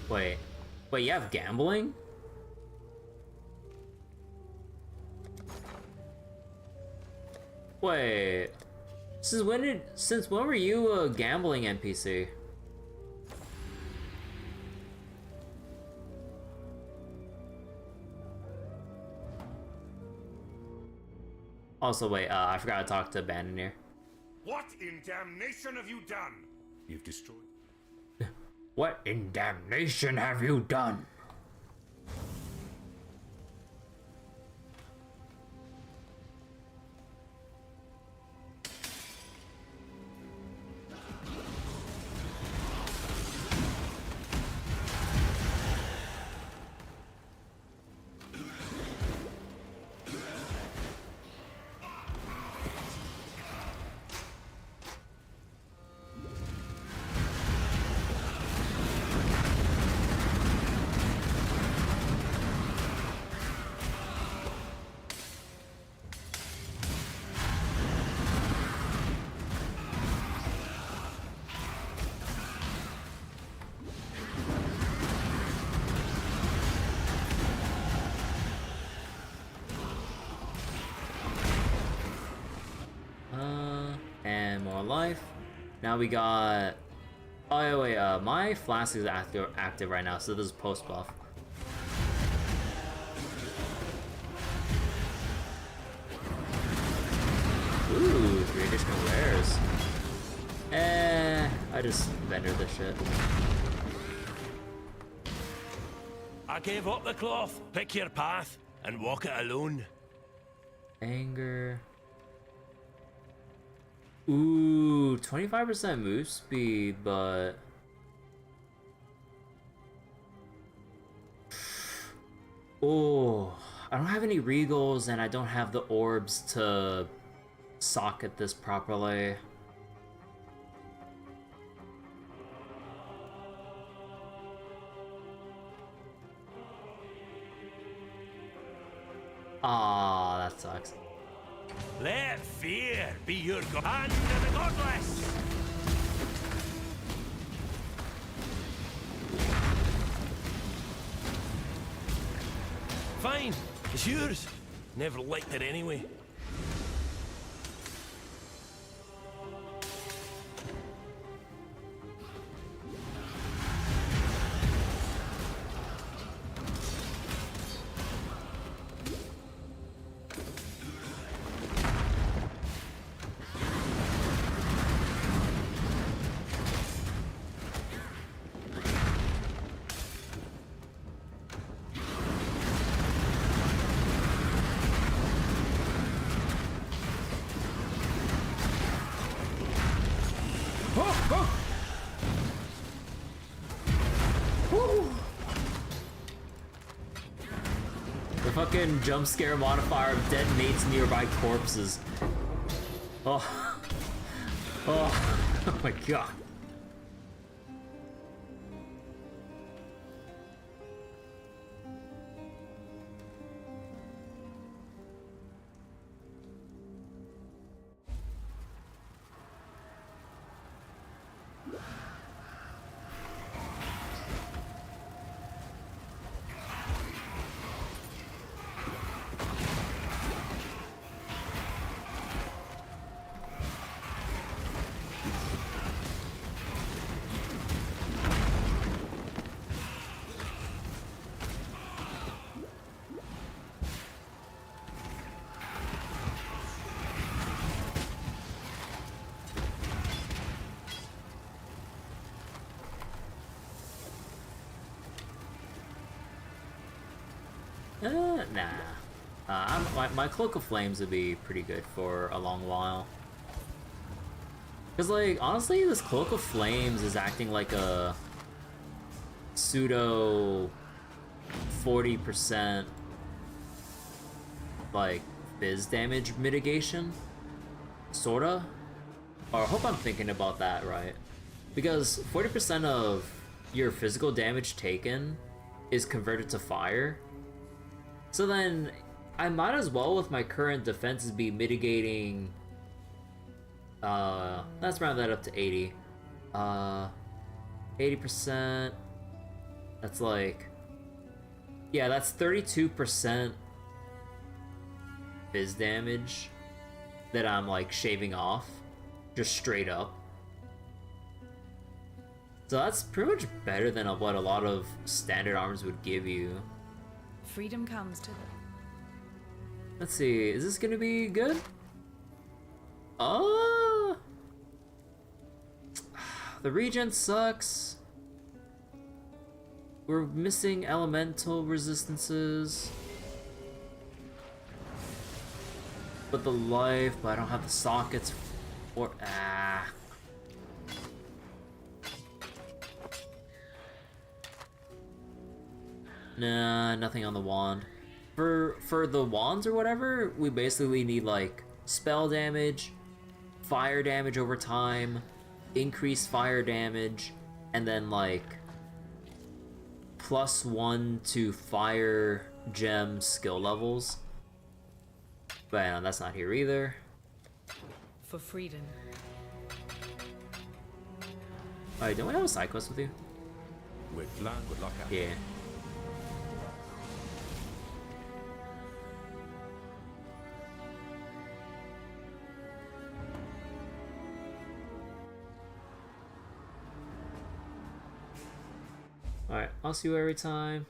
Wait, you have gambling? Wait, since when were you a gambling NPC? Also, wait, I forgot to talk to Bandoneer. What in damnation have you done? You've destroyed. What in damnation have you done? And more life. Now we got... Oh, yeah, wait, my flask is active right now, so this is post buff. Ooh, 3 additional rares. I just vendored this shit. I gave up the cloth. Pick your path and walk it alone. Anger. Ooh, 25% move speed, but... Oh, I don't have any regals and I don't have the orbs to socket this properly. Ah, that sucks. Let fear be your hand of the godless! Fine, it's yours. Never liked it anyway. The fucking jump scare modifier detonates nearby corpses. Oh. Oh. Oh my god. Nah. My Cloak of Flames would be pretty good for a long while. Because, like, honestly, this Cloak of Flames is acting like a pseudo 40% like biz damage mitigation, sorta. Or I hope I'm thinking about that right, because 40% of your physical damage taken is converted to fire. So then I might as well, with my current defenses, be mitigating. Let's round that up to 80. 80%. That's like, yeah, that's 32% biz damage that I'm like shaving off, just straight up. So that's pretty much better than what a lot of standard arms would give you. Freedom comes to the... Let's see, is this gonna be good? The regen sucks. We're missing elemental resistances. But the life, but I don't have the sockets for... Nah, nothing on the wand. For the wands or whatever, we basically need like spell damage, fire damage over time, increased fire damage, and then like +1 to fire gem skill levels. But that's not here either. For freedom. Alright, don't we have a side quest with you? With plan, good luck out. Yeah. Alright, I'll see you every time.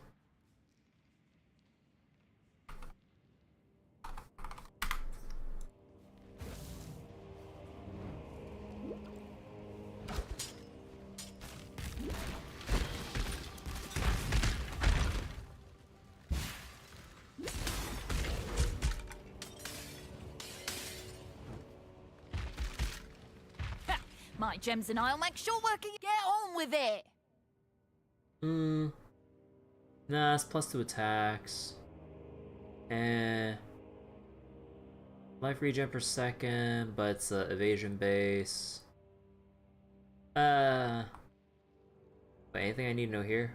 My gems and I'll make sure working. Get on with it. Nah, it's +2 attacks. Life regen per second, but it's evasion base. Wait, anything I need to know here?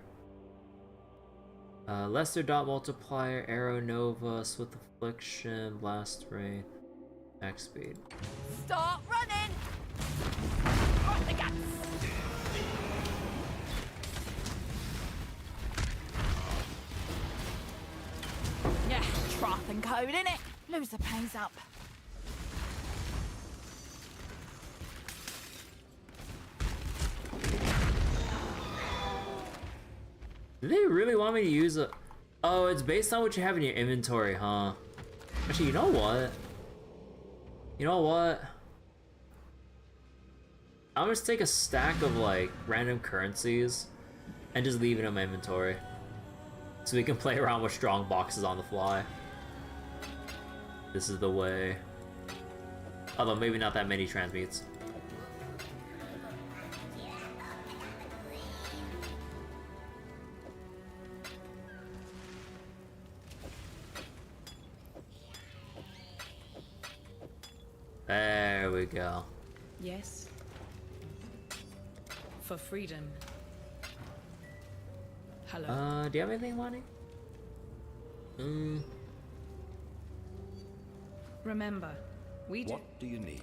Lesser dot multiplier, arrow nova, swift affliction, blast rain, attack speed. Start running. Right the guts. Yeah, trough and code, innit? Lose the pains up. Do they really want me to use a... Oh, it's based on what you have in your inventory, huh? Actually, you know what? You know what? I'll just take a stack of, like, random currencies and just leave it in my inventory. So we can play around with strong boxes on the fly. This is the way. Although, maybe not that many transmutes. There we go. Yes. For freedom. Hello. Do you have anything, Lonnie? Remember, we do. What do you need?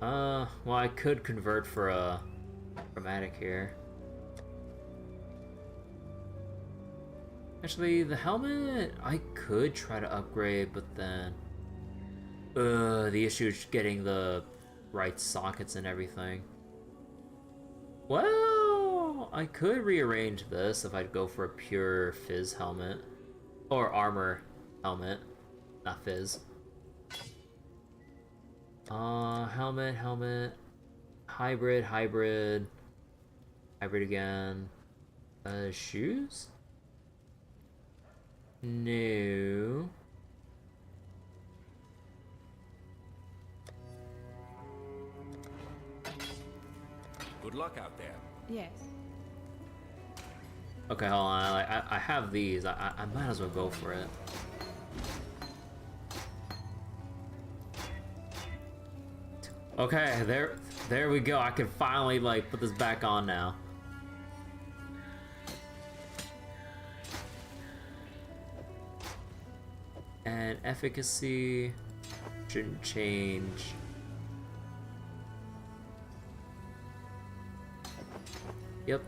Well, I could convert for a chromatic here. Actually, the helmet, I could try to upgrade, but then... the issue is getting the right sockets and everything. Well, I could rearrange this if I'd go for a pure Fizz helmet. Or armor helmet, not Fizz. Helmet, hybrid again. Shoes? No. Good luck out there. Yes. Okay, hold on. I have these. I might as well go for it. Okay, there we go. I can finally like put this back on now. And efficacy shouldn't change. Yep.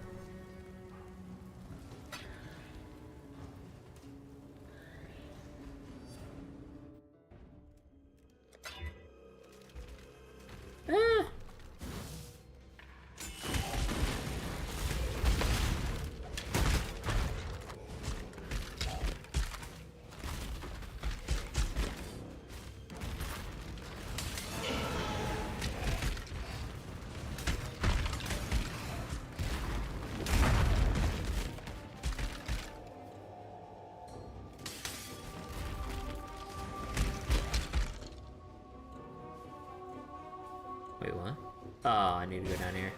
Wait, what? Oh, I need to go down here.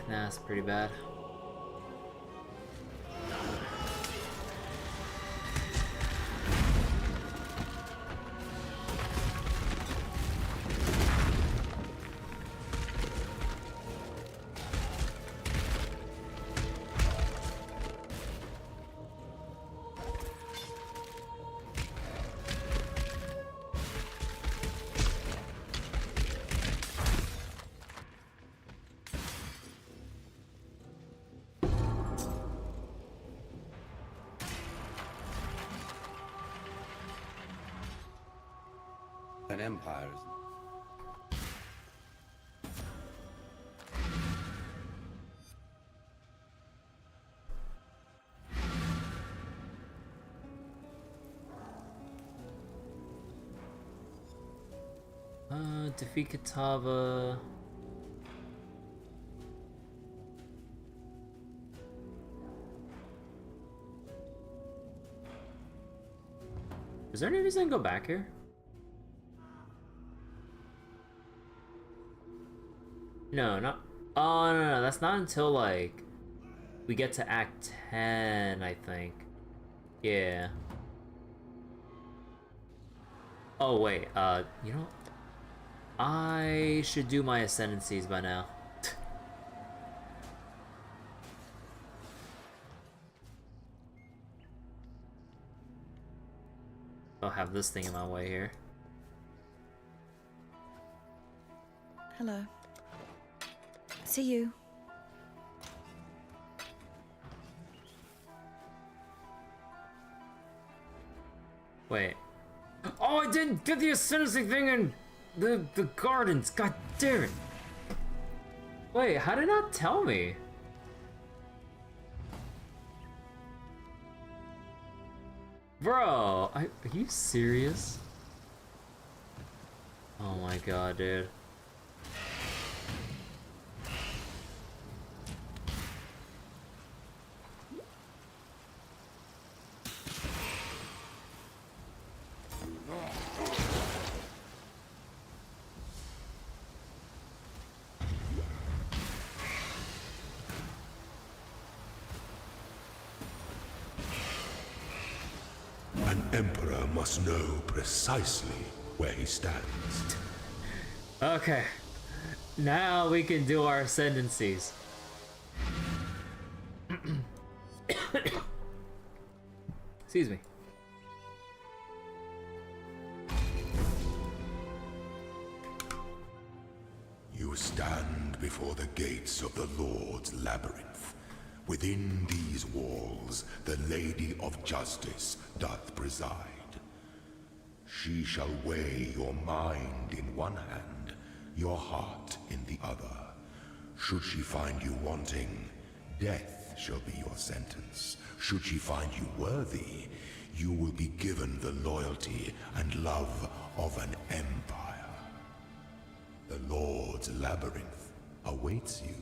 Nah, that's pretty bad. An empire is... Defeat Katava. Is there any reason to go back here? No, not... Oh, no, that's not until, like, we get to Act 10, I think. Yeah. Oh, wait, you know... I should do my Ascendancies by now. I'll have this thing in my way here. Hello. See you. Wait. Oh, I didn't get the Ascendancy thing in the gardens. God damn it. Wait, how did it not tell me? Bro, are you serious? Oh my god, dude. An emperor must know precisely where he stands. Okay. Now we can do our Ascendancies. Excuse me. You stand before the gates of the Lord's labyrinth. Within these walls, the Lady of Justice doth preside. She shall weigh your mind in one hand, your heart in the other. Should she find you wanting, death shall be your sentence. Should she find you worthy, you will be given the loyalty and love of an empire. The Lord's labyrinth awaits you.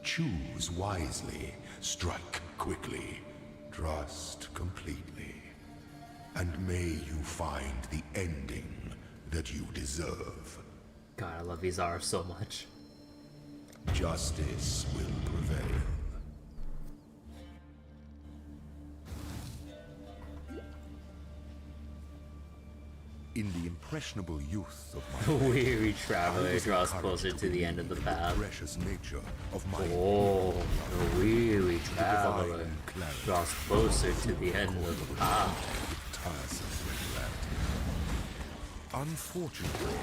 Choose wisely, strike quickly, trust completely, and may you find the ending that you deserve. God, I love Izar so much. Justice will prevail. In the impressionable youth of my weary traveler draws closer to the end of the path. Precious nature of my the weary traveler draws closer to the end of the path. Unfortunately,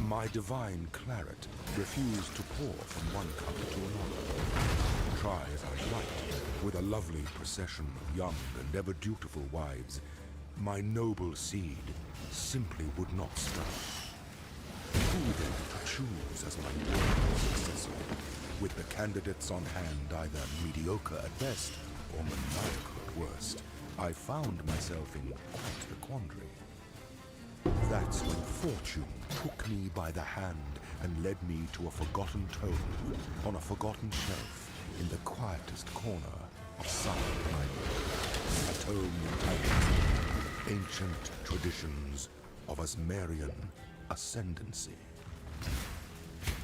my divine claret refused to pour from one cup to another. Try as I might, with a lovely procession of young and ever dutiful wives, my noble seed simply would not stop. Who then to choose as my worthy successor, with the candidates on hand either mediocre at best or maniacal at worst? I found myself in quite the quandary. That's when fortune took me by the hand and led me to a forgotten tome on a forgotten shelf in the quietest corner of Silent Island. A tome entitled Ancient Traditions of Asmarian Ascendancy.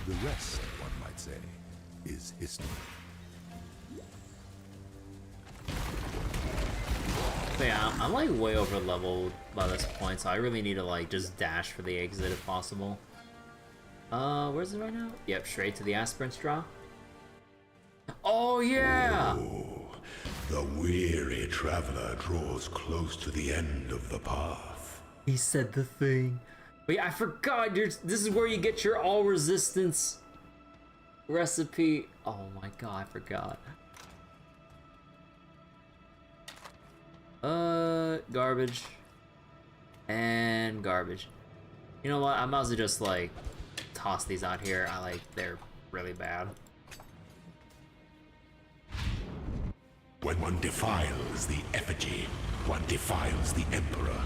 The rest, one might say, is history. But yeah, I'm like way over leveled by this point, so I really need to like just dash for the exit if possible. Where's it right now? Yep, straight to the aspirant straw. Oh yeah! The weary traveler draws close to the end of the path. He said the thing. But yeah, I forgot. This is where you get your all resistance recipe. Oh my god, I forgot. Garbage. And garbage. You know what? I might as well just like toss these out here. They're really bad. When one defiles the effigy, one defiles the Emperor.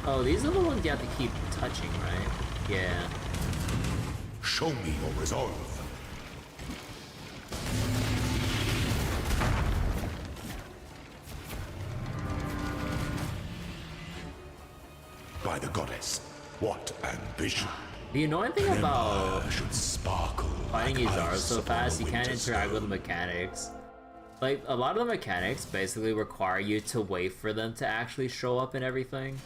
Oh, these are the ones you have to keep touching, right? Yeah. Show me your resolve. By the goddess, what ambition! The annoying thing about should sparkle fighting like Izar ice so fast, you upon a can't winter interact with the snow. mechanics. Like, a lot of the mechanics basically require you to wait for them to actually show up and everything.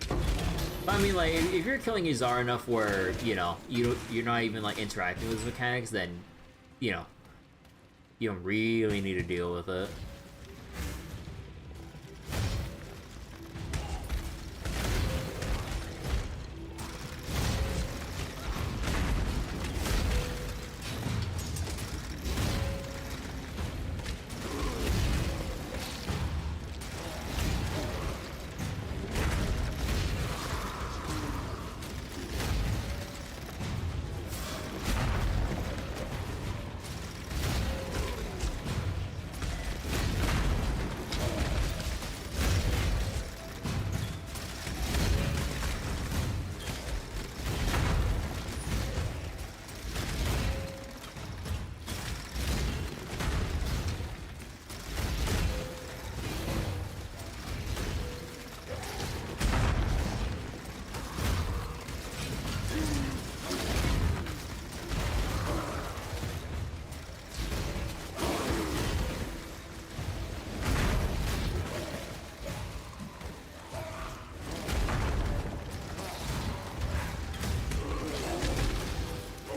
But I mean, like, if you're killing Izar enough where, you know, you're not even, like, interacting with his mechanics, then, you know, you don't really need to deal with it.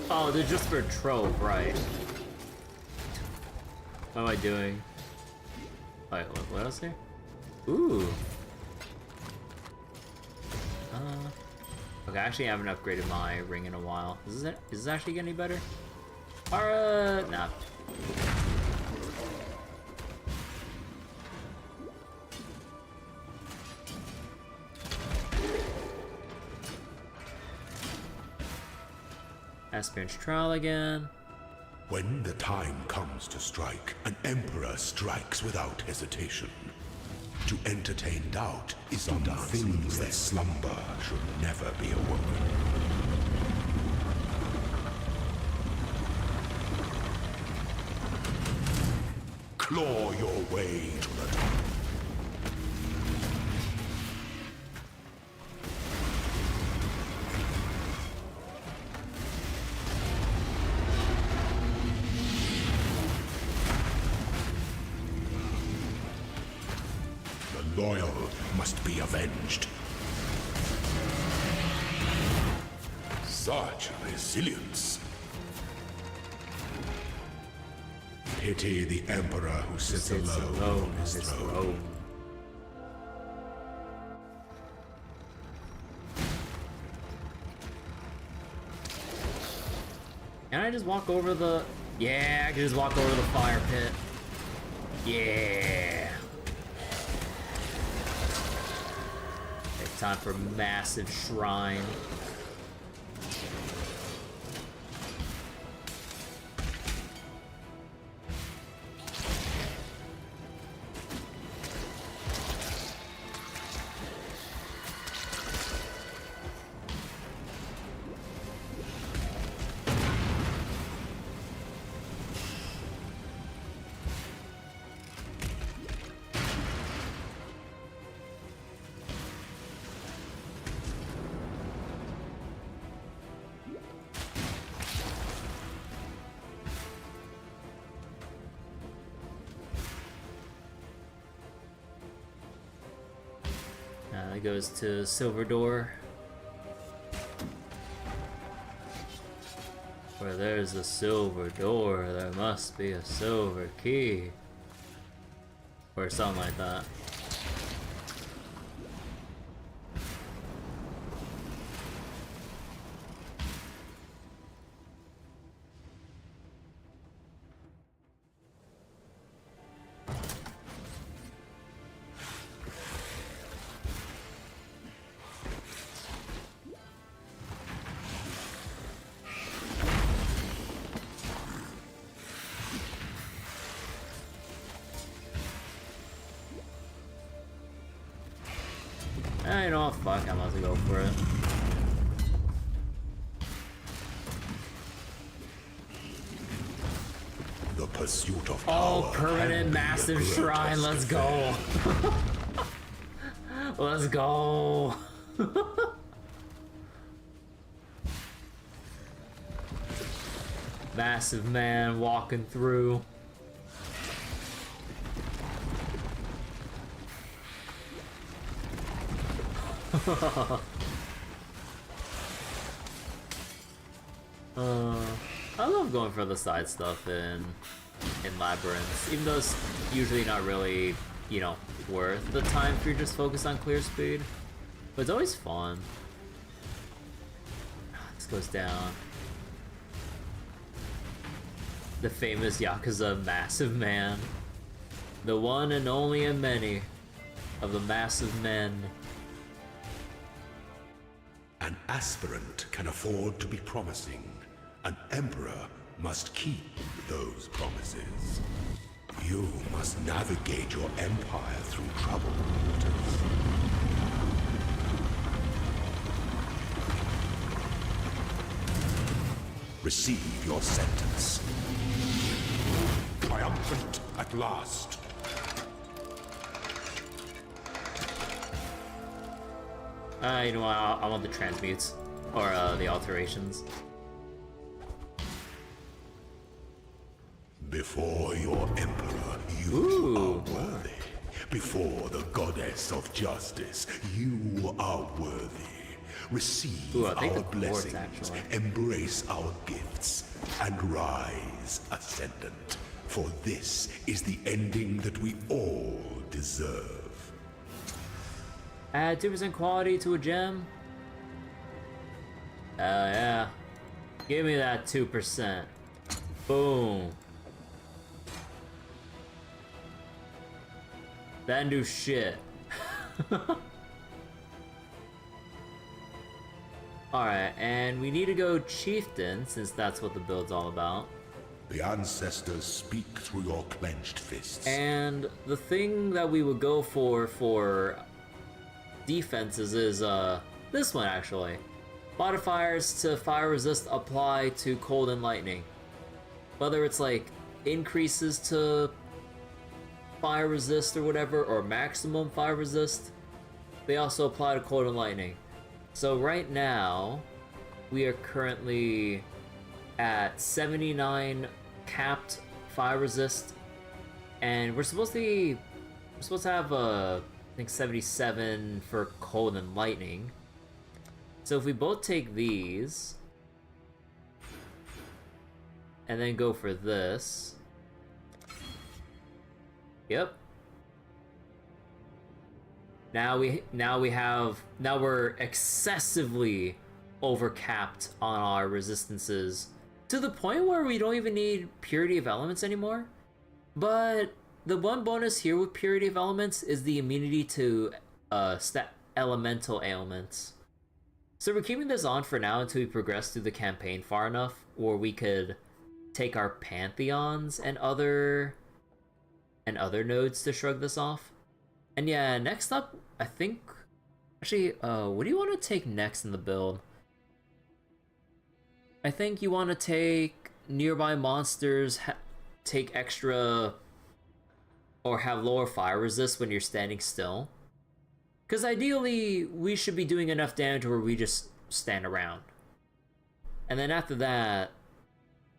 Oh, they're just for trope, right? What am I doing? Wait, what else here? Ooh. Okay, actually I haven't upgraded my ring in a while. Is this actually getting any better? Nah. Aspirant's trial again. When the time comes to strike, an emperor strikes without hesitation. To entertain doubt is undone. Things that slumber should never be awoken. Claw your way to the top. The loyal must be avenged. Such resilience. Pity the Emperor who sits alone on his throne. Can I just walk over the... Yeah, I can just walk over the fire pit. Yeah. It's time for massive shrine. It goes to Silver Door. Where there's a silver door, there must be a silver key. Or something like that. You know what, fuck, I'm about to go for it. The pursuit of power. Oh, permanent massive shrine, let's go. Let's go. Massive man walking through. I love going for the side stuff in labyrinths, even though it's usually not really, you know, worth the time if you're just focused on clear speed. But it's always fun. This goes down. The famous Yakuza Massive Man. The one and only and many of the Massive Men. An aspirant can afford to be promising. An emperor must keep those promises. You must navigate your empire through troubled waters. Receive your sentence. Triumphant at last. You know what, I want the transmutes, or the alterations. Before your emperor, you are worthy. Before the goddess of justice, you are worthy. Receive our blessings, embrace our gifts, and rise ascendant. For this is the ending that we all deserve. Add 2% quality to a gem? Hell yeah. Give me that 2%. Boom. That didn't do shit. Alright, and we need to go Chieftain, since that's what the build's all about. The ancestors speak through your clenched fists. And the thing that we would go for defenses is this one actually. Modifiers to fire resist apply to cold and lightning. Whether it's like increases to fire resist or whatever, or maximum fire resist, they also apply to cold and lightning. So right now, we are currently at 79 capped fire resist, and we're supposed to have I think 77 for cold and lightning. So if we both take these and then go for this, yep. Now we're excessively overcapped on our resistances to the point where we don't even need Purity of Elements anymore. But the one bonus here with Purity of Elements is the immunity to elemental ailments. So we're keeping this on for now until we progress through the campaign far enough where we could take our Pantheons and other nodes to shrug this off. And yeah, next up, I think... Actually, what do you want to take next in the build? I think you want to take nearby monsters, take extra... or have lower fire resist when you're standing still. Because ideally, we should be doing enough damage where we just stand around. And then after that,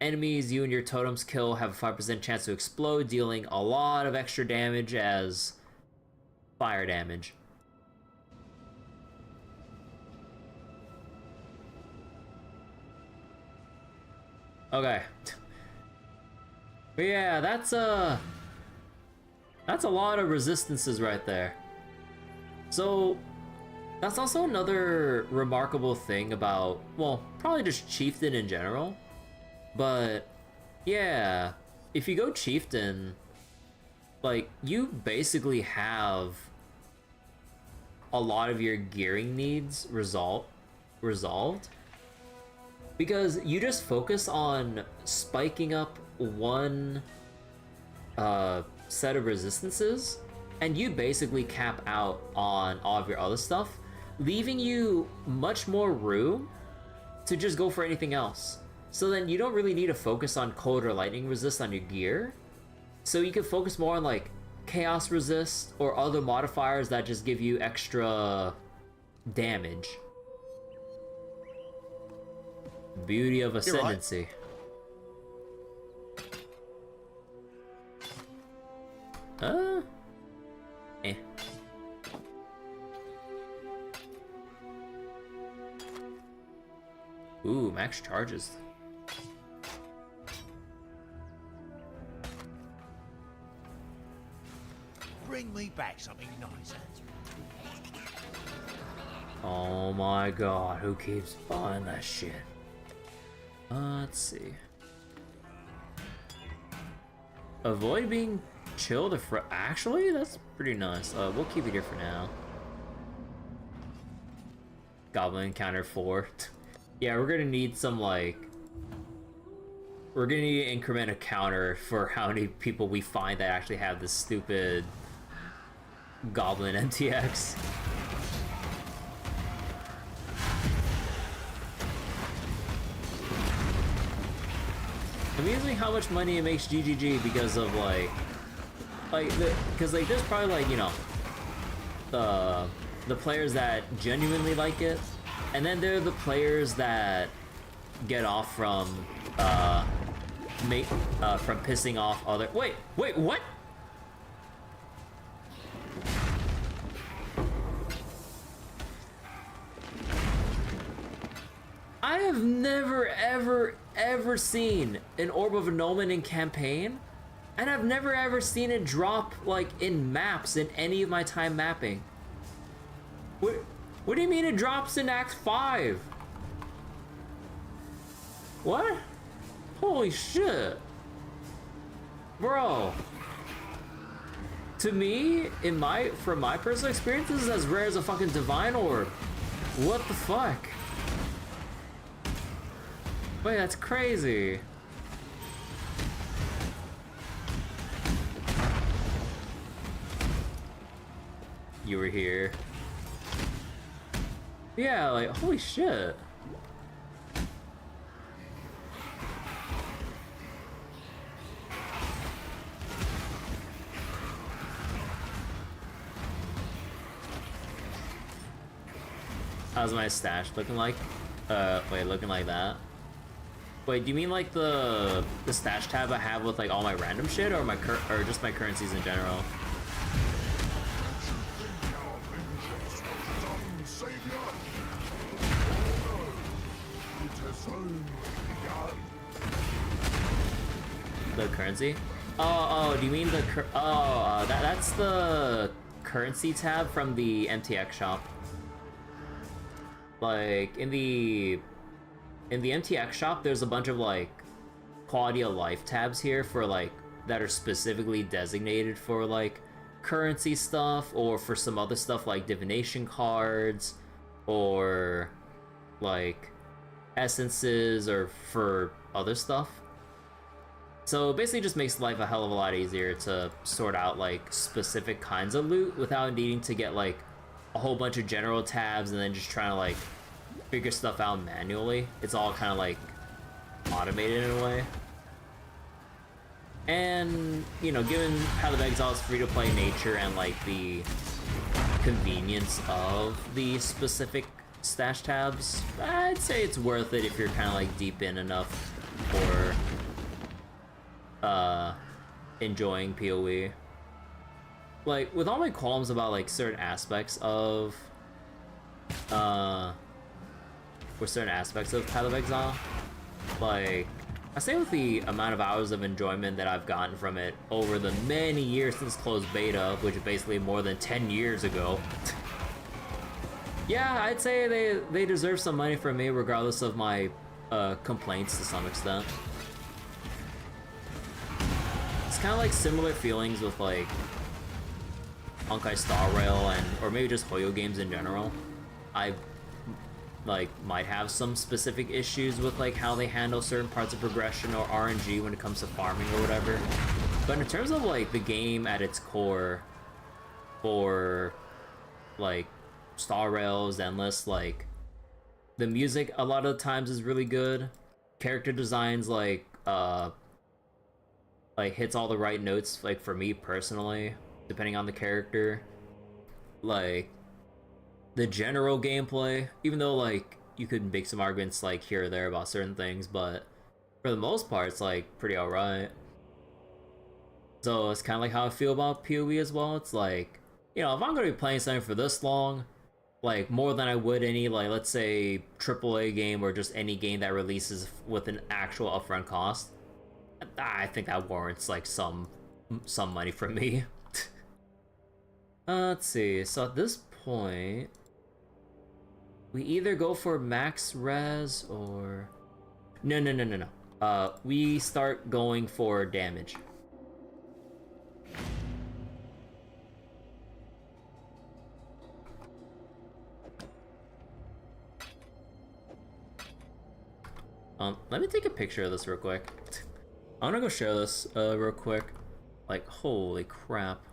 enemies you and your totems kill have a 5% chance to explode, dealing a lot of extra damage as fire damage. Okay. But yeah, that's a lot of resistances right there. So that's also another remarkable thing about, well, probably just Chieftain in general. But yeah, if you go Chieftain, like, you basically have a lot of your gearing needs resolved. Because you just focus on spiking up one set of resistances, and you basically cap out on all of your other stuff, leaving you much more room to just go for anything else. So then you don't really need to focus on cold or lightning resist on your gear. So you can focus more on like chaos resist or other modifiers that just give you extra damage. Beauty of Ascendancy. Eh. Ooh, max charges. Bring me back something nice. Oh my god, who keeps buying that shit? Let's see. Avoid being chilled. Actually, that's pretty nice. We'll keep it here for now. Goblin encounter 4. Yeah, we're gonna need some, like... We're gonna need to increment a counter for how many people we find that actually have this stupid... Goblin MTX. Amusing how much money it makes GGG because of because there's probably like, you know, the players that genuinely like it, and then there are the players that get off from pissing off other. Wait, what? I have never, ever seen an Orb of Annulment in campaign, and I've never ever seen it drop, like, in maps in any of my time mapping. What do you mean it drops in Act 5? What? Holy shit. Bro. To me, from my personal experience, this is as rare as a fucking Divine Orb. What the fuck? Wait, that's crazy. You were here. Yeah, like, holy shit. How's my stash looking like? Wait, looking like that? Wait, do you mean like the stash tab I have with like all my random shit, or or just my currencies in general? The currency? Oh, do you mean the that's the currency tab from the MTX shop. Like in the MTX shop, there's a bunch of like quality of life tabs here for like that are specifically designated for like currency stuff, or for some other stuff like divination cards, or like essences, or for other stuff. So it basically just makes life a hell of a lot easier to sort out like specific kinds of loot without needing to get like a whole bunch of general tabs and then just trying to like figure stuff out manually. It's all kind of like automated in a way. And, you know, given Path of Exile's free-to-play nature and like the convenience of the specific stash tabs, I'd say it's worth it if you're kind of like deep in enough for enjoying PoE. Like, with all my qualms about like certain aspects of Path of Exile, like, I say with the amount of hours of enjoyment that I've gotten from it over the many years since closed beta, which is basically more than 10 years ago. Yeah, I'd say they deserve some money from me regardless of my complaints to some extent. It's kind of like similar feelings with like Honkai Star Rail or maybe just Hoyo games in general. I like might have some specific issues with like how they handle certain parts of progression or RNG when it comes to farming or whatever. But in terms of like the game at its core, for like Star Rail's Endless, like the music a lot of the times is really good. Character designs like hits all the right notes, like for me personally, depending on the character. Like the general gameplay, even though like you could make some arguments like here or there about certain things, but for the most part it's like pretty alright. So it's kind of like how I feel about PoE as well. It's like, you know, if I'm gonna be playing something for this long, like more than I would any, like, let's say AAA game or just any game that releases with an actual upfront cost, I think that warrants like some money from me. Let's see, so at this point we either go for max res or no. We start going for damage. Let me take a picture of this real quick. I'm gonna go share this real quick. Like, holy crap.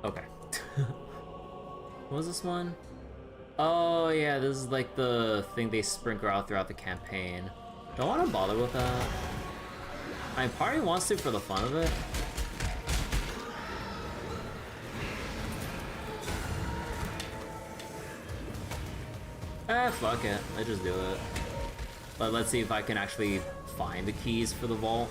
Okay. What was this one? Oh yeah, this is like the thing they sprinkle out throughout the campaign. Don't want to bother with that. I mean, party wants to for the fun of it. Fuck it. Let's just do it. But let's see if I can actually find the keys for the vault.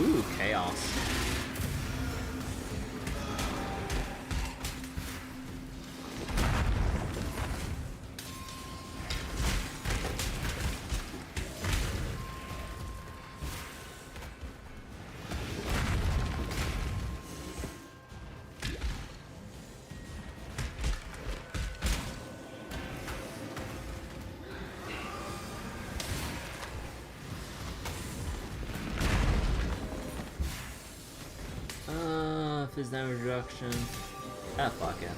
Ooh, chaos. His damage reduction. Ah, fuck it.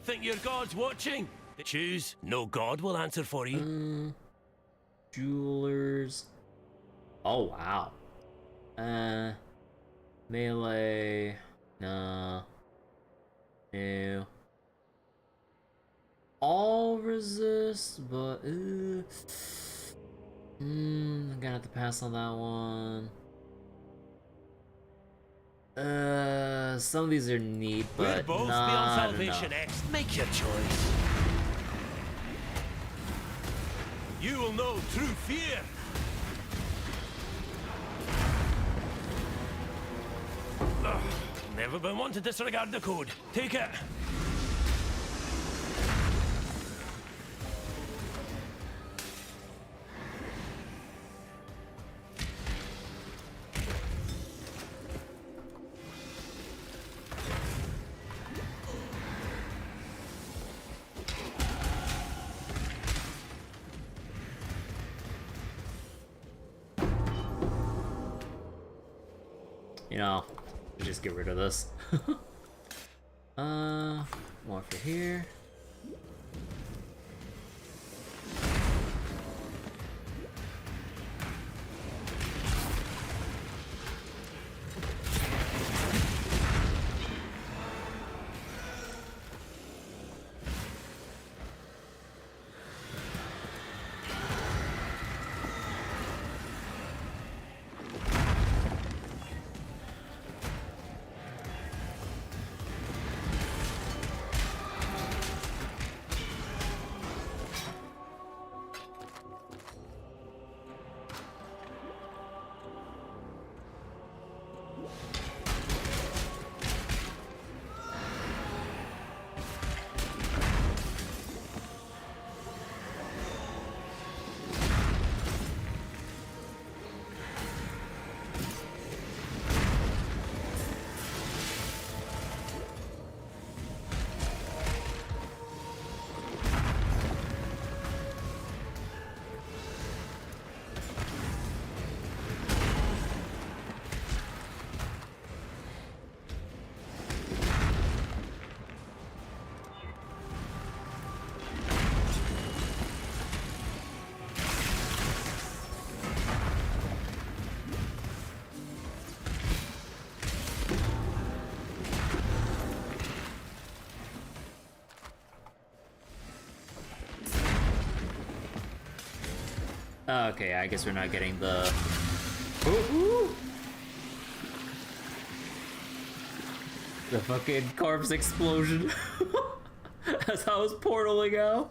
Think your god's watching? Choose. No god will answer for you. Jewelers. Oh, wow. Melee. Nah. No. All resist, but I'm gonna have to pass on that one. Some of these are neat, but we'll both not be on Salvation enough. X. Make your choice. You will know true fear. Ugh, never been one to disregard the code. Take it. You know, just get rid of this. More for here. Okay, I guess we're not getting the... Ooh. The fucking corpse explosion. That's how I was portaling out.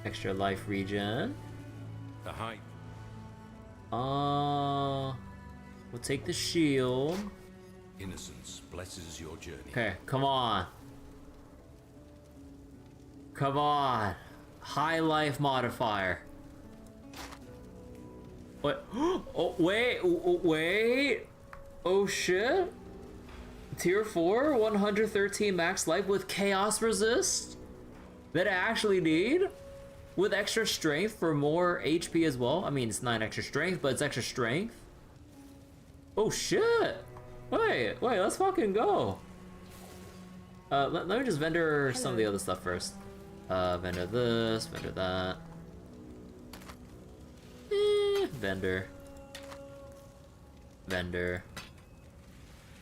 Extra life regen. The height. We'll take the shield. Innocence blesses your journey. Okay, come on. Come on. High life modifier. What? Oh, wait. Oh, shit. Tier 4, 113 max life with chaos resist? That I actually need? With extra strength for more HP as well? I mean, it's not extra strength, but it's extra strength. Oh, shit. Wait, let's fucking go. Let me just vendor some of the other stuff first. Vendor this, vendor that. Vendor. Vendor.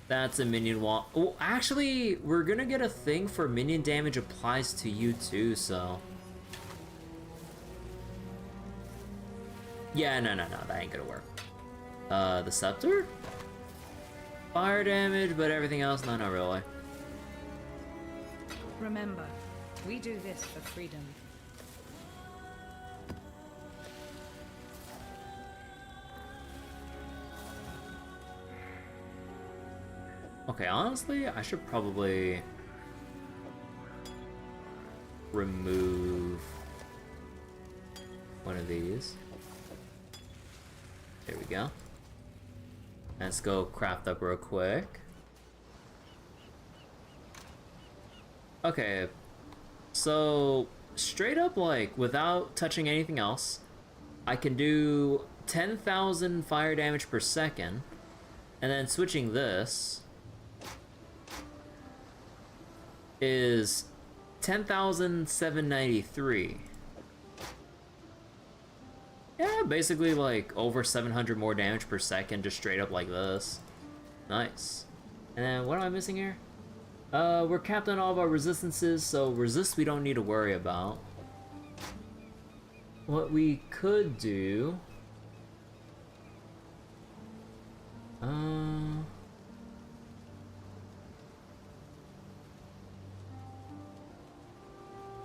That's a minion wall. Oh, actually, we're gonna get a thing for minion damage applies to you too, so. Yeah, no, that ain't gonna work. The scepter? Fire damage, but everything else, no, not really. Remember, we do this for freedom. Okay, honestly, I should probably remove one of these. There we go. Let's go craft up real quick. Okay, so straight up, like, without touching anything else, I can do 10,000 fire damage per second, and then switching this is 10,793. Yeah, basically like over 700 more damage per second, just straight up like this. Nice. And then what am I missing here? We're capped on all of our resistances, so resist we don't need to worry about. What we could do...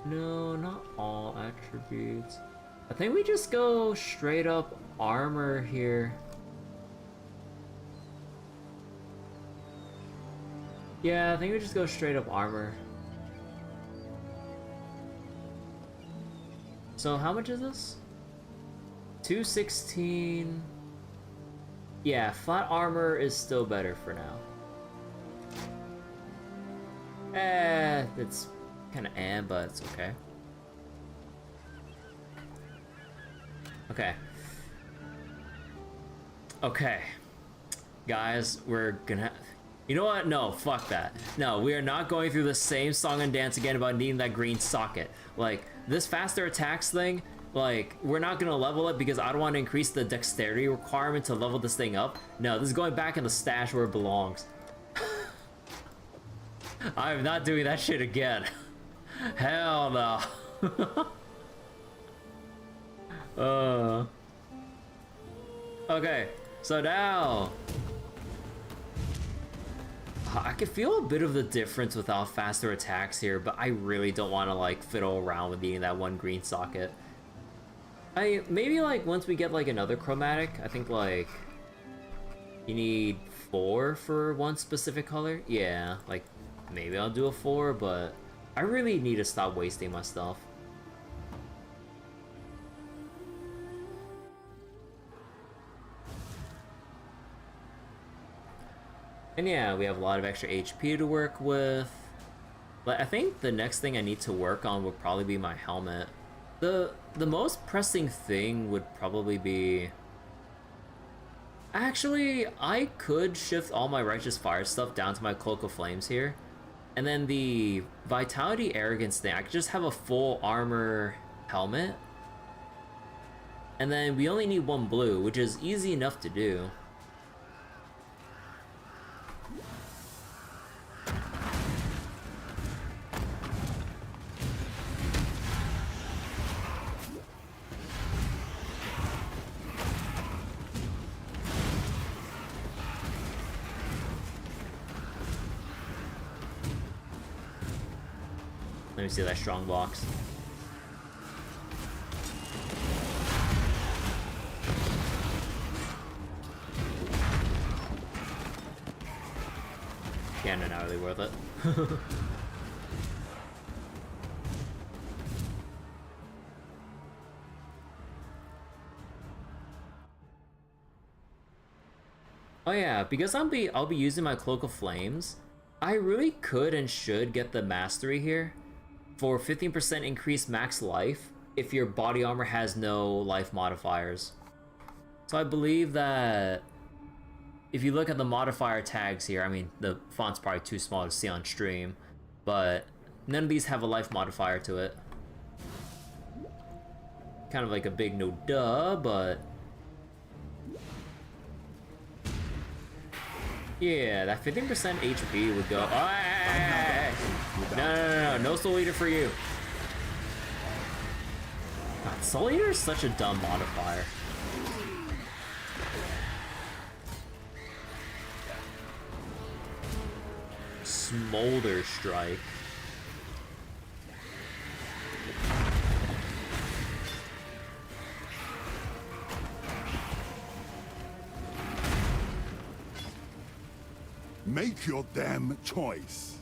No, not all attributes. I think we just go straight up armor here. Yeah, I think we just go straight up armor. So how much is this? 216. Yeah, flat armor is still better for now. It's kind of but it's okay. Okay. Guys, we're gonna... You know what? No, fuck that. No, we are not going through the same song and dance again about needing that green socket. Like, this faster attacks thing, like, we're not gonna level it because I don't want to increase the dexterity requirement to level this thing up. No, this is going back in the stash where it belongs. I'm not doing that shit again. Hell no. Okay, so now I can feel a bit of the difference without faster attacks here, but I really don't want to like fiddle around with needing that one green socket. Maybe like once we get like another chromatic, I think like you need 4 for one specific color. Yeah, like maybe I'll do a 4, but I really need to stop wasting my stuff. And yeah, we have a lot of extra HP to work with. But I think the next thing I need to work on would probably be my helmet. The most pressing thing would probably be... Actually, I could shift all my Righteous Fire stuff down to my Cloak of Flames here. And then the Vitality Arrogance thing, I could just have a full armor helmet. And then we only need one blue, which is easy enough to do. Let me see that strong box. Yeah, no, not really worth it. Oh yeah, because I'll be using my Cloak of Flames, I really could and should get the Mastery here for 15% increased max life if your body armor has no life modifiers. So I believe that if you look at the modifier tags here, I mean, the font's probably too small to see on stream, but none of these have a life modifier to it. Kind of like a big no duh, but... yeah, that 15% HP would go... oh, hey! No Soul Eater for you. God, Soul Eater is such a dumb modifier. Smolder Strike. Make your damn choice.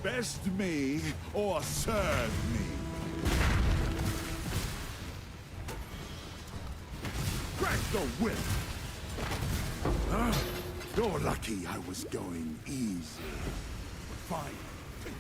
Best me or serve me. Crack the whip. Huh? You're lucky I was going easy. Fine. Take it.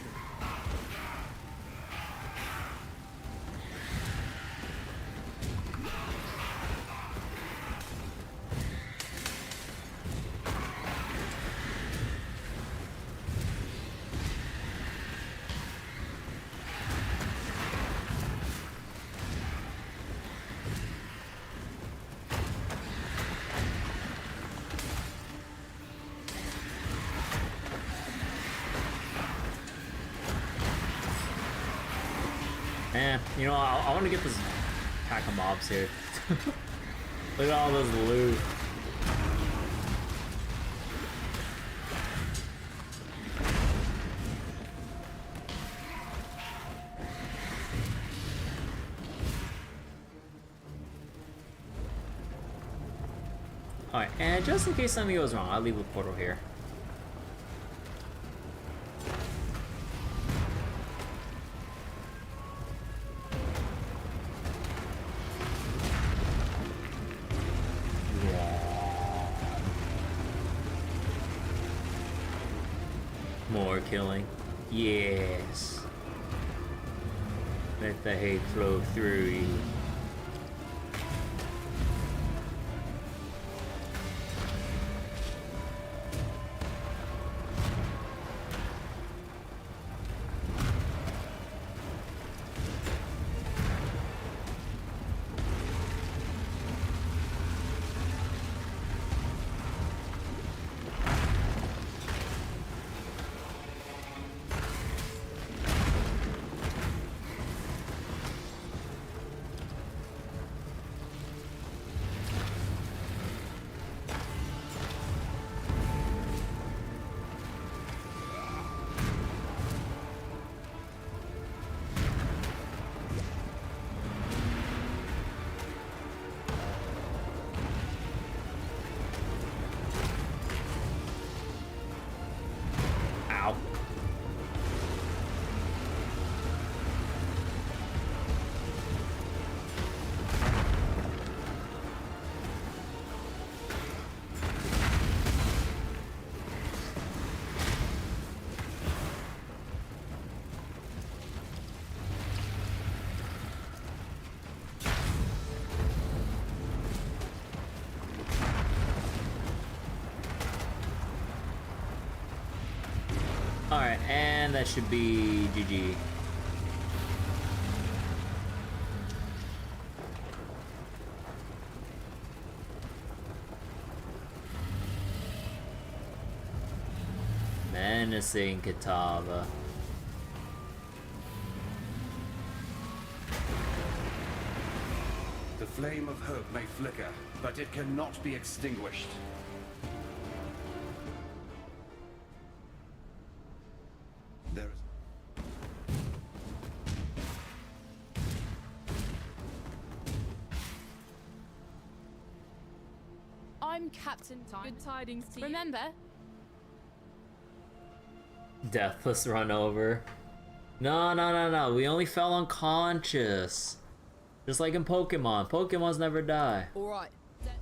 You know, I want to get this pack of mobs here. Look at all this loot. Alright, and just in case something goes wrong, I'll leave the portal here. More killing. Yes. Let the hate flow through you. And that should be GG. Menacing Kitava. The flame of hope may flicker, but it cannot be extinguished. There is... I'm Captain Time. Good tidings to you. Remember? Deathless run over. No. We only fell unconscious. Just like in Pokemon. Pokemons never die. Alright.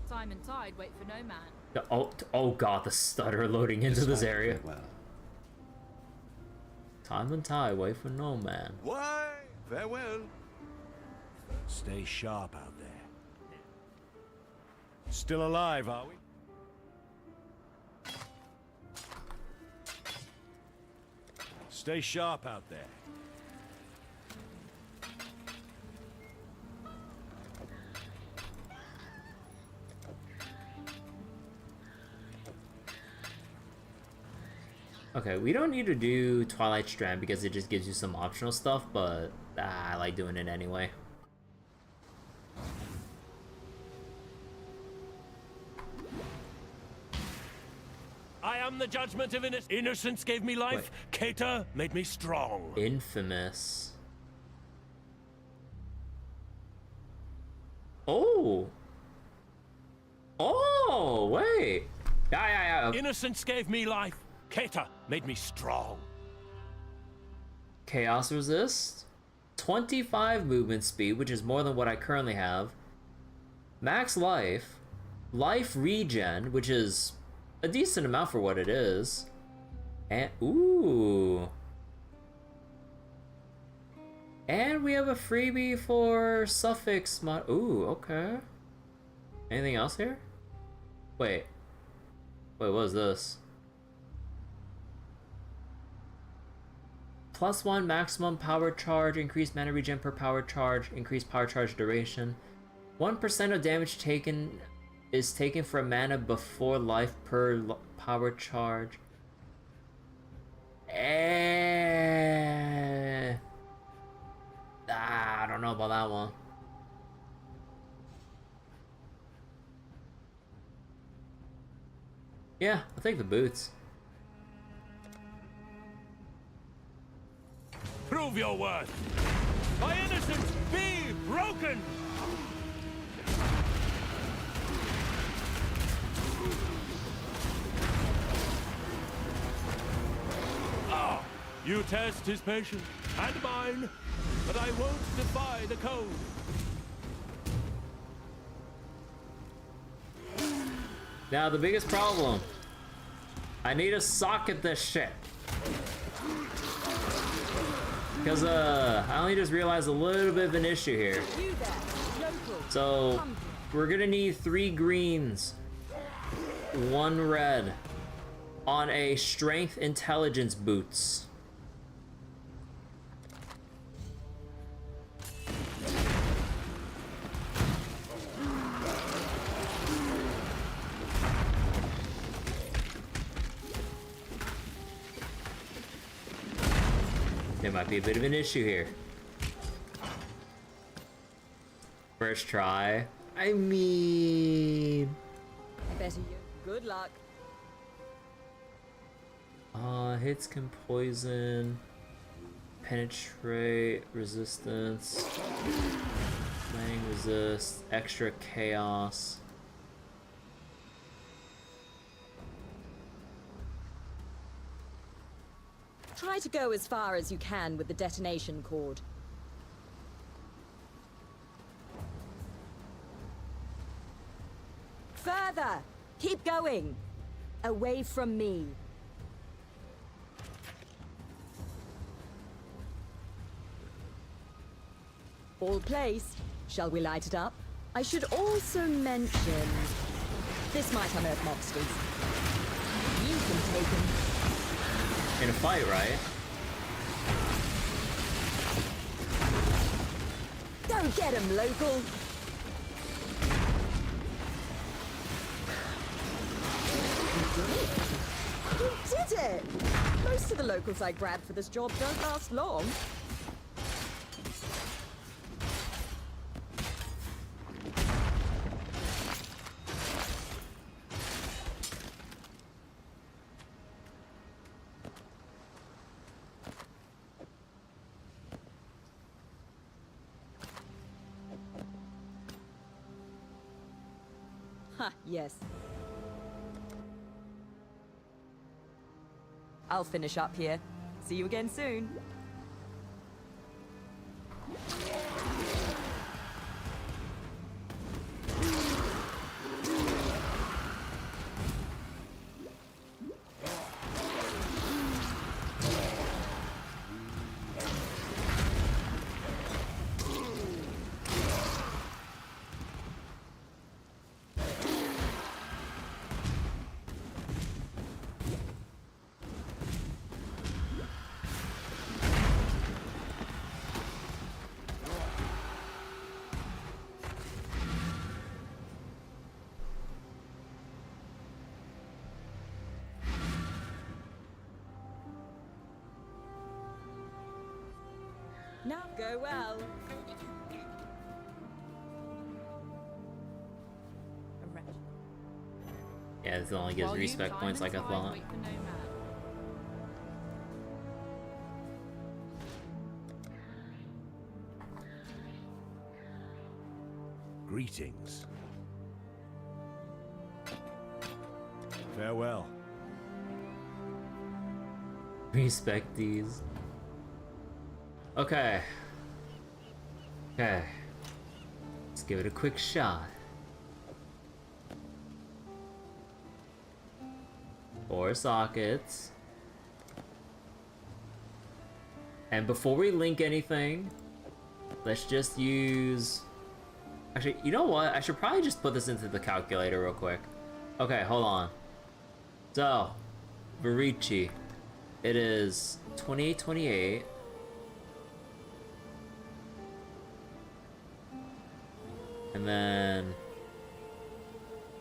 Time and tide wait for no man. Oh god, the stutter loading into this area. Well. Time and tide wait for no man. Why? Farewell. Stay sharp out there. Still alive, are we? Stay sharp out there. Okay, we don't need to do Twilight Strand because it just gives you some optional stuff, but I like doing it anyway. I am the judgment of innocence. Innocence gave me life. Cater made me strong. Infamous. Oh. Oh, wait. Yeah. Innocence gave me life. Cater made me strong. Chaos resist. 25 movement speed, which is more than what I currently have. Max life. Life regen, which is a decent amount for what it is. And ooh. And we have a freebie for suffix mod. Ooh, okay. Anything else here? Wait, what is this? +1 maximum power charge, increased mana regen per power charge, increased power charge duration. 1% of damage taken is taken from mana before life per power charge. I don't know about that one. Yeah, I'll take the boots. Prove your worth. My innocence be broken. Ah, you test his patience and mine, but I won't defy the code. Now the biggest problem. I need to socket this shit. Because I only just realized a little bit of an issue here. So we're gonna need 3 greens, 1 red on a strength intelligence boots. There might be a bit of an issue here. First try. I mean... I better you. Good luck. Hits can poison, penetrate, resistance, lightning resist, extra chaos. Try to go as far as you can with the detonation cord. Further! Keep going! Away from me. All placed. Shall we light it up? I should also mention... This might unearth monsters. You can take them. In a fight, right? Get 'em, local! You did it! Most of the locals I grabbed for this job don't last long. Ha, yes. I'll finish up here. See you again soon. Now go well. Yeah, this only gives respect points like I thought. Greetings. Farewell. Respect these. Okay. Okay. Let's give it a quick shot. 4 sockets. And before we link anything, let's just use... Actually, you know what? I should probably just put this into the calculator real quick. Okay, hold on. So, Varici. It is 2828. And then...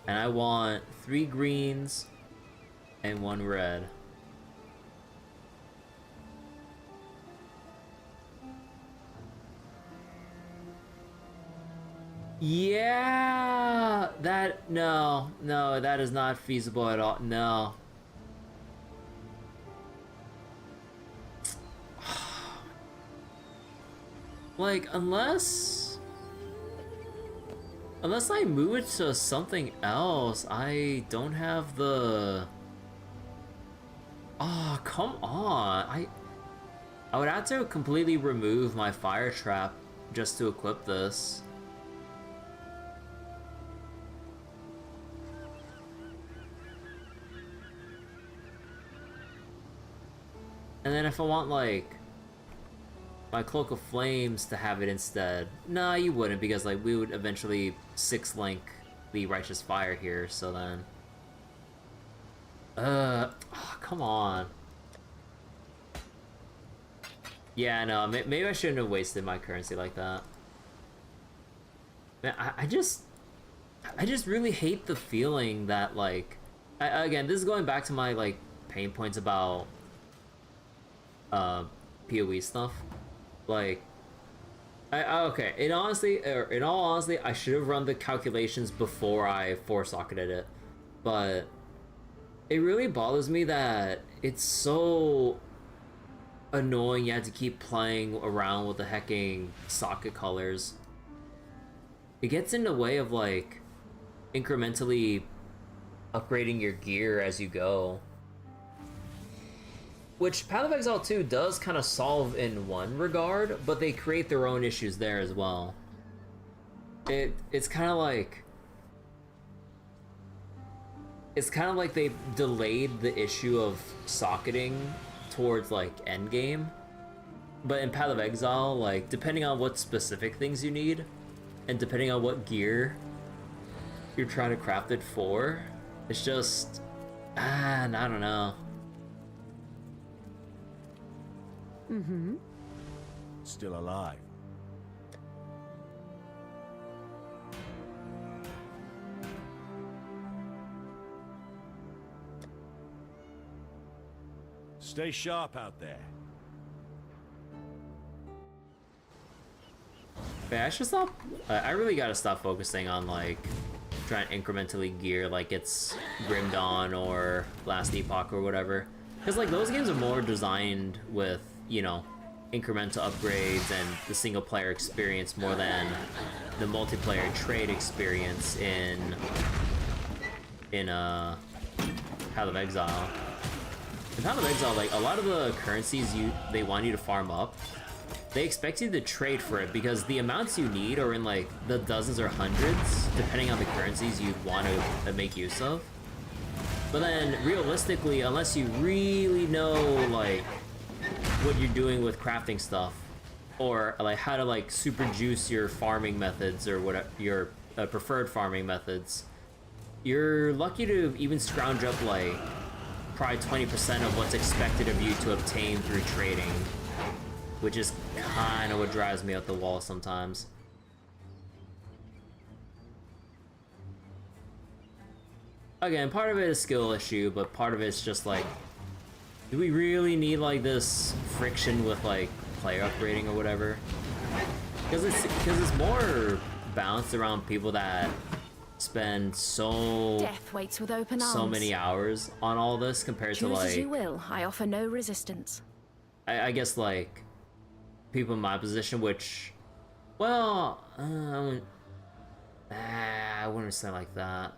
And I want 3 greens and 1 red. Yeah, no, that is not feasible at all. No. Like, unless I move it to something else, I don't have the... Oh, come on. I would have to completely remove my fire trap just to equip this. And then if I want, like, my Cloak of Flames to have it instead... Nah, you wouldn't, because, like, we would eventually 6-link the Righteous Fire here, so then... Oh, come on. Yeah, no, maybe I shouldn't have wasted my currency like that. Man, I just really hate the feeling that, like... again, this is going back to my, like, pain points about... PoE stuff. Like, okay, in all honesty, I should have run the calculations before I 4-socketed it, but it really bothers me that it's so annoying you have to keep playing around with the hecking socket colors. It gets in the way of, like, incrementally upgrading your gear as you go. Which Path of Exile 2 does kind of solve in one regard, but they create their own issues there as well. It's kind of like... It's kind of like they delayed the issue of socketing towards, like, endgame. But in Path of Exile, like, depending on what specific things you need, and depending on what gear you're trying to craft it for, it's just... I don't know. Still alive. Stay sharp out there. Yeah, I should stop. I really gotta stop focusing on like trying to incrementally gear like it's Grim Dawn or Last Epoch or whatever, because like those games are more designed with, you know, incremental upgrades and the single player experience more than the multiplayer trade experience in Path of Exile. In Path of Exile, like a lot of the currencies they want you to farm up, they expect you to trade for it because the amounts you need are in like the dozens or hundreds, depending on the currencies you want to make use of. But then realistically, unless you really know like what you're doing with crafting stuff, or like how to like super juice your farming methods or whatever your preferred farming methods, you're lucky to even scrounge up like probably 20% of what's expected of you to obtain through trading, which is kind of what drives me up the wall sometimes. Again, part of it is skill issue, but part of it's just like, do we really need like this friction with like player upgrading or whatever? Because it's more balanced around people that spend Death waits with open so arms. many hours on all this compared to Choose like as you will. I offer no resistance. I guess like people in my position, which, well, I wouldn't say like that.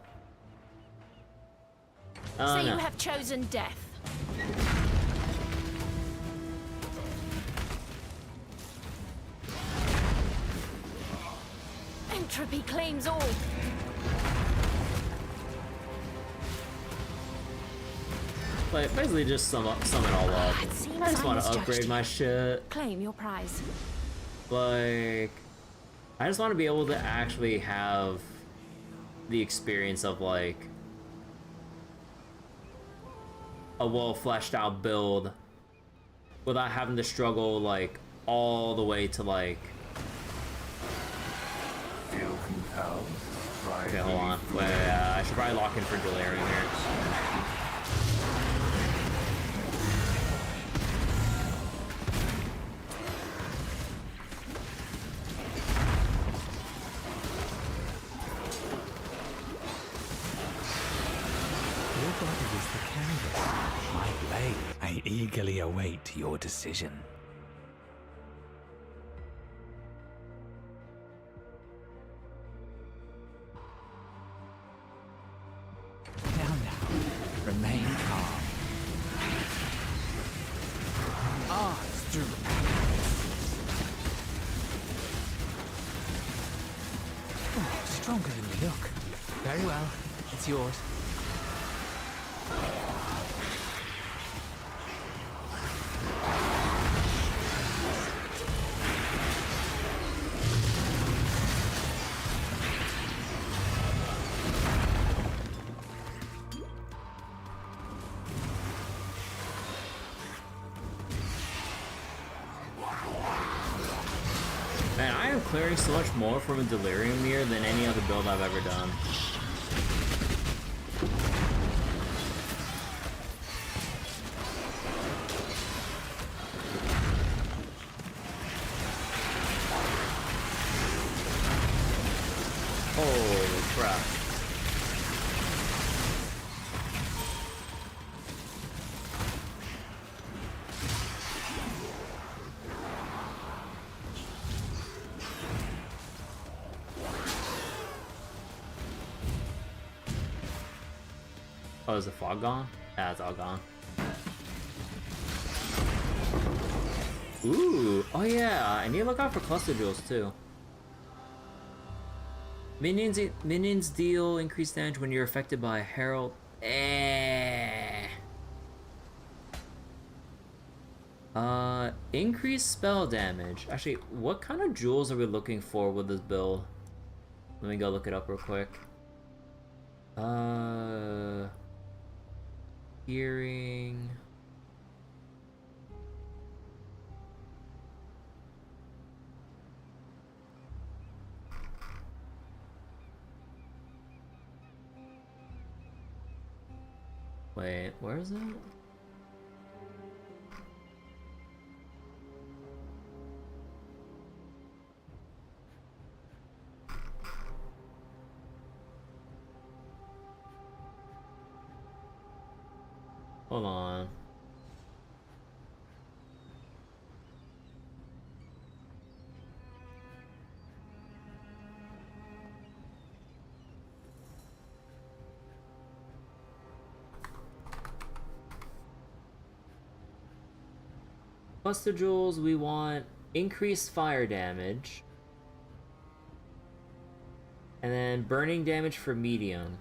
So you No. have chosen death. Entropy claims all. Like basically just sum it all up. It seems I just I want to misjudged upgrade you. my shit. Claim your prize. Like, I just want to be able to actually have the experience of like a well fleshed out build without having to struggle like all the way to like. Okay, hold on. Wait, I should probably lock in for delirium here. Your body is the canvas. My blade. I eagerly await your decision. Now, remain calm. It's through. Oh, stronger than you look. Very well, it's yours. Man, I am clearing so much more from a delirium mirror than any other build I've ever done. Holy crap. Oh, is the fog gone? Yeah, it's all gone. Ooh, oh yeah, I need to look out for cluster jewels too. Minions deal increased damage when you're affected by a herald. Increased spell damage. Actually, what kind of jewels are we looking for with this build? Let me go look it up real quick. Hearing. Wait, where is it? Hold on. Cluster jewels, we want increased fire damage. And then burning damage for medium.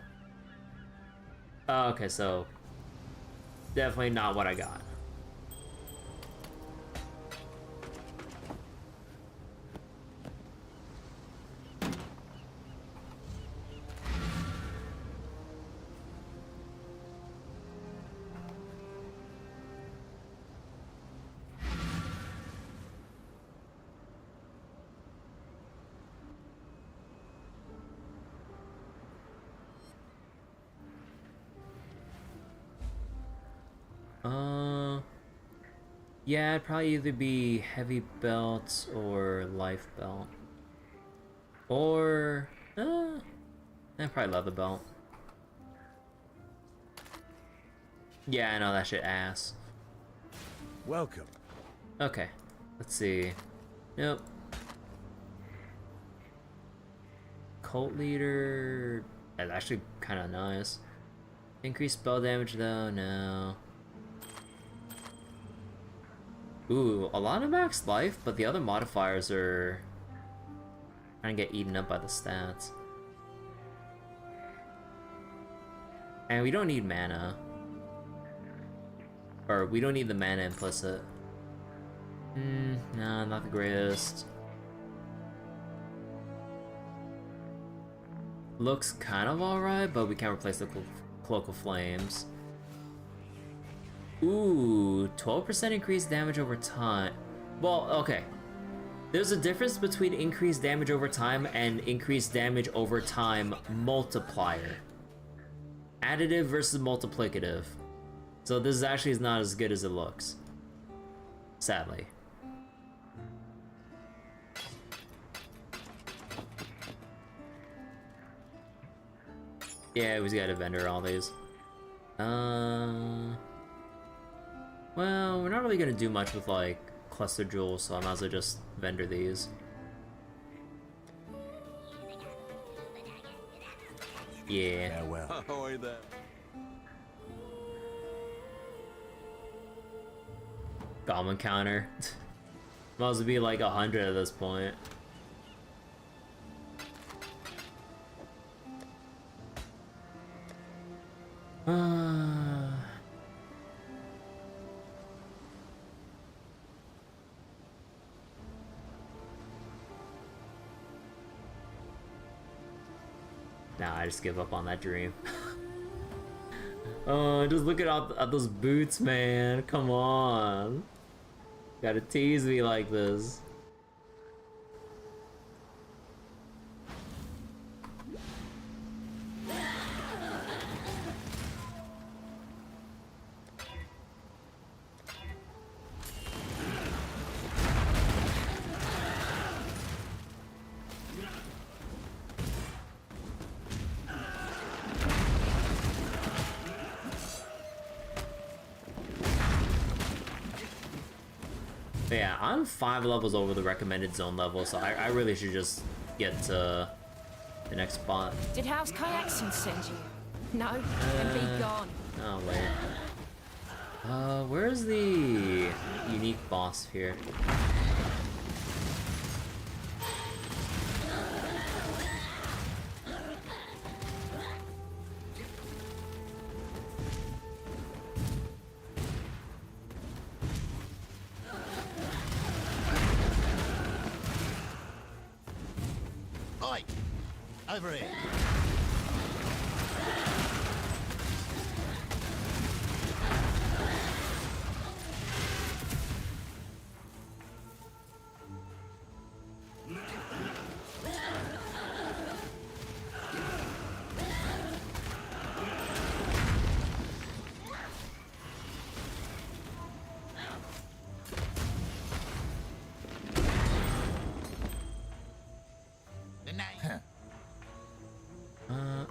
Oh, okay, so definitely not what I got. Yeah, it'd probably either be heavy belt or life belt. Or, probably leather belt. Yeah, I know that shit ass. Welcome. Okay, let's see. Nope. Cult leader, that's actually kind of nice. Increased spell damage though, no. Ooh, a lot of max life, but the other modifiers are trying to get eaten up by the stats. And we don't need mana. Or, we don't need the mana implicit. No, not the greatest. Looks kind of alright, but we can't replace the Cloak of Flames. Ooh, 12% increased damage over time. Well, okay. There's a difference between increased damage over time and increased damage over time multiplier. Additive versus multiplicative. So this actually is not as good as it looks. Sadly. Yeah, we just gotta vendor all these. Well, we're not really gonna do much with, like, cluster jewels, so I might as well just vendor these. Yeah. Farewell. Ahoy there. Goblin counter. Might as well be like 100 at this point. Nah, I just give up on that dream. Oh, just look at those boots, man. Come on. Gotta tease me like this. But yeah, I'm 5 levels over the recommended zone level, so I really should just get to the next spot. Did House Kyaxin send you? No, then be gone. Oh, wait. Where's the unique boss here? Oi! Over here.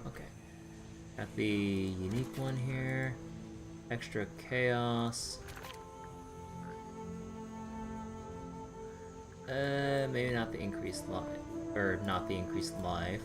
Okay. Got the unique one here. Extra chaos. Maybe not the increased life. Or not the increased life.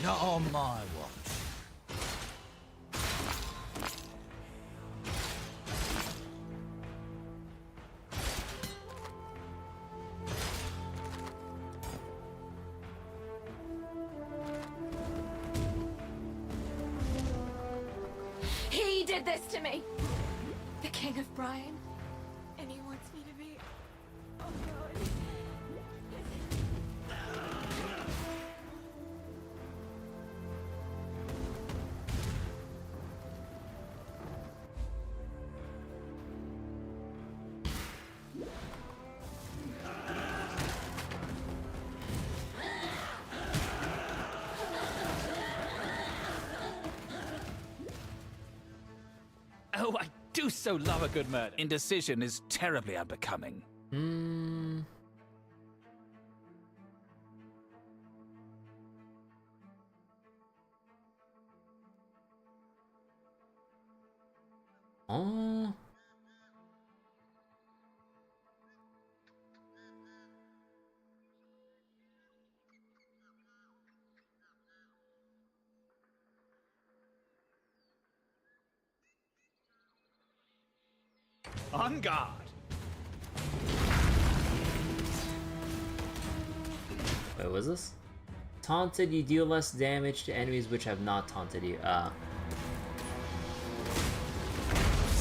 Not on my watch. He did this to me! The King of Brian. And he wants me to be... Oh god. Oh, I do so love a good murder. Indecision is terribly unbecoming. Oh. On guard. Wait, what was this? Taunted, you deal less damage to enemies which have not taunted you.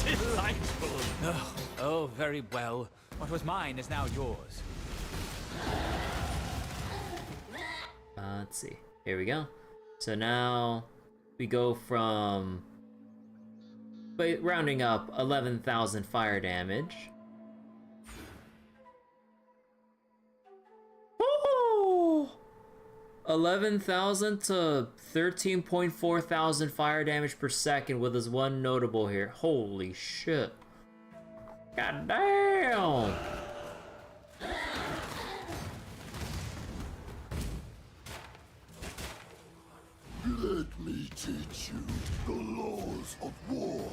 Delightful. Oh, very well. What was mine is now yours. Let's see. Here we go. So now we go from, rounding up, 11,000 fire damage. Woo! 11,000 to 13.4 thousand fire damage per second with this one notable here. Holy shit. God damn! Let me teach you the laws of war.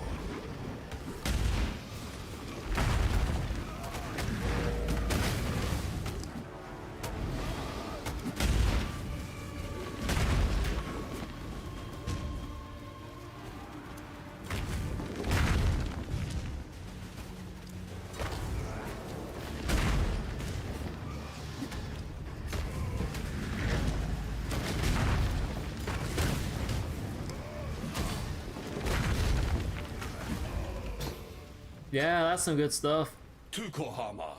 Yeah, that's some good stuff. Tukohama.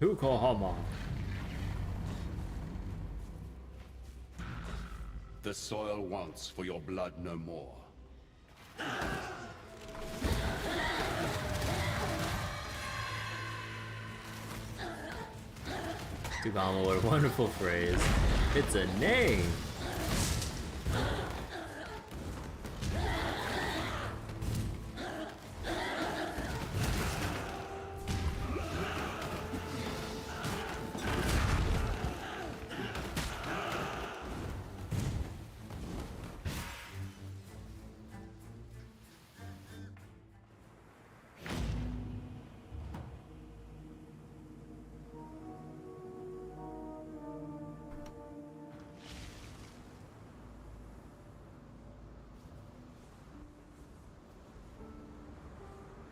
Tukohama. The soil wants for your blood no more. Tukohama, what a wonderful phrase. It's a name.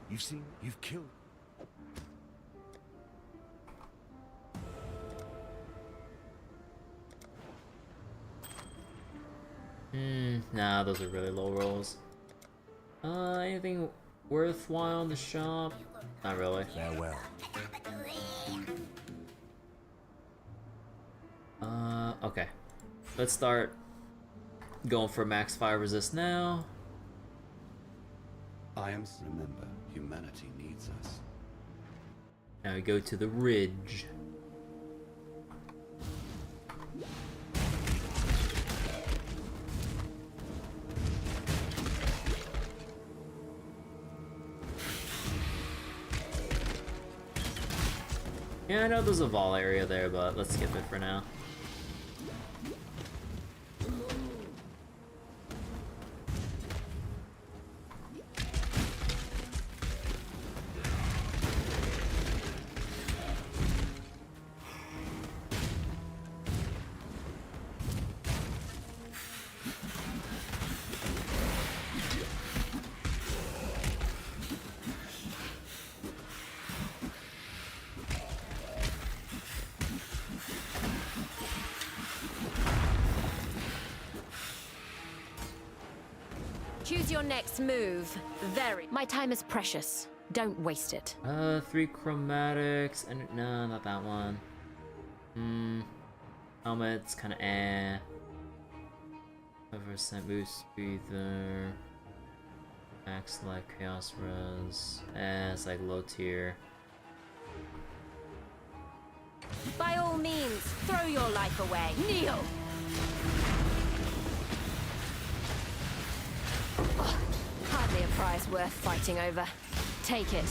You've seen, you've killed. Nah, those are really low rolls. Anything worthwhile in the shop? Not really. Farewell. Okay. Let's start going for max fire resist now. Remember, humanity needs us. Now we go to the ridge. Yeah, I know there's a Vol area there, but let's skip it for now. Choose your next move. My time is precious. Don't waste it. 3 chromatics, and no, not that one. Helmet's kind of eh. 5% boost speed there. Max like chaos res. It's like low tier. By all means, throw your life away. Kneel! Hardly a prize worth fighting over. Take it.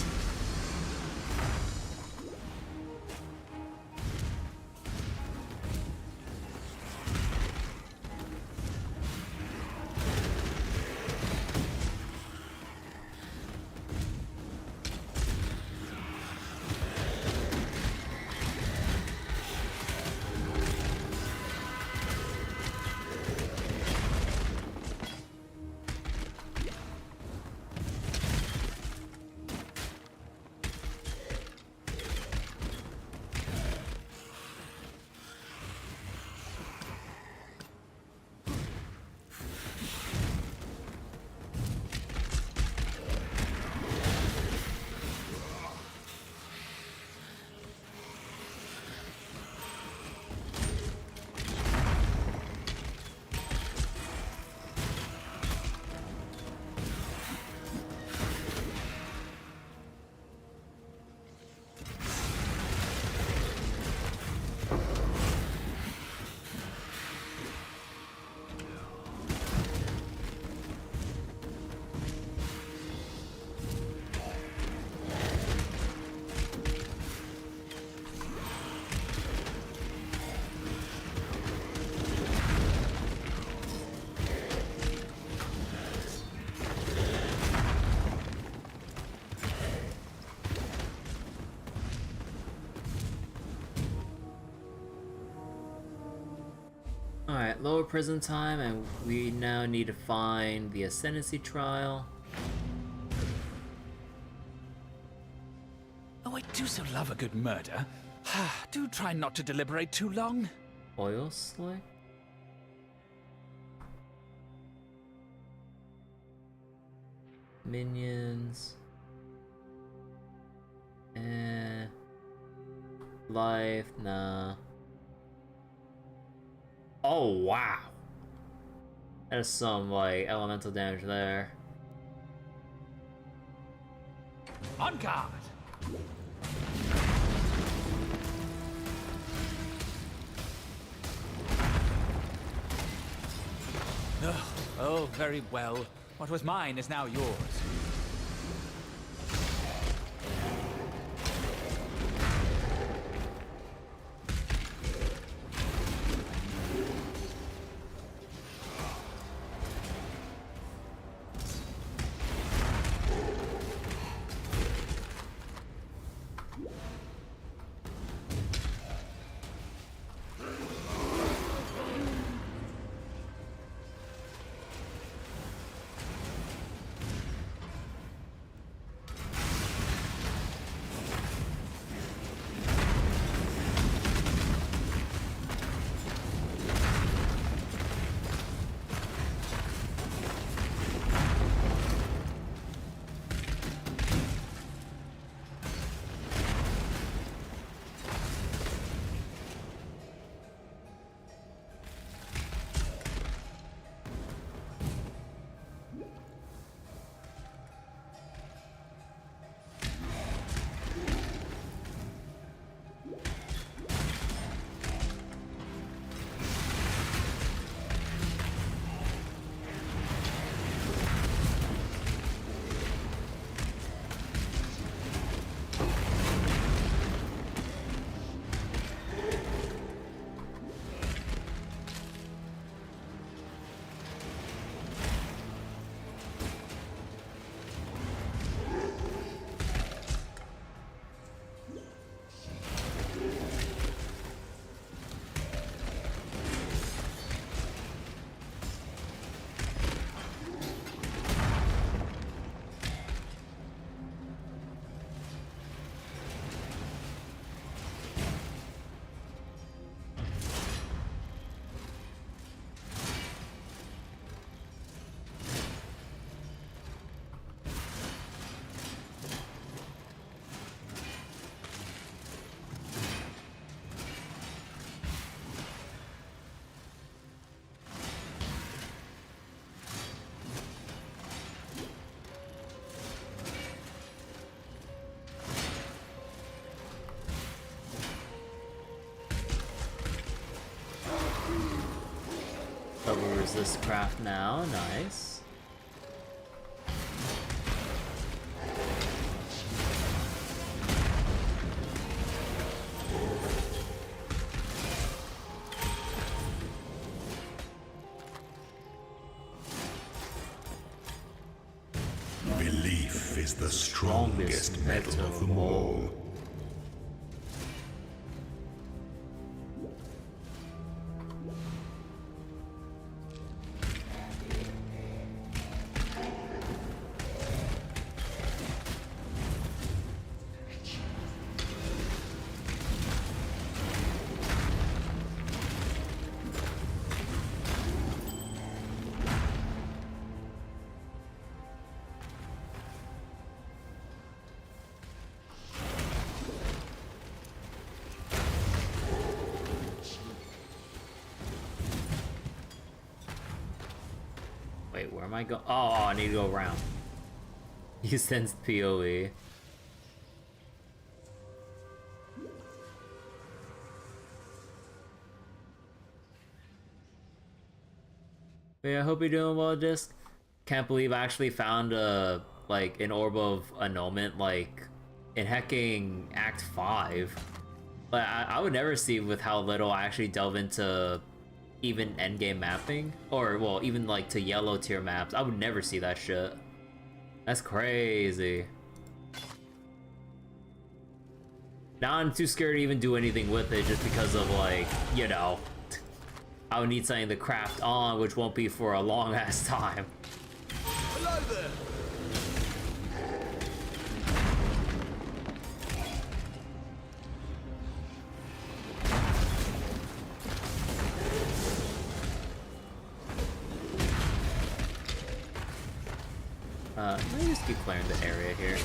Alright, lower prison time, and we now need to find the Ascendancy Trial. Oh, I do so love a good murder. Do try not to deliberate too long. Oil slick? Minions. Life, nah. Oh, wow. There's some, like, elemental damage there. On guard! Oh, very well. What was mine is now yours. Double resist craft now, nice. Belief is the strongest metal of them all. Wait, where am I going? Oh, I need to go around. You sensed PoE. Yeah, I hope you're doing well, Disc. Can't believe I actually found a like an orb of annulment like in hecking Act 5. But I would never see with how little I actually delve into even endgame mapping, or well, even like to yellow tier maps. I would never see that shit. That's crazy. Now I'm too scared to even do anything with it just because of like, you know, I would need something to craft on, which won't be for a long ass time. Hello there. Let me just keep clearing the area here.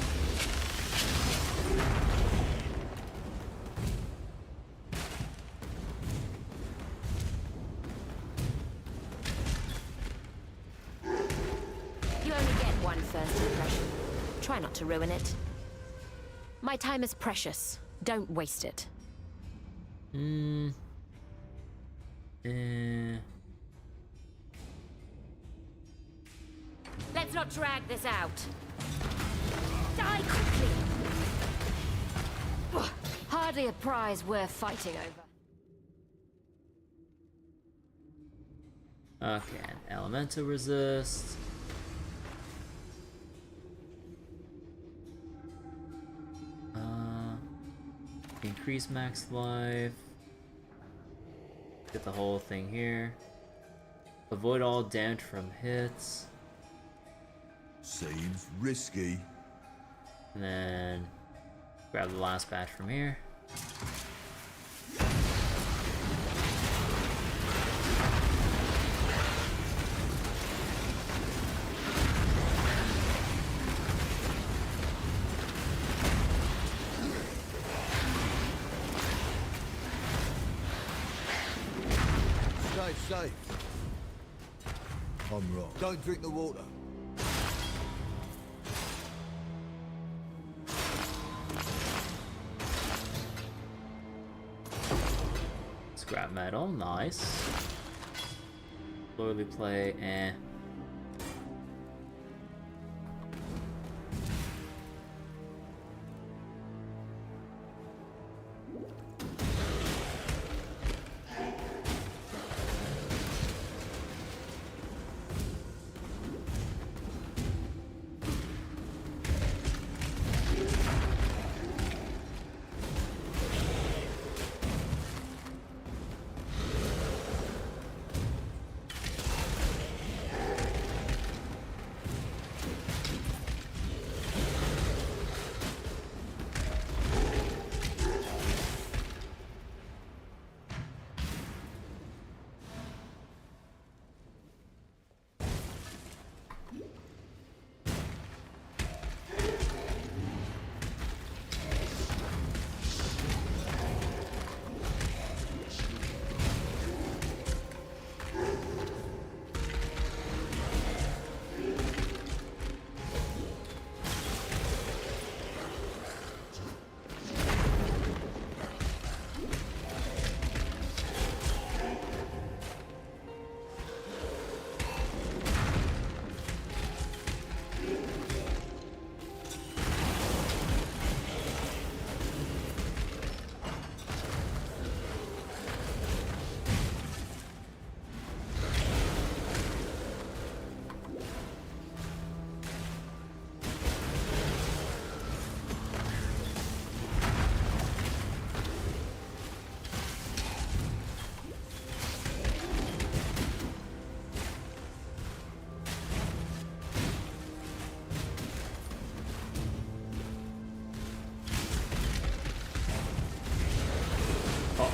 You only get one first impression. Try not to ruin it. My time is precious. Don't waste it. Let's not drag this out. Die quickly! Hardly a prize worth fighting over. Okay, an elemental resist. Increase max life. Get the whole thing here. Avoid all damage from hits. Seems risky. And then grab the last batch from here. Stay safe. I'm wrong. Don't drink the water. Scrap metal, nice. Slowly play,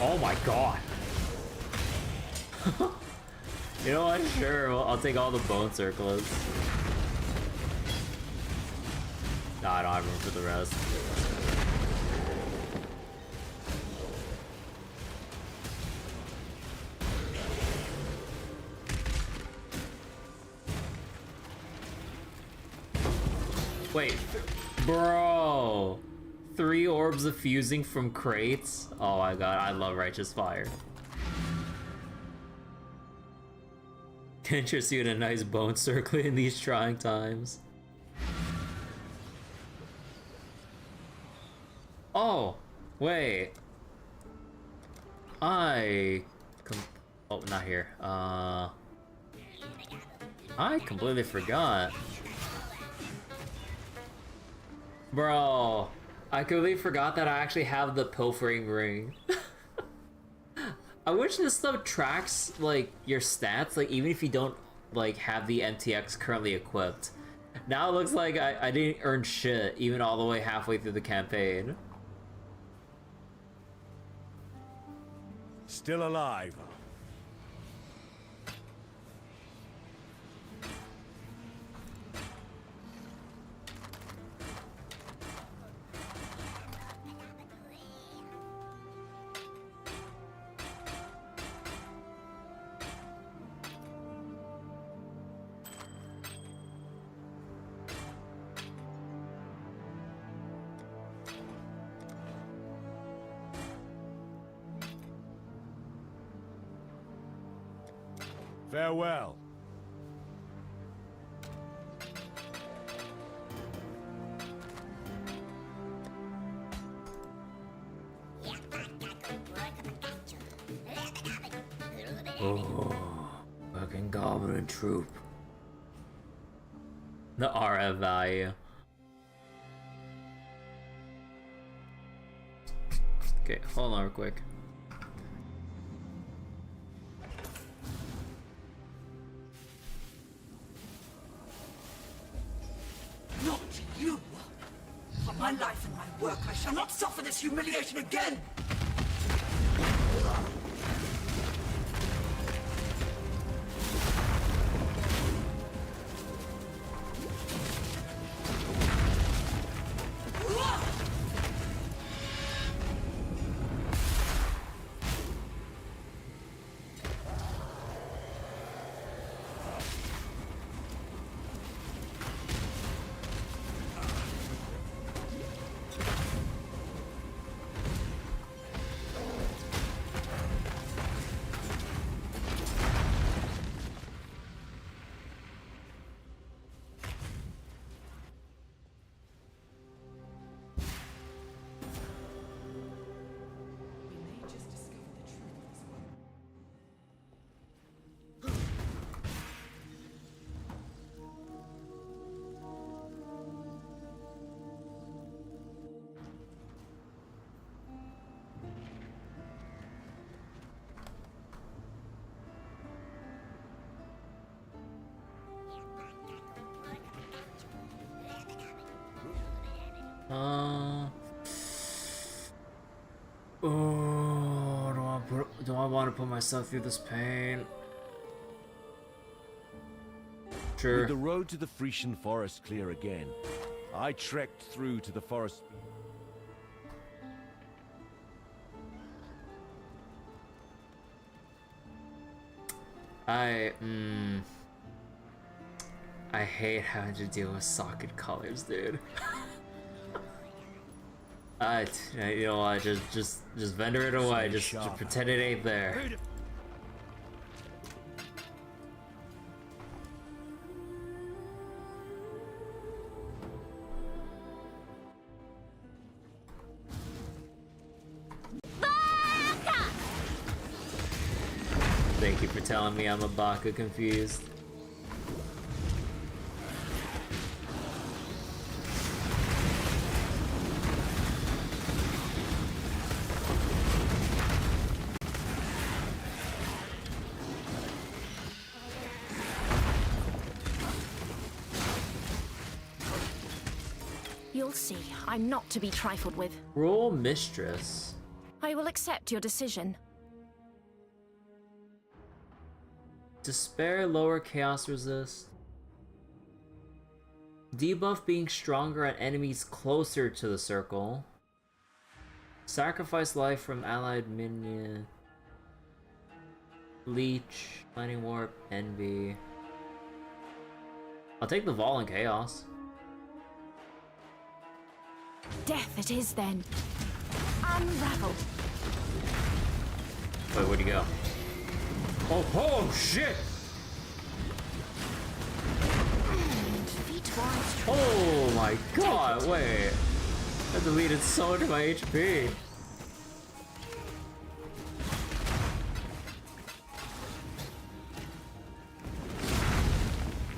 Oh my god. You know what? Sure, I'll take all the bone circlets. Nah, I don't have room for the rest. Wait, bro. 3 orbs of fusing from crates? Oh my god, I love Righteous Fire. Interest you in a nice bone circlet in these trying times. Oh, wait. Oh, not here. I completely forgot. Bro, I completely forgot that I actually have the pilfering ring. I wish this stuff tracks, like, your stats, like, even if you don't, like, have the MTX currently equipped. Now it looks like I didn't earn shit, even all the way halfway through the campaign. Still alive. Farewell. Oh, fucking goblin troop. The RF value. Okay, hold on real quick. Not you! For my life and my work, I shall not suffer this humiliation again! Oh, do I want to put myself through this pain? Sure. With the road to the Frisian forest clear again, I trekked through to the forest. I hate having to deal with socket colors, dude. You know what? Just vendor it away. Just pretend it ain't there. Thank you for telling me I'm a Baka confused. You'll see, I'm not to be trifled with. Royal Mistress. I will accept your decision. Despair, lower chaos resist. Debuff being stronger at enemies closer to the circle. Sacrifice life from allied minion. Leech, Lightning Warp, Envy. I'll take the Vol and Chaos. Death it is then. Unravel. Wait, where'd he go? Oh shit! Oh my god, wait. I deleted so much of my HP.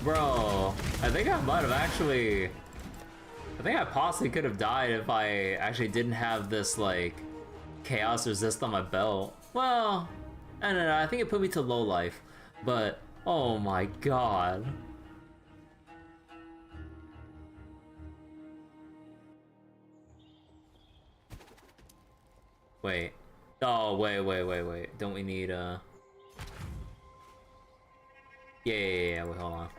Bro, I think I might have actually... I think I possibly could have died if I actually didn't have this, like, chaos resist on my belt. Well, I don't know, I think it put me to low life, but oh my god. Wait. Oh, wait. Don't we need, Yeah, wait, hold on.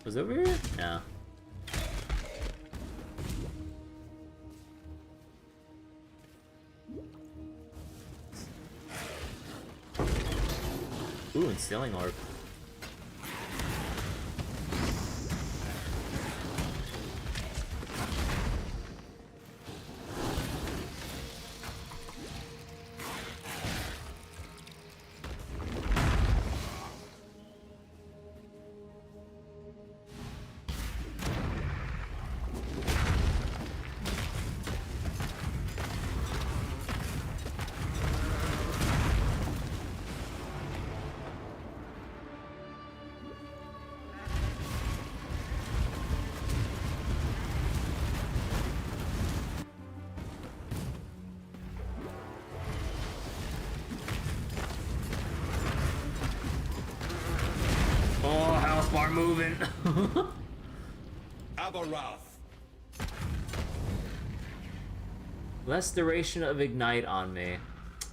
Was it over here? No. Ooh, and Stealing Orb. Bar moving. Aberrath. Less duration of ignite on me.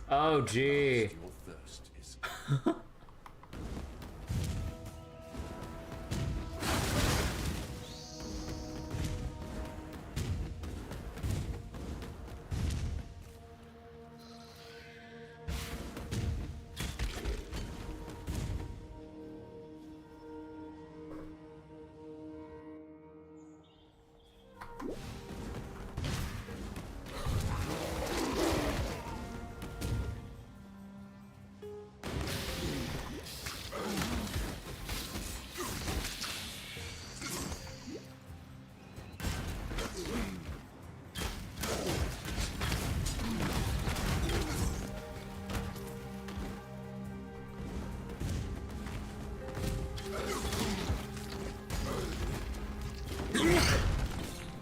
Oh gee.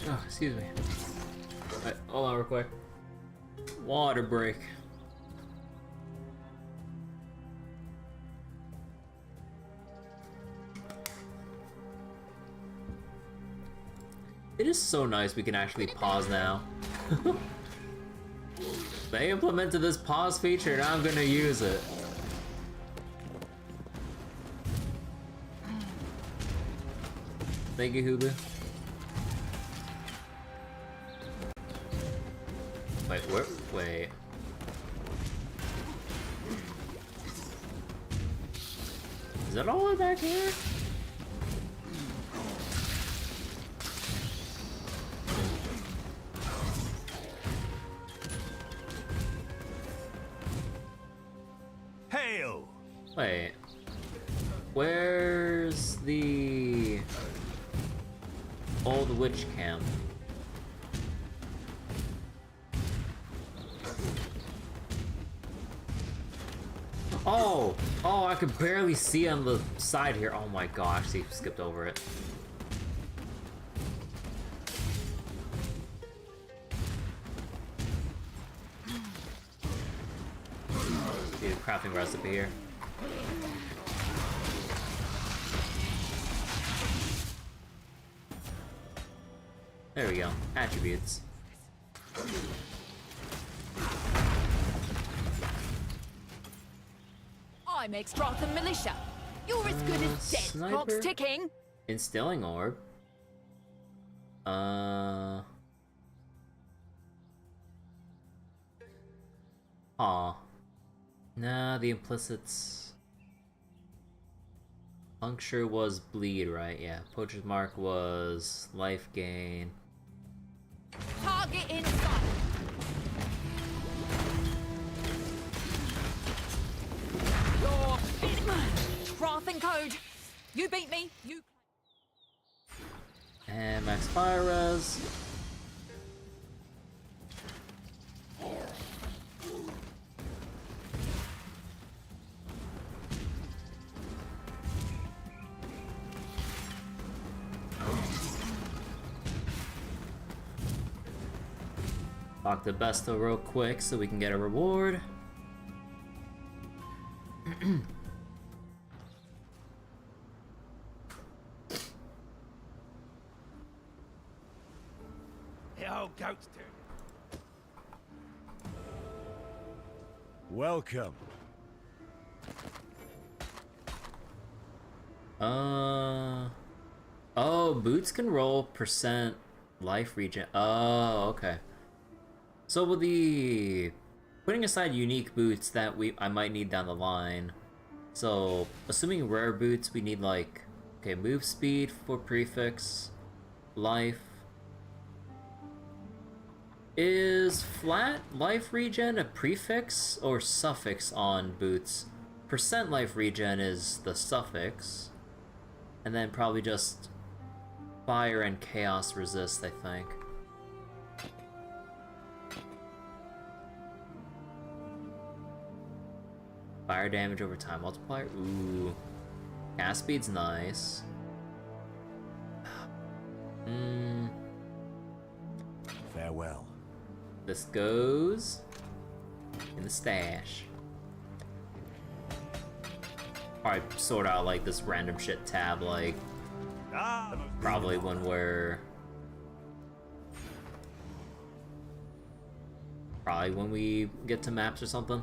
Oh, excuse me. Alright, hold on real quick. Water break. It is so nice we can actually pause now. They implemented this pause feature and I'm gonna use it. Thank you, Hulu. Wait, where? Wait. Is that all back here? Hail! Wait. Where's the old witch camp? Oh, I could barely see on the side here. Oh my gosh, see, skipped over it. Need a crafting recipe here. There we go. Attributes. I'm Extratham Militia. You're as good as dead. Sniper? Clock's ticking. Instilling orb. Aw. Nah, the implicits. Puncture was bleed, right? Yeah. Poacher's Mark was life gain. Target in sight. You're Wrath and Code. You beat me. You. And max fire res. Lock the Besto real quick so we can get a reward. The old goat's turn. Welcome. Oh, boots can roll percent life regen. Oh, okay. So with the putting aside unique boots that I might need down the line. So assuming rare boots, we need like, okay, move speed for prefix, life. Is flat life regen a prefix or suffix on boots? Percent life regen is the suffix. And then probably just fire and chaos resist, I think. Fire damage over time multiplier? Ooh. Cast speed's nice. Farewell. This goes in the stash. Probably sort out like this random shit tab, like probably when we get to maps or something.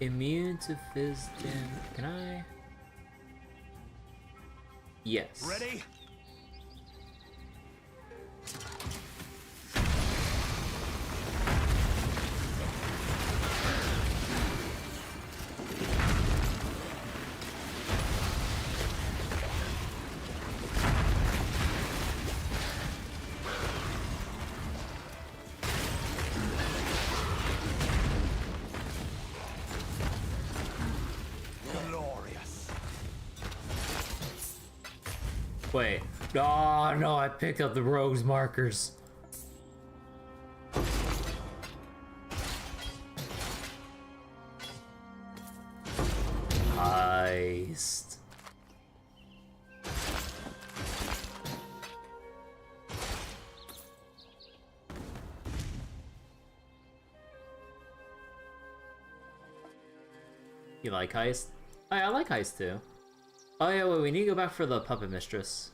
Immune to fizz damage. Can I? Yes. Ready? Wait. Oh no, I picked up the rogue's markers. Heist. You like heist? I like heist too. Oh yeah, wait, we need to go back for the Puppet Mistress.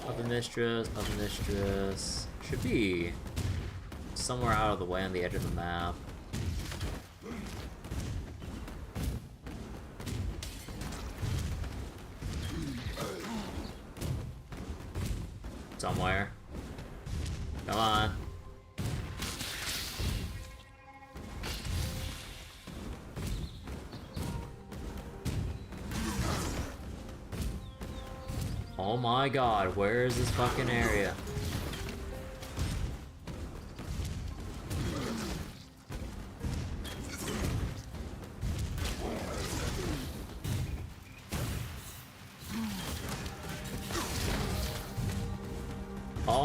Puppet Mistress. Should be somewhere out of the way on the edge of the map. Somewhere. Come on. Oh my god, where is this fucking area?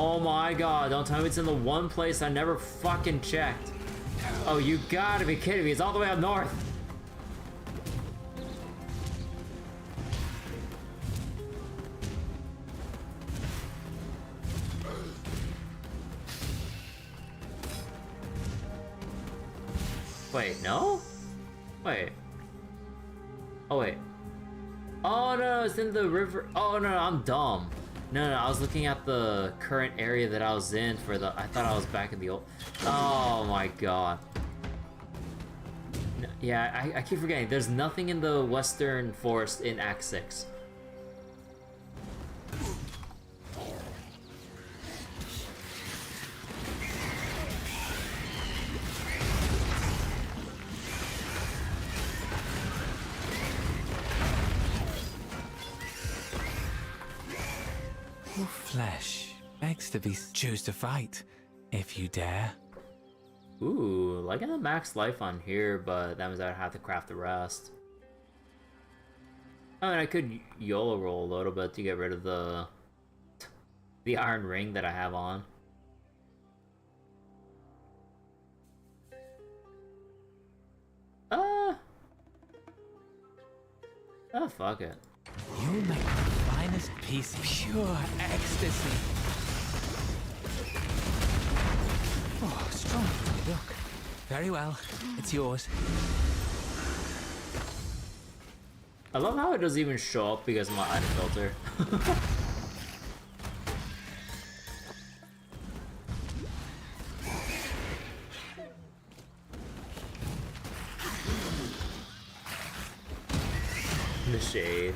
Oh my god, don't tell me it's in the one place I never fucking checked. Oh, you gotta be kidding me, it's all the way up north. Wait, no? Wait. Oh, wait. Oh, no, it's in the river. Oh, no, I'm dumb. No, I was looking at the current area that I was in for the... I thought I was back in the old... Oh, my God. No, yeah, I keep forgetting. There's nothing in the Western Forest in Act 6. Your flesh begs to be choose to fight, if you dare. Ooh, like in the max life on here, but that means I'd have to craft the rest. I mean, I could YOLO roll a little bit to get rid of the iron ring that I have on. Oh, fuck it. You'll make the finest piece of pure ecstasy. Oh, strong look. Very well, it's yours. I love how it doesn't even show up because of my item filter. The shade.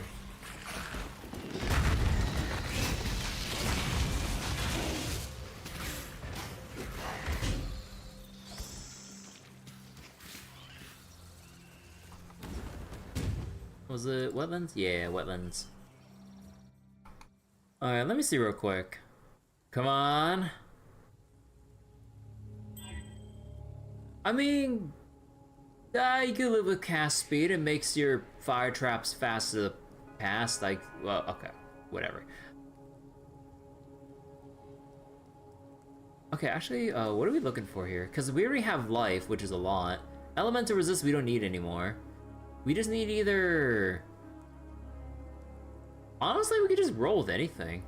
Was it wetlands? Yeah, wetlands. Alright, let me see real quick. Come on. I mean, you can live with cast speed. It makes your fire traps faster to cast. Like, well, okay, whatever. Okay, actually, what are we looking for here? Because we already have life, which is a lot. Elemental resist we don't need anymore. We just need either... Honestly, we could just roll with anything.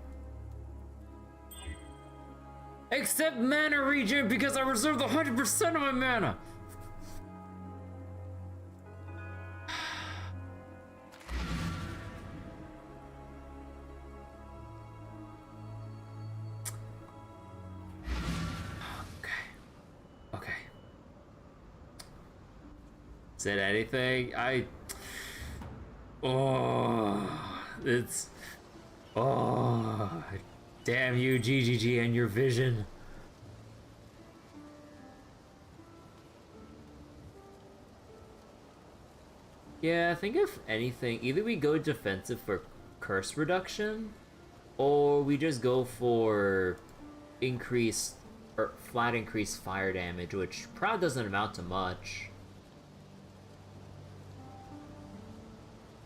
Except mana regen, because I reserved 100% of my mana! Okay. Is it anything? Damn you, GGG, and your vision. Yeah, I think if anything, either we go defensive for curse reduction, or we just go for increased, or flat increased fire damage, which probably doesn't amount to much.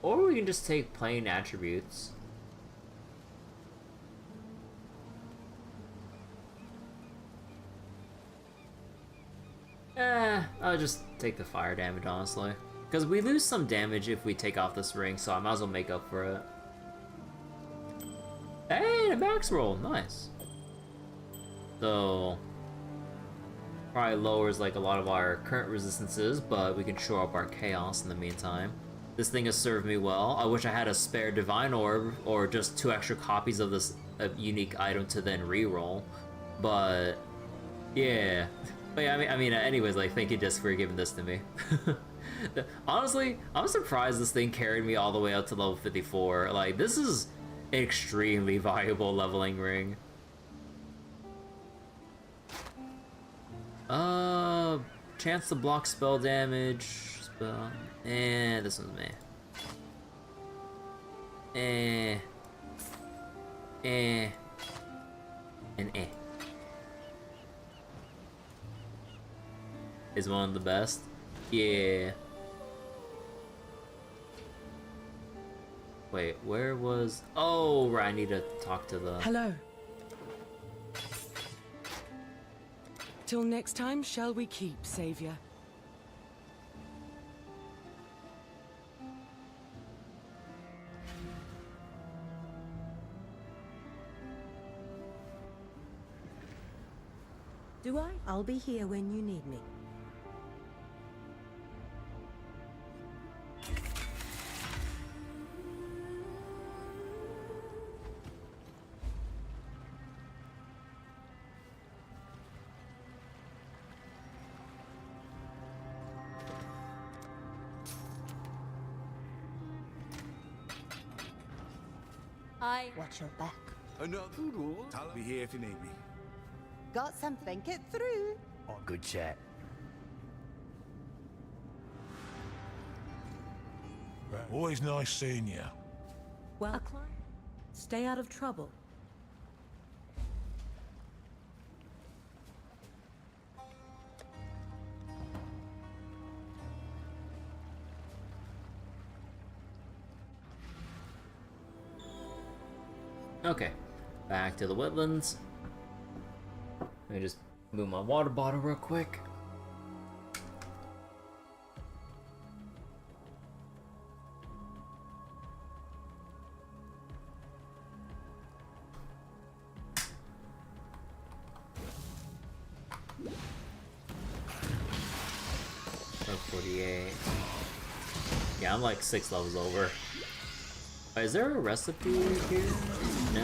Or we can just take plain attributes. I'll just take the fire damage, honestly. Because we lose some damage if we take off this ring, so I might as well make up for it. Hey, a max roll, nice. So, probably lowers like a lot of our current resistances, but we can shore up our chaos in the meantime. This thing has served me well. I wish I had a spare divine orb or just 2 extra copies of this unique item to then reroll. But yeah. But yeah, I mean, anyways, like, thank you just for giving this to me. Honestly, I'm surprised this thing carried me all the way up to level 54. Like, this is an extremely valuable leveling ring. Chance to block spell damage. Spell. This one's me. And is one of the best. Yeah. Wait, where was... Oh, right, I need to talk to the... Hello. Till next time, shall we keep, Savior? Do I? I'll be here when you need me. Watch your back. Another rule. I'll be here if you need me. Got something? Get through. Oh, good chat. Always nice seeing you. Well, stay out of trouble. Okay, back to the wetlands. Let me just move my water bottle real quick. So 48. Yeah, I'm like 6 levels over. Is there a recipe here? No.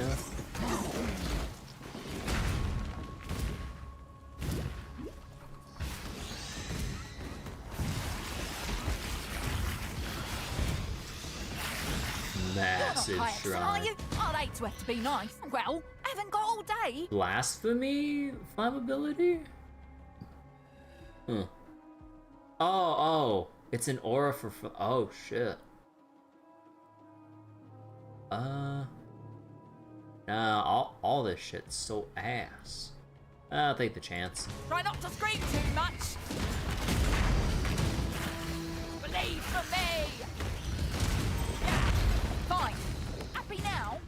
Massive shrine. Are you? I'd hate to have to be nice. Well, haven't got all day. Blasphemy? Flammability? Oh, it's an aura for. Oh shit. Nah, all this shit's so ass. I'll take the chance. Try not to scream too much. Believe for me. Yeah, fine. Happy now?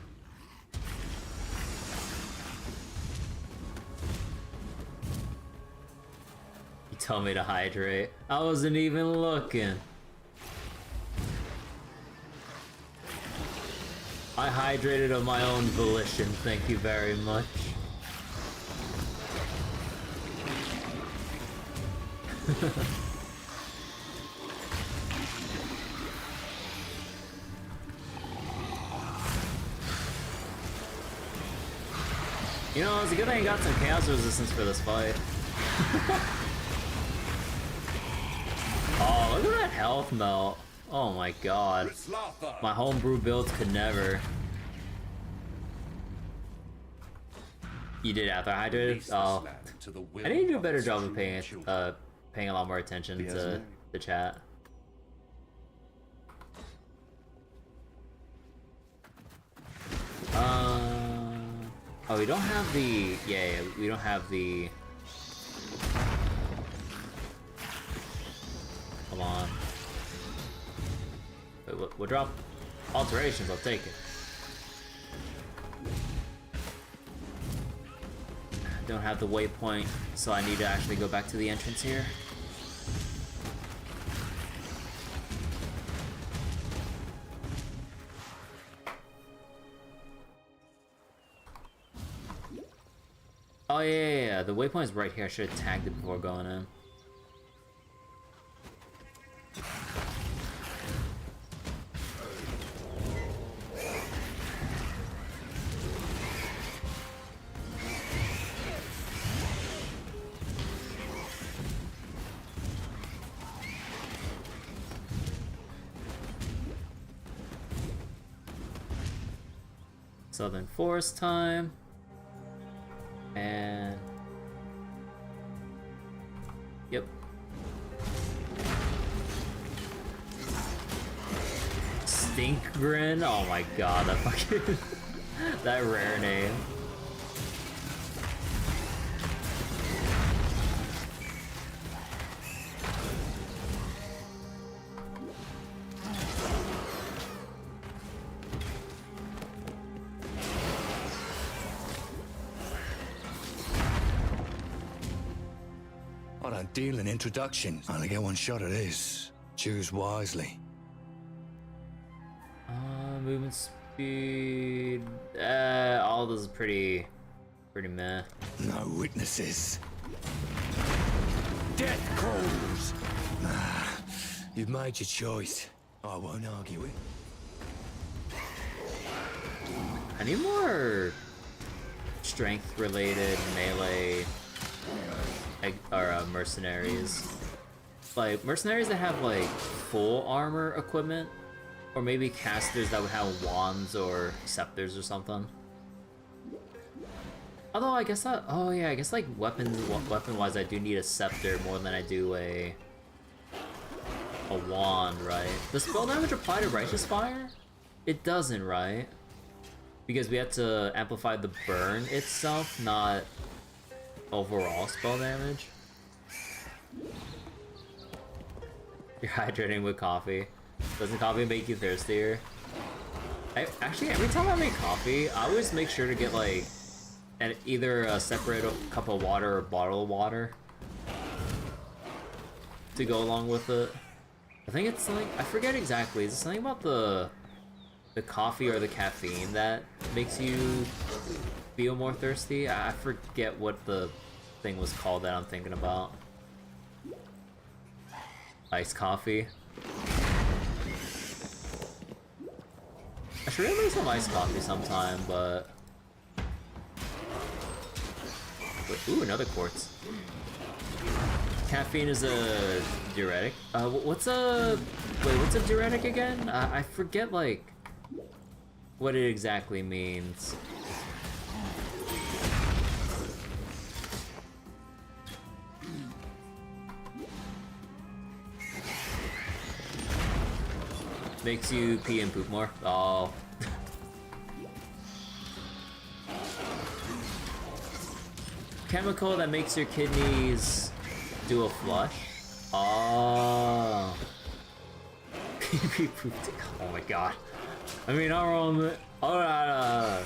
You told me to hydrate. I wasn't even looking. I hydrated of my own volition, thank you very much. You know, it's a good thing I got some chaos resistance for this fight. Oh, look at that health melt. Oh my god. My homebrew builds could never. You did after hydrated? Oh. I need to do a better job of paying a lot more attention to the chat. Oh, we don't have the... Yeah, we don't have the... Come on. Wait, we'll drop alterations, I'll take it. Don't have the waypoint, so I need to actually go back to the entrance here. Oh yeah, the waypoint is right here. I should have tagged it before going in. Southern Forest time. And... Yep. Stinkgrin? Oh my god, that fucking... that rare name. Dealing introduction. Only get one shot at this. Choose wisely. Movement speed. All of this is pretty meh. No witnesses. Death calls. You've made your choice. I won't argue it. I need more strength-related melee or mercenaries. Like mercenaries that have like full armor equipment, or maybe casters that would have wands or scepters or something. Although I guess that, oh yeah, I guess like weapon-wise, I do need a scepter more than I do a wand, right? Does spell damage apply to Righteous Fire? It doesn't, right? Because we had to amplify the burn itself, not overall spell damage. You're hydrating with coffee. Doesn't coffee make you thirstier? Actually, every time I make coffee, I always make sure to get like either a separate cup of water or a bottle of water to go along with it. I think it's like, I forget exactly, is it something about the coffee or the caffeine that makes you feel more thirsty? I forget what the thing was called that I'm thinking about. Iced coffee. I should really make some iced coffee sometime, but... Wait, ooh, another quartz. Caffeine is a diuretic. What's a diuretic again? I forget, like, what it exactly means. Makes you pee and poop more. Oh. Chemical that makes your kidneys do a flush. Oh. Pee pee poop. Oh my god. I mean, our own. Oh,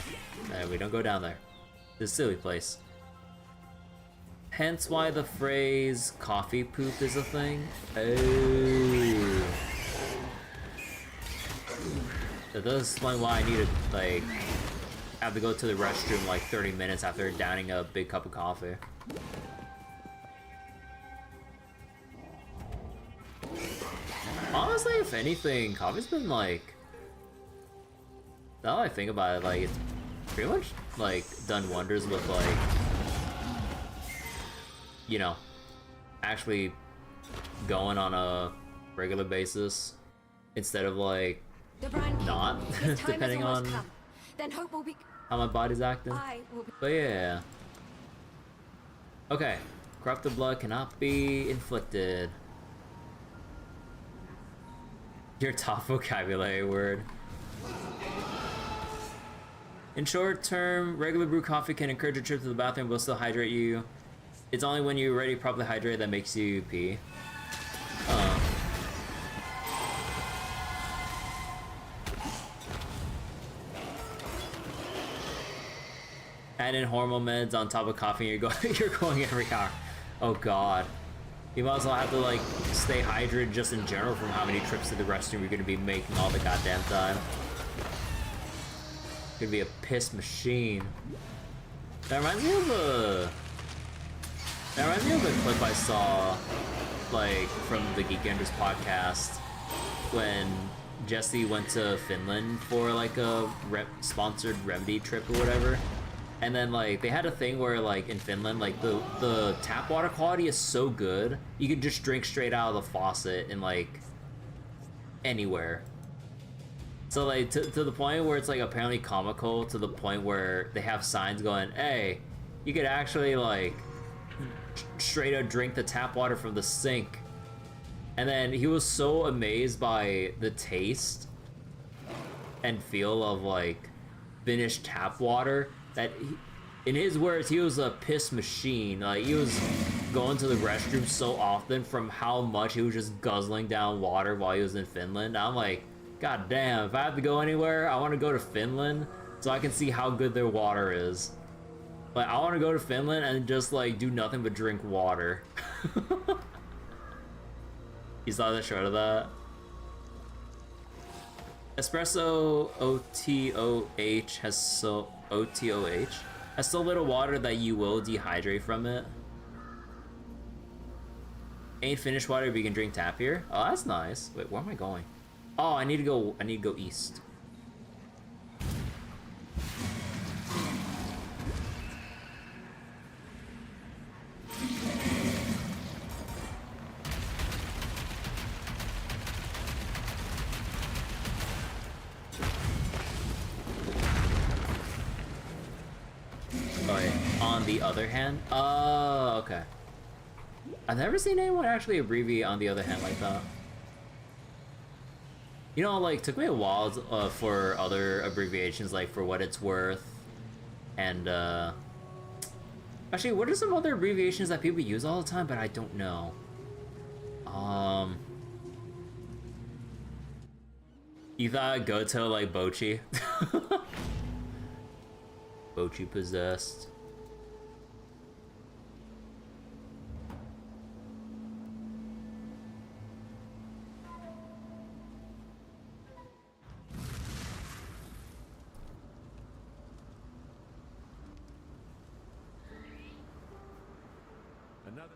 we don't go down there. This silly place. Hence why the phrase coffee poop is a thing. Oh. That does explain why I need to, like, have to go to the restroom like 30 minutes after downing a big cup of coffee. Honestly, if anything, coffee's been like, now that I think about it, like, it's pretty much like done wonders with, like, you know, actually going on a regular basis instead of like not, depending on then hope will be how my body's acting. But yeah. Okay. Corrupted blood cannot be inflicted. Your top vocabulary word. In short term, regular brew coffee can encourage a trip to the bathroom but still hydrate you. It's only when you're already properly hydrated that makes you pee. Add in hormone meds on top of coffee and you're going every hour. Oh god. You might as well have to like stay hydrated just in general from how many trips to the restroom you're gonna be making all the goddamn time. Gonna be a piss machine. That reminds me of a clip I saw, like, from the Geek Enders podcast when Jesse went to Finland for like a sponsored remedy trip or whatever. And then, like, they had a thing where, like, in Finland, like, the tap water quality is so good, you can just drink straight out of the faucet in, like, anywhere. So, like, to the point where it's, like, apparently comical, to the point where they have signs going, hey, you could actually, like, straight up drink the tap water from the sink. And then he was so amazed by the taste and feel of, like, finished tap water that in his words, he was a piss machine. Like, he was going to the restroom so often from how much he was just guzzling down water while he was in Finland. I'm like, god damn, if I have to go anywhere, I want to go to Finland so I can see how good their water is. Like, I want to go to Finland and just, like, do nothing but drink water. You saw the short of that? Espresso OTOH has so little water that you will dehydrate from it. Ain't finished water, but you can drink tap here. Oh, that's nice. Wait, where am I going? Oh, I need to go east. Oh, wait. On the other hand? Oh, okay. I've never seen anyone actually abbreviate on the other hand like that. You know, like, took me a while for other abbreviations, like for what it's worth. And, actually, what are some other abbreviations that people use all the time, but I don't know? You thought Goto like Bochi? Bochi possessed. Another.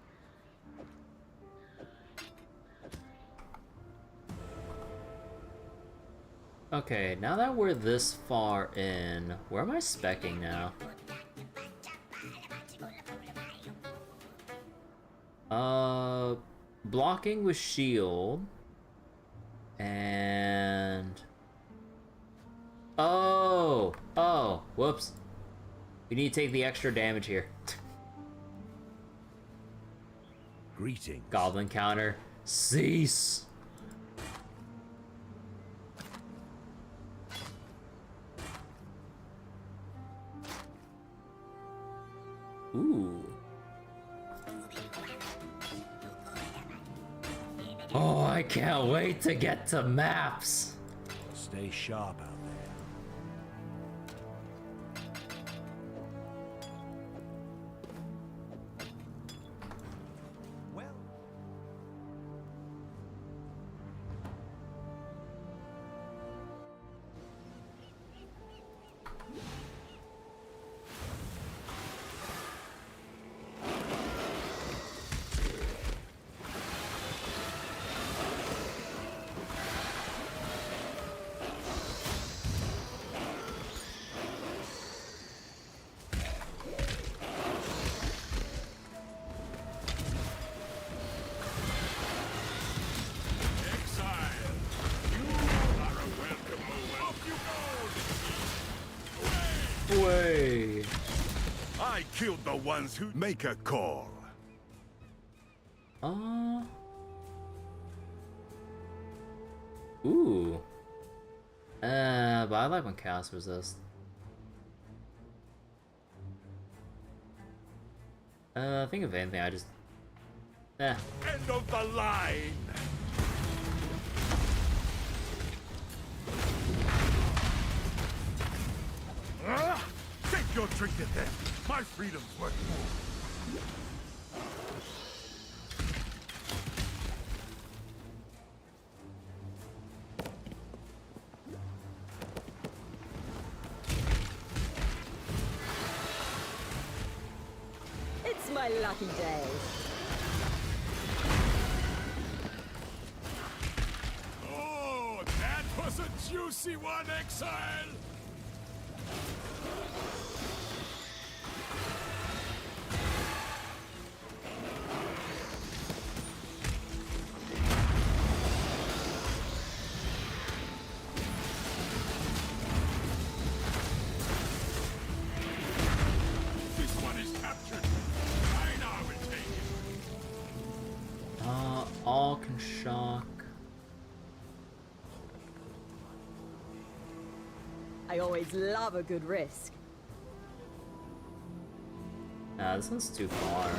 Okay, now that we're this far in, where am I speccing now? Blocking with shield. And... Oh, whoops. We need to take the extra damage here. Greetings. Goblin counter. Cease! Ooh. Oh, I can't wait to get to maps. Stay sharp out there. Well, Exile, you are a welcome moment. Off you go! Way. I killed the ones who make a call. Ooh. But I like when chaos resist. I think if anything, I just... End of the line! Take your trinket then. My freedom's worth more. It's my lucky day. Oh, that was a juicy one, Exile! This one is captured. I now will take it. All can shock. I always love a good risk. Nah, this one's too far.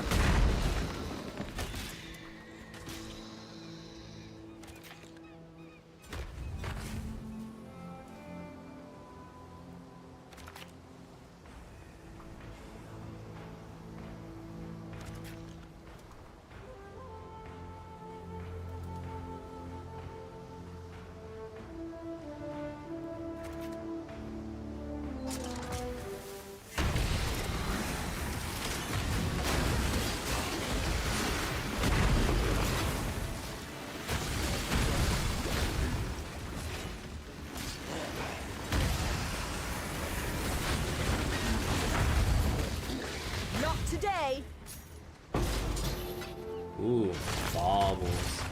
baubles.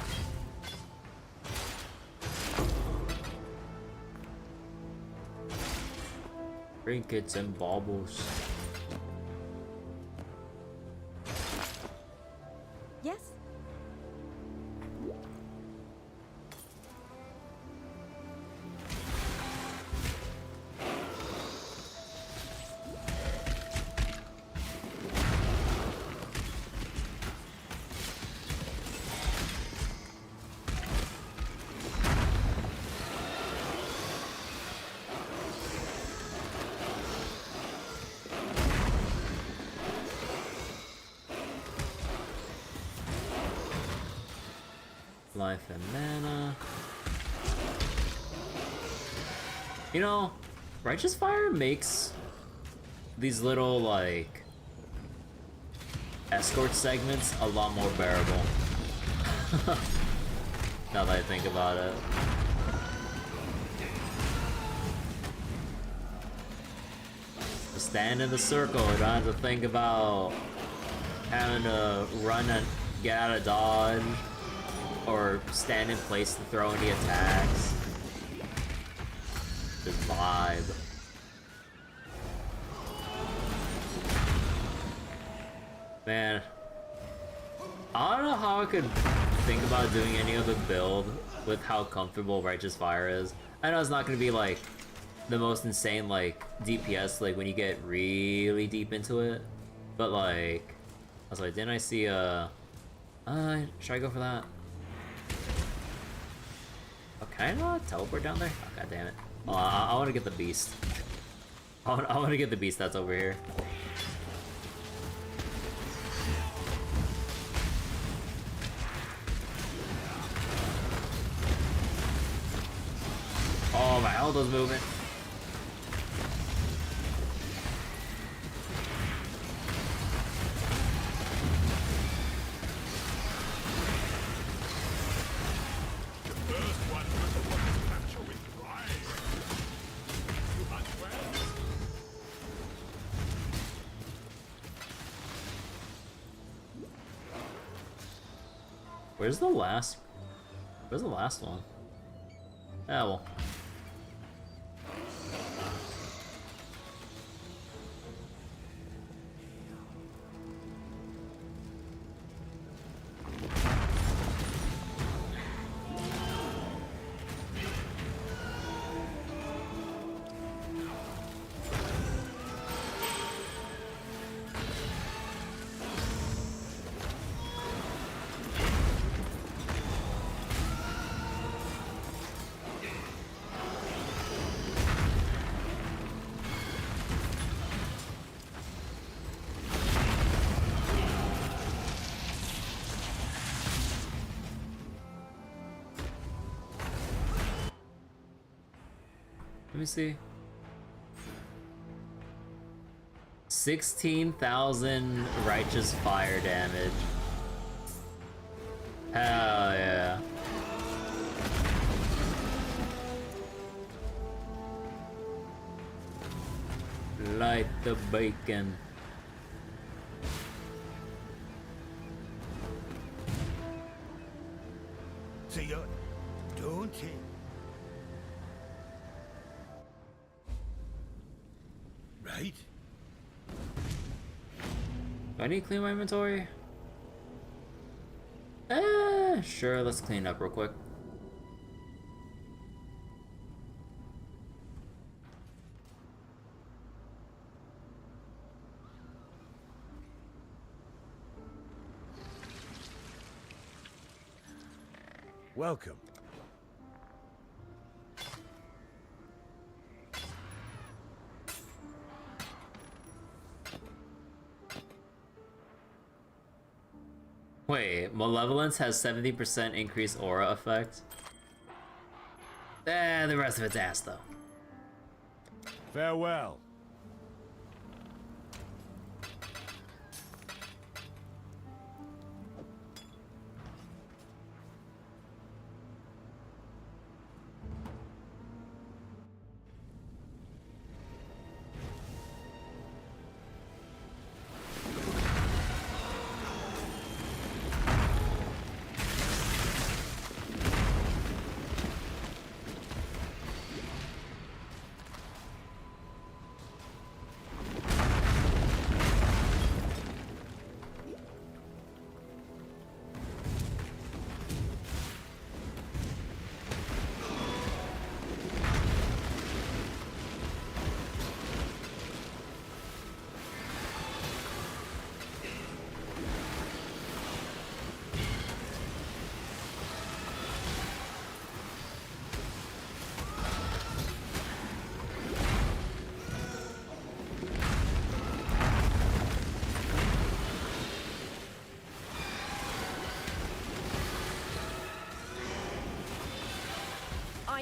Trinkets and baubles. Yes? Life and mana. You know, Righteous Fire makes these little, like, escort segments a lot more bearable. Now that I think about it. Just stand in the circle, you don't have to think about having to run and get out of dodge. Or stand in place to throw any attacks. Just vibe. Man, I don't know how I could think about doing any other build with how comfortable Righteous Fire is. I know it's not gonna be like the most insane like DPS like when you get really deep into it, but like I was like, didn't I see a? Should I go for that? Can I not teleport down there? Oh, God damn it. Oh, I want to get the beast. I want to get the beast that's over here. Oh, my elbow's moving. Where's the last one? Ah, well. Let me see. 16,000 Righteous Fire damage. Hell yeah. Light the bacon. See ya, don't it? Right? Do I need to clean my inventory? Sure, let's clean up real quick. Welcome. Wait, Malevolence has 70% increased aura effect? The rest of it's ass though. Farewell.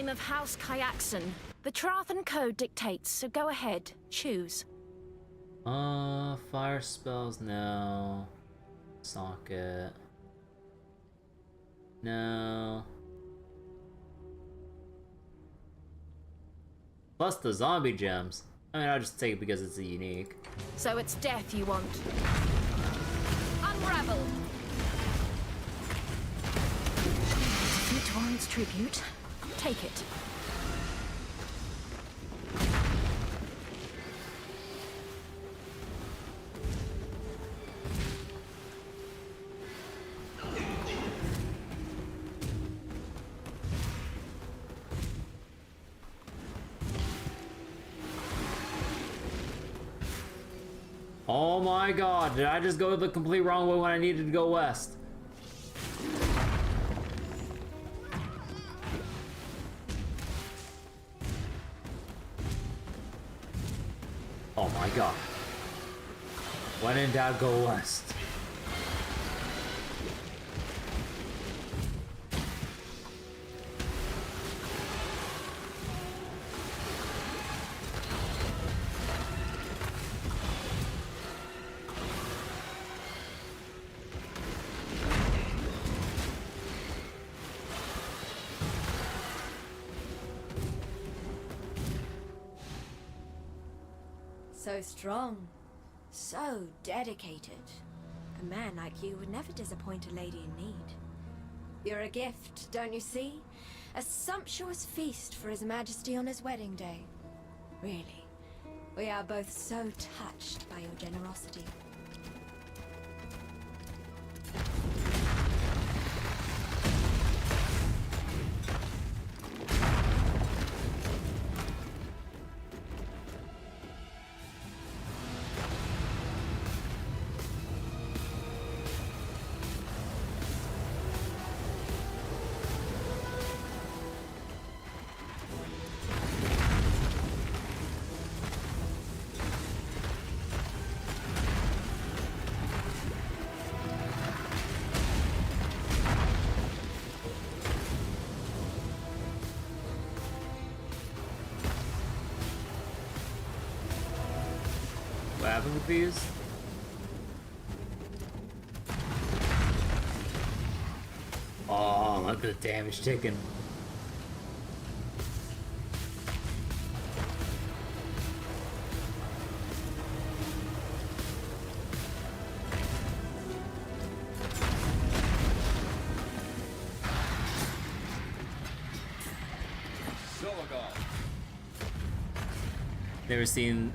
name of House Kyaxon. The Trathan Code dictates, so go ahead. Choose. Fire spells, no. Socket. No. Plus the zombie gems. I mean, I'll just take it because it's a unique. So it's death you want. Unravel! Futoran's tribute. Take it. Oh my god, did I just go the complete wrong way when I needed to go west? Oh my god. When in doubt, go west. So strong, so dedicated. A man like you would never disappoint a lady in need. You're a gift, don't you see? A sumptuous feast for His Majesty on his wedding day. Really, we are both so touched by your generosity. What happened with these? Oh, look at the damage taken. Never seen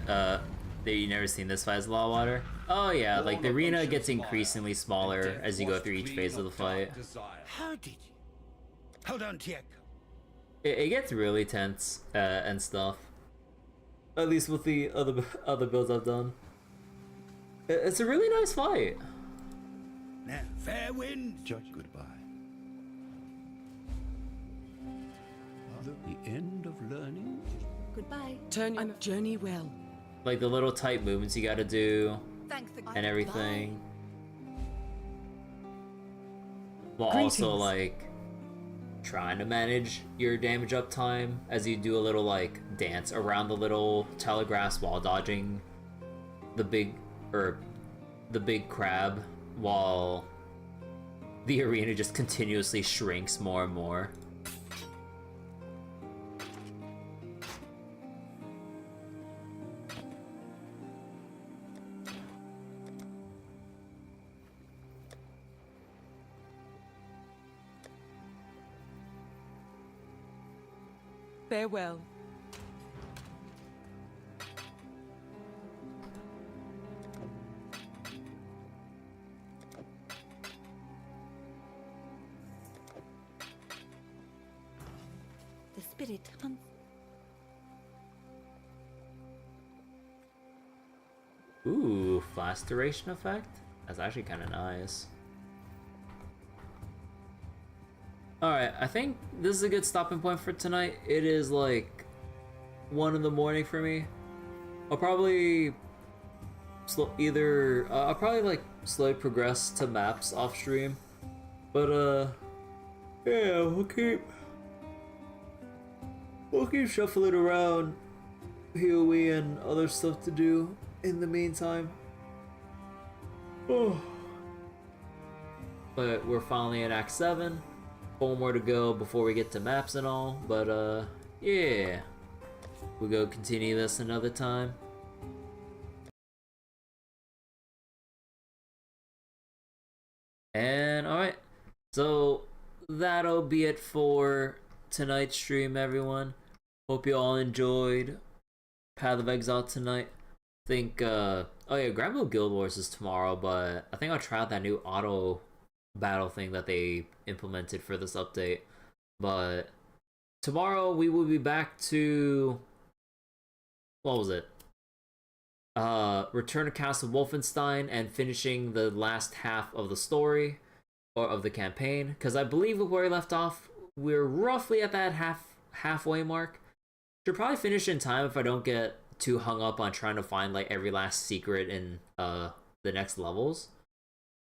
you never seen this fight as Law Water? Oh yeah, like the arena gets increasingly smaller as you go through each phase of the fight. How did you? Hold on, Tiek. It gets really tense and stuff. At least with the other builds I've done. It's a really nice fight. Now, fair wind. Judge, goodbye. The end of learning. Goodbye. Turn your journey well. Like the little tight movements you gotta do and everything. While also like trying to manage your damage uptime as you do a little like dance around the little telegraphs while dodging the big crab while the arena just continuously shrinks more and more. Farewell. The spirit hunts. Ooh, fast duration effect? That's actually kind of nice. Alright, I think this is a good stopping point for tonight. It is like 1 in the morning for me. I'll probably I'll probably like slowly progress to maps off stream. But yeah, we'll keep we'll keep shuffling around PoE and other stuff to do in the meantime. Oh. But we're finally at Act 7. 4 more to go before we get to maps and all. But yeah. We'll go continue this another time. And alright. So that'll be it for tonight's stream, everyone. Hope you all enjoyed Path of Exile tonight. I think oh yeah, Grand Blue Guild Wars is tomorrow, but I think I'll try out that new auto battle thing that they implemented for this update. But tomorrow we will be back to, what was it? Return to Castle Wolfenstein and finishing the last half of the story or of the campaign, because I believe where we left off, we're roughly at that halfway mark. Should probably finish in time if I don't get too hung up on trying to find like every last secret in the next levels.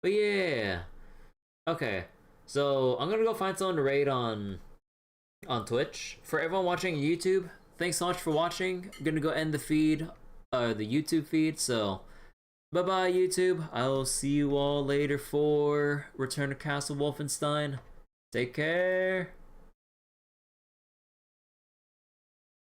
But yeah. Okay. So I'm gonna go find someone to raid on Twitch. For everyone watching YouTube, thanks so much for watching. I'm gonna go end the feed, the YouTube feed. So bye bye YouTube. I'll see you all later for Return to Castle Wolfenstein. Take care.